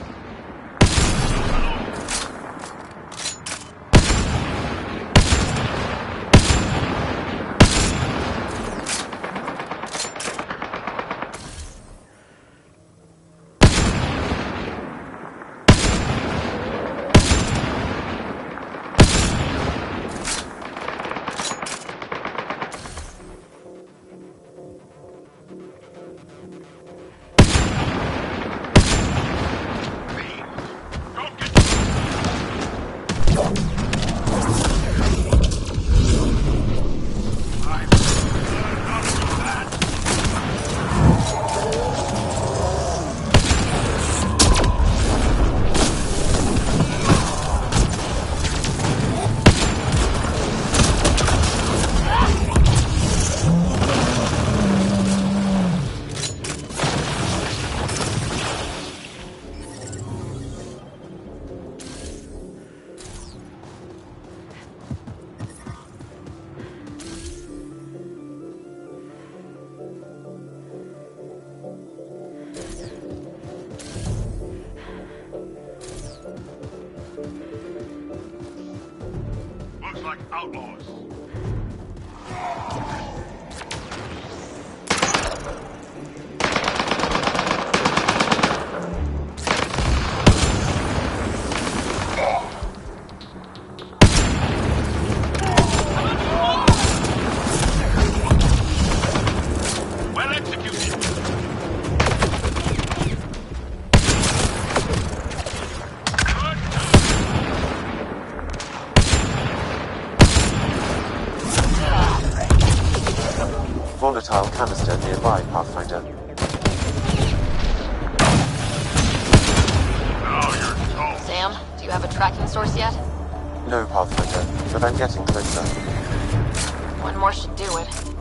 Looks like outlaws. Well executed. Volatile canister nearby, Pathfinder. Sam, do you have a tracking source yet? No, Pathfinder, but I'm getting closer. One more should do it.